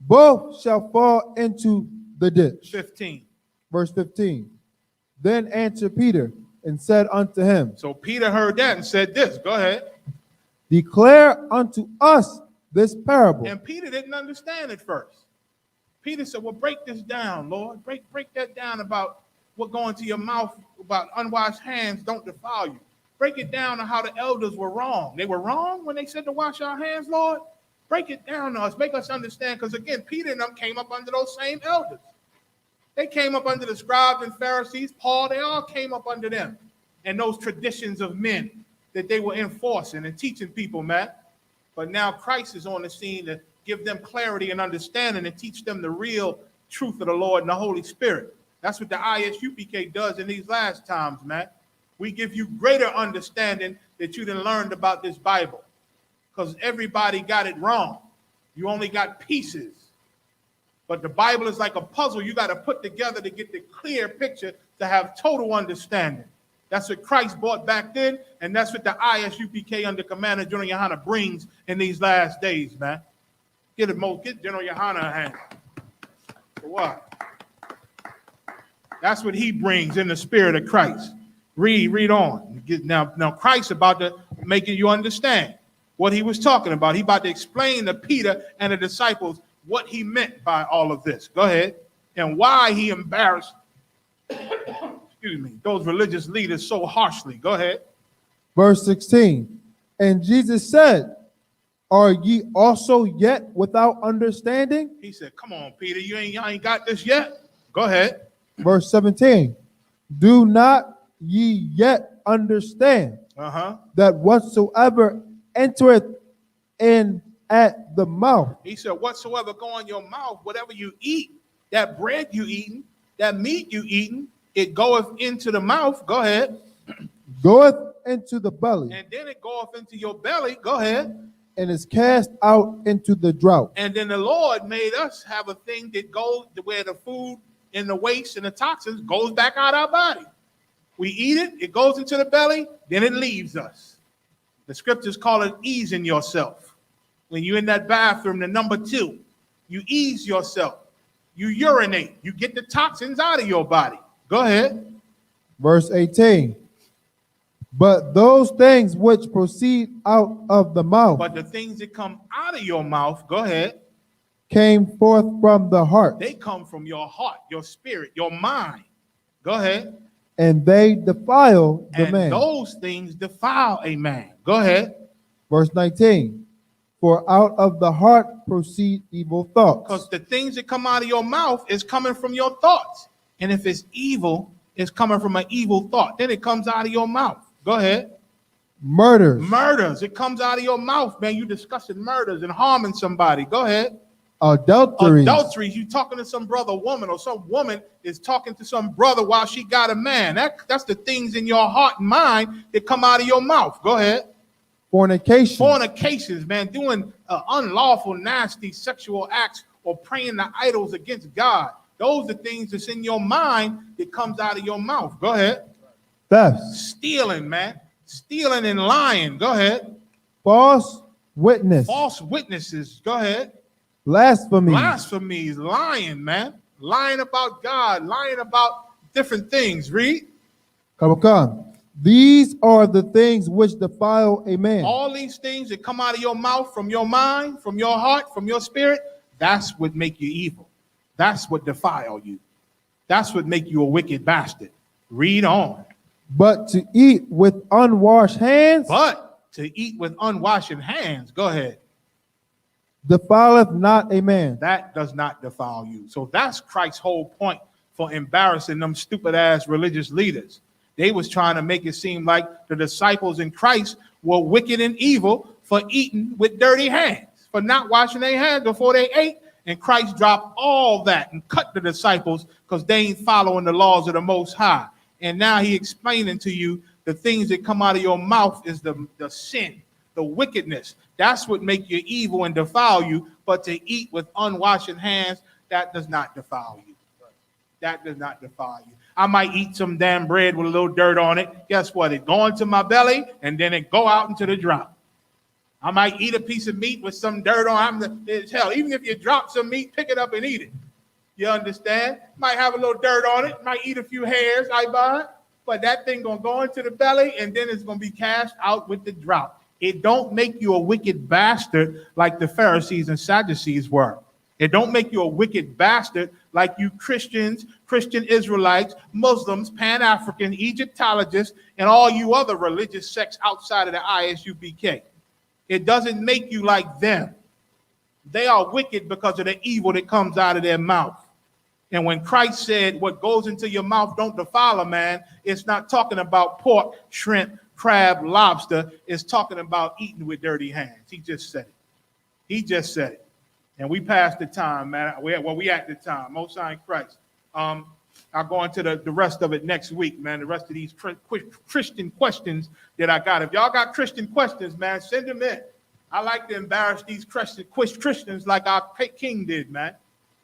both shall fall into the ditch. 15. Verse 15. Then answered Peter and said unto him. So Peter heard that and said this. Go ahead. Declare unto us this parable. And Peter didn't understand it first. Peter said, well, break this down, Lord. Break that down about what going to your mouth, about unwashed hands don't defile you. Break it down to how the elders were wrong. They were wrong when they said to wash our hands, Lord. Break it down to us. Make us understand. Because again, Peter and them came up under those same elders. They came up under the scribes and Pharisees. Paul, they all came up under them. And those traditions of men that they were enforcing and teaching people, man. But now Christ is on the scene to give them clarity and understanding and teach them the real truth of the Lord and the Holy Spirit. That's what the ISUPK does in these last times, man. We give you greater understanding that you done learned about this Bible. Because everybody got it wrong. You only got pieces. But the Bible is like a puzzle you got to put together to get the clear picture to have total understanding. That's what Christ brought back then, and that's what the ISUPK under Commander General Yohana brings in these last days, man. Get General Yohana a hand. For what? That's what he brings in the spirit of Christ. Read on. Now Christ about to make you understand what he was talking about. He about to explain to Peter and the disciples what he meant by all of this. Go ahead. And why he embarrassed, excuse me, those religious leaders so harshly. Go ahead. Verse 16. And Jesus said, are ye also yet without understanding? He said, come on, Peter, y'all ain't got this yet. Go ahead. Verse 17. Do not ye yet understand that whatsoever entereth in at the mouth. He said, whatsoever go in your mouth, whatever you eat, that bread you eating, that meat you eating, it goeth into the mouth. Go ahead. Goeth into the belly. And then it goeth into your belly. Go ahead. And is cast out into the drought. And then the Lord made us have a thing that goes where the food and the waste and the toxins goes back out our body. We eat it, it goes into the belly, then it leaves us. The scriptures call it easing yourself. When you're in that bathroom, the number 2, you ease yourself. You urinate. You get the toxins out of your body. Go ahead. Verse 18. But those things which proceed out of the mouth. But the things that come out of your mouth, go ahead. Came forth from the heart. They come from your heart, your spirit, your mind. Go ahead. And they defile the man. And those things defile a man. Go ahead. Verse 19. For out of the heart proceed evil thoughts. Because the things that come out of your mouth is coming from your thoughts. And if it's evil, it's coming from an evil thought. Then it comes out of your mouth. Go ahead. Murders. It comes out of your mouth, man. You discussing murders and harming somebody. Go ahead. Adulteries. You talking to some brother, woman, or some woman is talking to some brother while she got a man. That's the things in your heart and mind that come out of your mouth. Go ahead. Fornications, man, doing unlawful, nasty sexual acts or praying to idols against God. Those are things that's in your mind that comes out of your mouth. Go ahead. Theft. Stealing, man. Stealing and lying. Go ahead. False witness. False witnesses. Go ahead. Blasphemies. Lying, man. Lying about God. Lying about different things. Read. Come. These are the things which defile a man. All these things that come out of your mouth, from your mind, from your heart, from your spirit, that's what make you evil. That's what defile you. That's what make you a wicked bastard. Read on. But to eat with unwashed hands. Go ahead. Defileth not a man. That does not defile you. So that's Christ's whole point for embarrassing them stupid ass religious leaders. They was trying to make it seem like the disciples in Christ were wicked and evil for eating with dirty hands, for not washing their hands before they ate. And Christ dropped all that and cut the disciples because they ain't following the laws of the Most High. And now he explaining to you the things that come out of your mouth is the sin, the wickedness. That's what make you evil and defile you. But to eat with unwashed hands, that does not defile you. That does not defile you. I might eat some damn bread with a little dirt on it. Guess what? It go into my belly and then it go out into the drought. I might eat a piece of meat with some dirt on it. Hell, even if you drop some meat, pick it up and eat it. You understand? Might have a little dirt on it. Might eat a few hairs, but that thing gonna go into the belly and then it's gonna be cast out with the drought. It don't make you a wicked bastard like the Pharisees and Sadducees were. It don't make you a wicked bastard like you Christians, Christian Israelites, Muslims, Pan-African, Egyptologists, and all you other religious sects outside of the ISUPK. It doesn't make you like them. They are wicked because of the evil that comes out of their mouth. And when Christ said, what goes into your mouth don't defile a man, it's not talking about pork, shrimp, crab, lobster. It's talking about eating with dirty hands. He just said it. He just said it. And we passed the time, man. We at the time. Most High in Christ. I'll go into the rest of it next week, man. The rest of these Christian questions that I got. If y'all got Christian questions, man, send them in. I like to embarrass these Christians like our King did, man.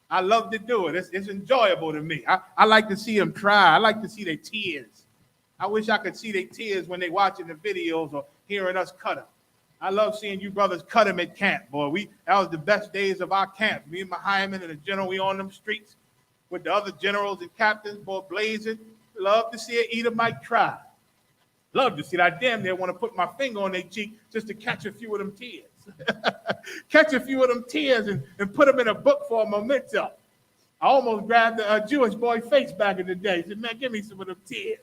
I love to do it. It's enjoyable to me. I like to see them try. I like to see their tears. I wish I could see their tears when they watching the videos or hearing us cut them. I love seeing you brothers cut them at camp, boy. That was the best days of our camp. Me and my Hyman and the general, we on them streets with the other generals and captains, boy, blazing. Love to see an Edomite cry. Love to see that. I damn near want to put my finger on their cheek just to catch a few of them tears. Catch a few of them tears and put them in a book for a memento. I almost grabbed a Jewish boy face back in the day. Said, man, give me some of them tears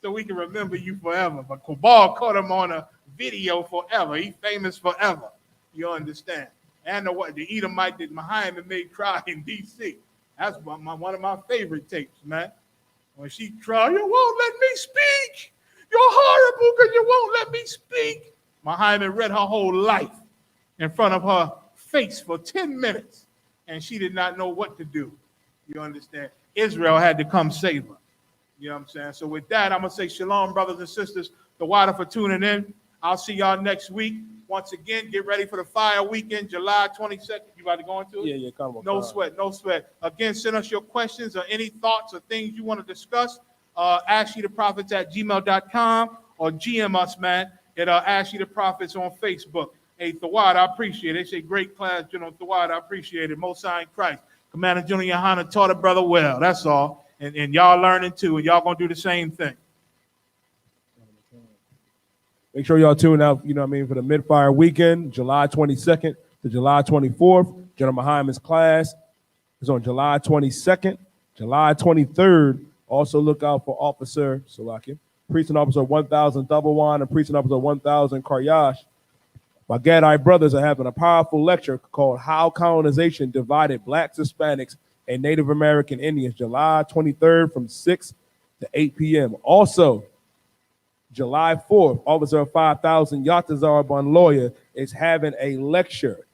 so we can remember you forever. But Kobal caught him on a video forever. He famous forever. You understand? And the Edomite that Muhammad made cry in D.C. That's one of my favorite tapes, man. When she cried, you won't let me speak. You're horrible because you won't let me speak. Muhammad read her whole life in front of her face for 10 minutes, and she did not know what to do. You understand? Israel had to come save her. You know what I'm saying? So with that, I'm going to say shalom, brothers and sisters. The water for tuning in. I'll see y'all next week. Once again, get ready for the fire weekend, July 22nd. You about to go into it? Yeah, come on. No sweat, no sweat. Again, send us your questions or any thoughts or things you want to discuss. AskYeTheProphets@gmail.com or GM us, man, at Ask Ye the Prophets on Facebook. Hey, Thawad, I appreciate it. They say great class, General Thawad. I appreciate it. Most High in Christ. Commander General Yohana taught a brother well. That's all. And y'all learning too, and y'all gonna do the same thing. Make sure y'all tune out, for the mid-fire weekend, July 22nd to July 24th. General Muhammad's class is on July 22nd, July 23rd. Also look out for Officer Salakia, Precinct Officer 1000 Double and Precinct Officer 1000 Karyash. My Gadite brothers are having a powerful lecture called How Colonization Divided Blacks, Hispanics, and Native American Indians, July 23rd from 6 to 8 p.m. Also, July 4th, Officer 5000 Yatazar Bonloya is having a lecture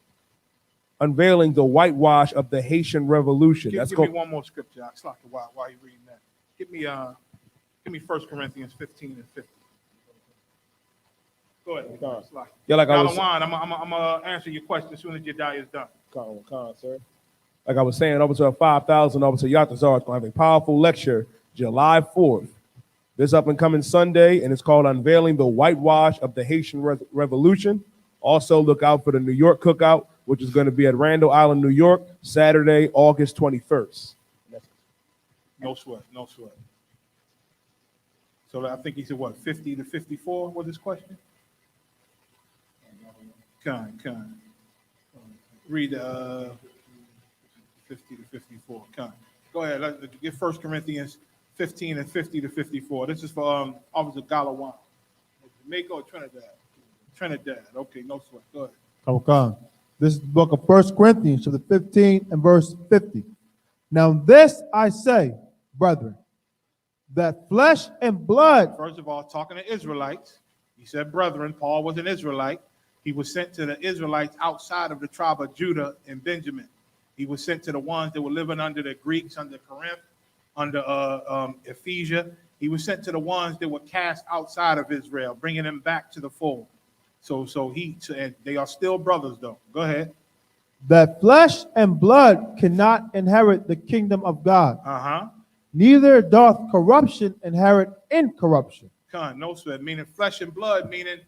unveiling the whitewash of the Haitian Revolution. Give me one more scripture, Slakia, while you're reading that. Give me 1 Corinthians 15 and 50. Go ahead. Yeah, like I'm gonna answer your question as soon as your day is done. Sir. Like I was saying, Officer 5000, Officer Yatazar is going to have a powerful lecture July 4th. This up and coming Sunday, and it's called Unveiling the Whitewash of the Haitian Revolution. Also, look out for the New York Cookout, which is going to be at Randall Island, New York, Saturday, August 21st. No sweat. So I think he said, 50 to 54 was his question? Con. Read 50 to 54. Con. Go ahead. Let's get 1 Corinthians 15 and 50 to 54. This is for Officer Galawan. Jamaica or Trinidad? Trinidad. Okay, no sweat. Go ahead. Okay. This is the book of 1 Corinthians, chapter 15 and verse 50. Now this I say, brethren, that flesh and blood. First of all, talking to Israelites, he said, brethren, Paul was an Israelite. He was sent to the Israelites outside of the tribe of Judah and Benjamin. He was sent to the ones that were living under the Greeks, under Corinth, under Ephesia. He was sent to the ones that were cast outside of Israel, bringing them back to the fold. So they are still brothers, though. Go ahead. That flesh and blood cannot inherit the kingdom of God. Neither doth corruption inherit incorruption. No sweat. Meaning flesh and blood, meaning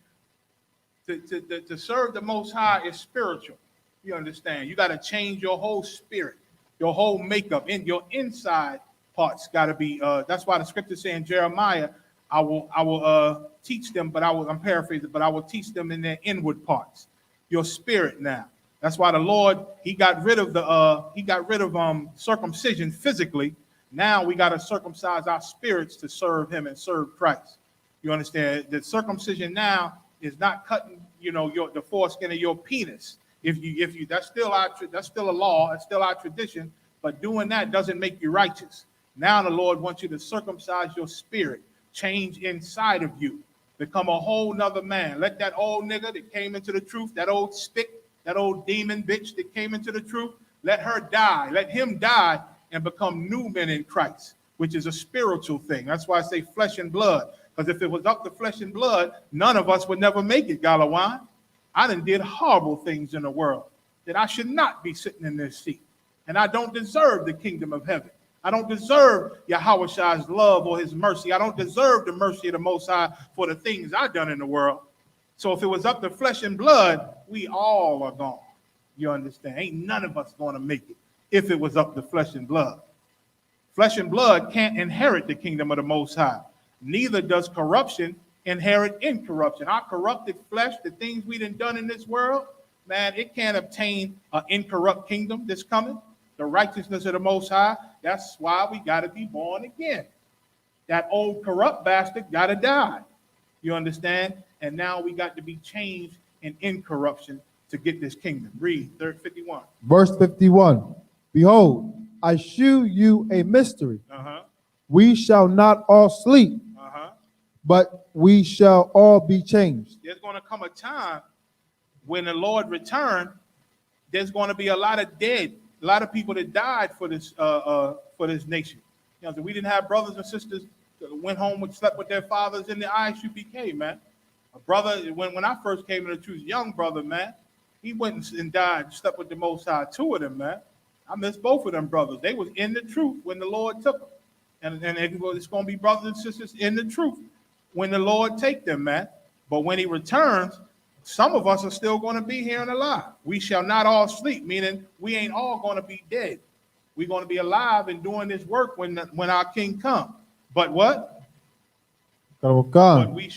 to serve the Most High is spiritual. You understand? You got to change your whole spirit, your whole makeup, in your inside parts got to be. That's why the scripture saying Jeremiah, I will teach them, but I'm paraphrasing, but I will teach them in their inward parts, your spirit now. That's why the Lord, he got rid of circumcision physically. Now we got to circumcise our spirits to serve him and serve Christ. You understand? The circumcision now is not cutting, the foreskin of your penis. If you that's still a law, it's still our tradition, but doing that doesn't make you righteous. Now the Lord wants you to circumcise your spirit, change inside of you, become a whole nother man. Let that old nigga that came into the truth, that old stick, that old demon bitch that came into the truth, let her die. Let him die and become new men in Christ, which is a spiritual thing. That's why I say flesh and blood, because if it was up to flesh and blood, none of us would never make it, Galawan. I done did horrible things in the world that I should not be sitting in this seat. And I don't deserve the kingdom of heaven. I don't deserve Yahweh's love or his mercy. I don't deserve the mercy of the Most High for the things I've done in the world. So if it was up to flesh and blood, we all are gone. You understand? Ain't none of us going to make it if it was up to flesh and blood. Flesh and blood can't inherit the kingdom of the Most High. Neither does corruption inherit incorruption. Our corrupted flesh, the things we done in this world, man, it can't obtain an incorrupt kingdom that's coming. The righteousness of the Most High, that's why we got to be born again. That old corrupt bastard got to die. You understand? And now we got to be changed in incorruption to get this kingdom. Read 51. Verse 51. Behold, I shew you a mystery. We shall not all sleep, but we shall all be changed. There's going to come a time when the Lord return. There's going to be a lot of dead, a lot of people that died for this nation. You know, so we didn't have brothers and sisters that went home and slept with their fathers in the ISUPK, man. A brother, when I first came into the truth, young brother, man, he went and died, slept with the Most High. Two of them, man. I miss both of them brothers. They was in the truth when the Lord took them. And it's going to be brothers and sisters in the truth when the Lord take them, man. But when he returns, some of us are still going to be here and alive. We shall not all sleep, meaning we ain't all going to be dead. We're going to be alive and doing this work when our King comes. But what? But we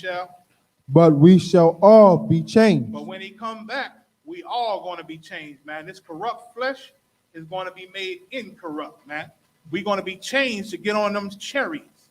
shall all be changed. But when he come back, we all going to be changed, man. This corrupt flesh is going to be made incorrupt, man. We're going to be changed to get on them chariots.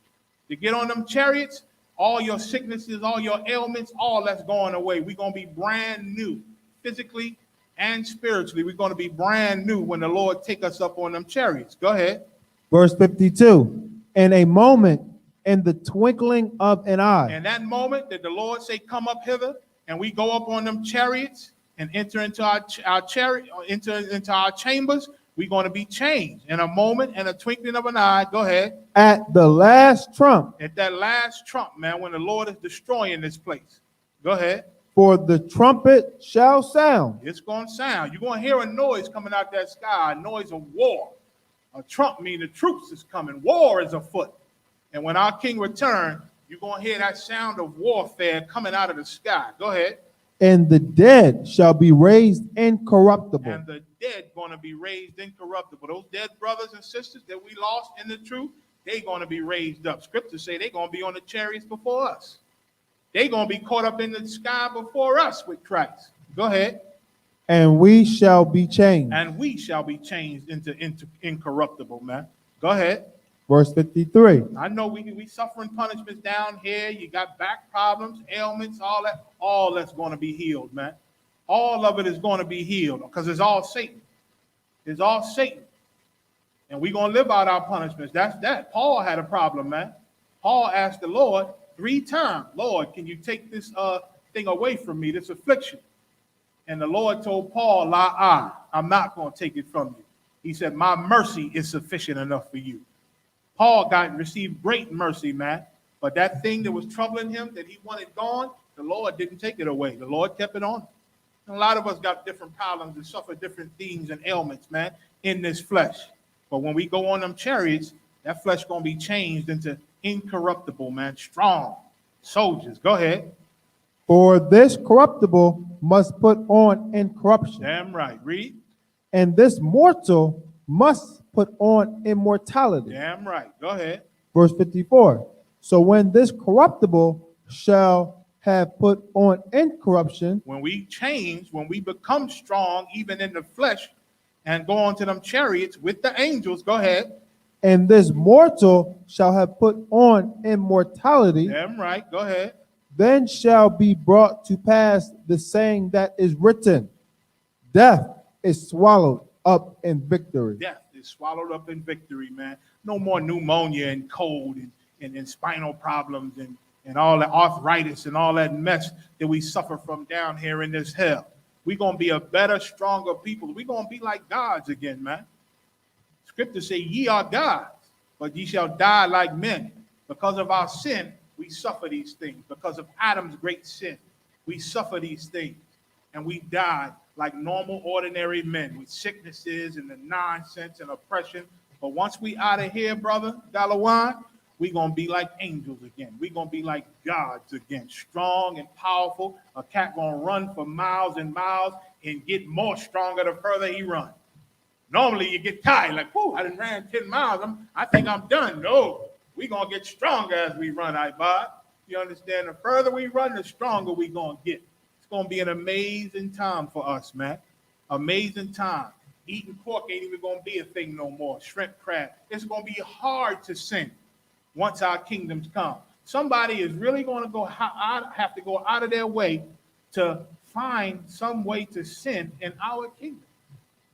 To get on them chariots, all your sicknesses, all your ailments, all that's going away. We're going to be brand new, physically and spiritually. We're going to be brand new when the Lord take us up on them chariots. Go ahead. Verse 52. In a moment, in the twinkling of an eye. And that moment that the Lord say, come up hither, and we go up on them chariots and enter into our chariot, enter into our chambers, we're going to be changed in a moment and a twinkling of an eye. Go ahead. At the last trump. At that last trump, man, when the Lord is destroying this place. Go ahead. For the trumpet shall sound. It's going to sound. You're going to hear a noise coming out that sky, a noise of war. A trump means the troops is coming. War is afoot. And when our King returns, you're going to hear that sound of warfare coming out of the sky. Go ahead. And the dead shall be raised incorruptible. And the dead going to be raised incorruptible. Those dead brothers and sisters that we lost in the truth, they're going to be raised up. Scriptures say they're going to be on the chariots before us. They're going to be caught up in the sky before us with Christ. Go ahead. And we shall be changed. And we shall be changed into incorruptible, man. Go ahead. Verse 53. I know we suffering punishments down here. You got back problems, ailments, all that. All that's going to be healed, man. All of it is going to be healed because it's all Satan. It's all Satan. And we're going to live out our punishments. That's that. Paul had a problem, man. Paul asked the Lord 3 times, Lord, can you take this thing away from me, this affliction? And the Lord told Paul, I'm not going to take it from you. He said, my mercy is sufficient enough for you. Paul received great mercy, man. But that thing that was troubling him, that he wanted gone, the Lord didn't take it away. The Lord kept it on. And a lot of us got different problems and suffer different things and ailments, man, in this flesh. But when we go on them chariots, that flesh going to be changed into incorruptible, man, strong soldiers. Go ahead. For this corruptible must put on incorruption. Damn right. Read. And this mortal must put on immortality. Damn right. Go ahead. Verse 54. So when this corruptible shall have put on incorruption. When we change, when we become strong, even in the flesh, and go on to them chariots with the angels, go ahead. And this mortal shall have put on immortality. Damn right. Go ahead. Then shall be brought to pass the saying that is written, death is swallowed up in victory. Death is swallowed up in victory, man. No more pneumonia and cold and spinal problems and all the arthritis and all that mess that we suffer from down here in this hell. We're going to be a better, stronger people. We're going to be like gods again, man. Scripture say, ye are gods, but ye shall die like men. Because of our sin, we suffer these things. Because of Adam's great sin, we suffer these things. And we died like normal, ordinary men with sicknesses and the nonsense and oppression. But once we out of here, brother Galawan, we gonna be like angels again. We gonna be like gods again, strong and powerful. A cat gonna run for miles and miles and get more stronger the further he runs. Normally you get tired, like, whoo, I done ran 10 miles. I think I'm done. No, we gonna get stronger as we run, Aytp. You understand? The further we run, the stronger we gonna get. It's gonna be an amazing time for us, man. Amazing time. Eating pork ain't even gonna be a thing no more. Shrimp, crab. It's gonna be hard to sin once our kingdoms come. Somebody is really gonna have to go out of their way to find some way to sin in our kingdom.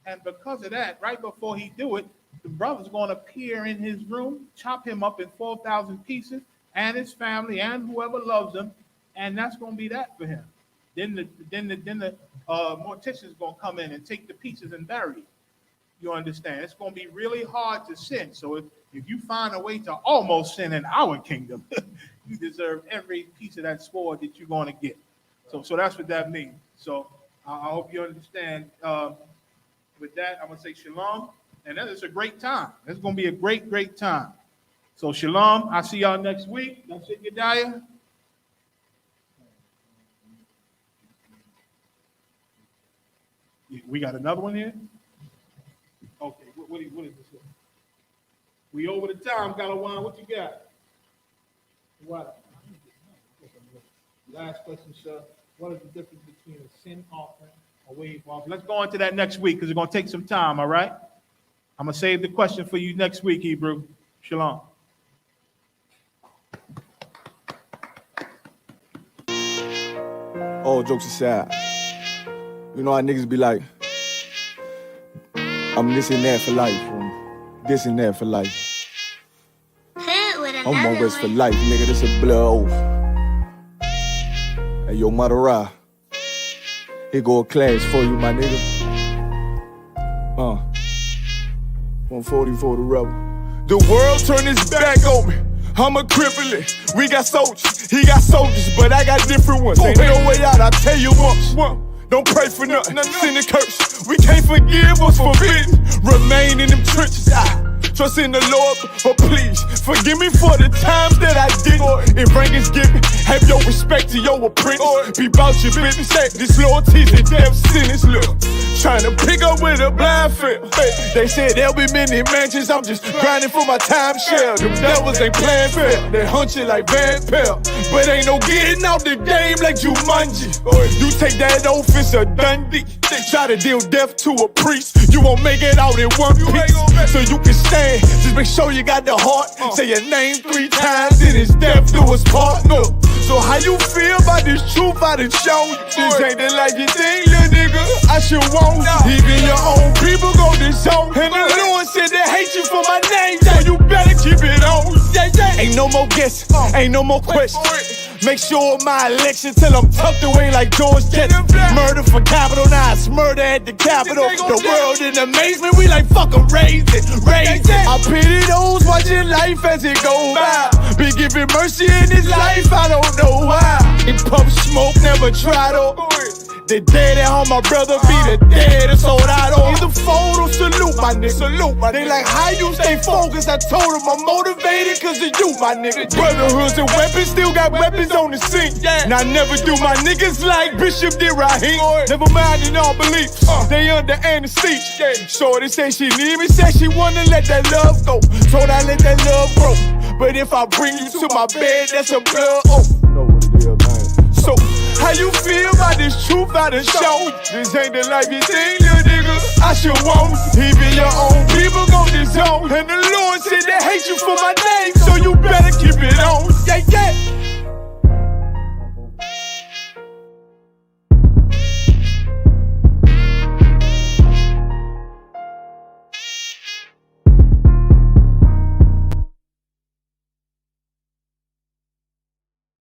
And because of that, right before he do it, the brother's going to appear in his room, chop him up in 4,000 pieces, and his family, and whoever loves him, and that's going to be that for him. Then the mortician's going to come in and take the pieces and bury it. You understand? It's going to be really hard to sin. So if you find a way to almost sin in our kingdom, you deserve every piece of that sword that you're going to get. So that's what that means. So I hope you understand. With that, I'm going to say shalom. And that is a great time. It's going to be a great, great time. So shalom. I'll see y'all next week. That's it, Gedaliah. We got another one here? Okay. What is this? We over the time, Galawan. What you got? What? Last question, sir. What is the difference between a sin offering? Let's go into that next week because it's going to take some time, all right? I'm going to save the question for you next week, Hebrew. Shalom. All jokes aside, you know how niggas be like, I'm this and that for life, this and that for life. I'm always for life, nigga, this a blood oath. Hey, yo, Madara. Here go a class for you, my nigga. 140 for the rebel. The world turned its back on me. I'm a cripple. We got soldiers, he got soldiers, but I got different ones. Ain't no way out, I tell you once. Don't pray for nothing, sin and curse. We can't forgive what's forbidden. Remain in them trenches. Trust in the Lord, but please forgive me for the times that I didn't. If rank is given, have your respect to your apprentice. Be about your business. This loyalty's a death sentence. Look, trying to pick up with a blind fail. They said there'll be many mansions. I'm just grinding for my time share. Them devils ain't playing fair. They hunt you like Van Pelt, but ain't no getting out the game like Jumanji. You take that oath, it's a Dundee. Try to deal death to a priest, you won't make it out in one piece. So you can stand, just make sure you got the heart. Say your name 3 times, then it's death do us part. No. So how you feel about this truth I done shown you? This ain't the life you think, little nigga, I should want. Even your own people go disown. And the Lord said they hate you for my name, so you better keep it on. Ain't no more guessing, ain't no more questions. Make sure my election till I'm tucked away like George Jetson. Murder for capital, now it's murder at the Capitol. The world in amazement, we like fuck 'em, raise it. I pity those watching life as it go by. Be giving mercy in this life, I don't know why. In pub smoke, never try to. The dead at home, my brother be the dead, it's all I don't. Either fold or salute, my nigga. They like, how you stay focused? I told them I'm motivated cause of you, my nigga. Brotherhoods and weapons, still got weapons on the scene. And I never do my niggas like Bishop did Raheem. Never mind in all beliefs, they under anesthesia. Shorty say she need me, said she wanna let that love go. Told I let that love grow. But if I bring you to my bed, that's a blood oath. Know what it is, man. So, how you feel about this truth I done shown you? This ain't the life you think, little nigga, I should want. Even your own people gon' disown. And the Lord said they hate you for my name.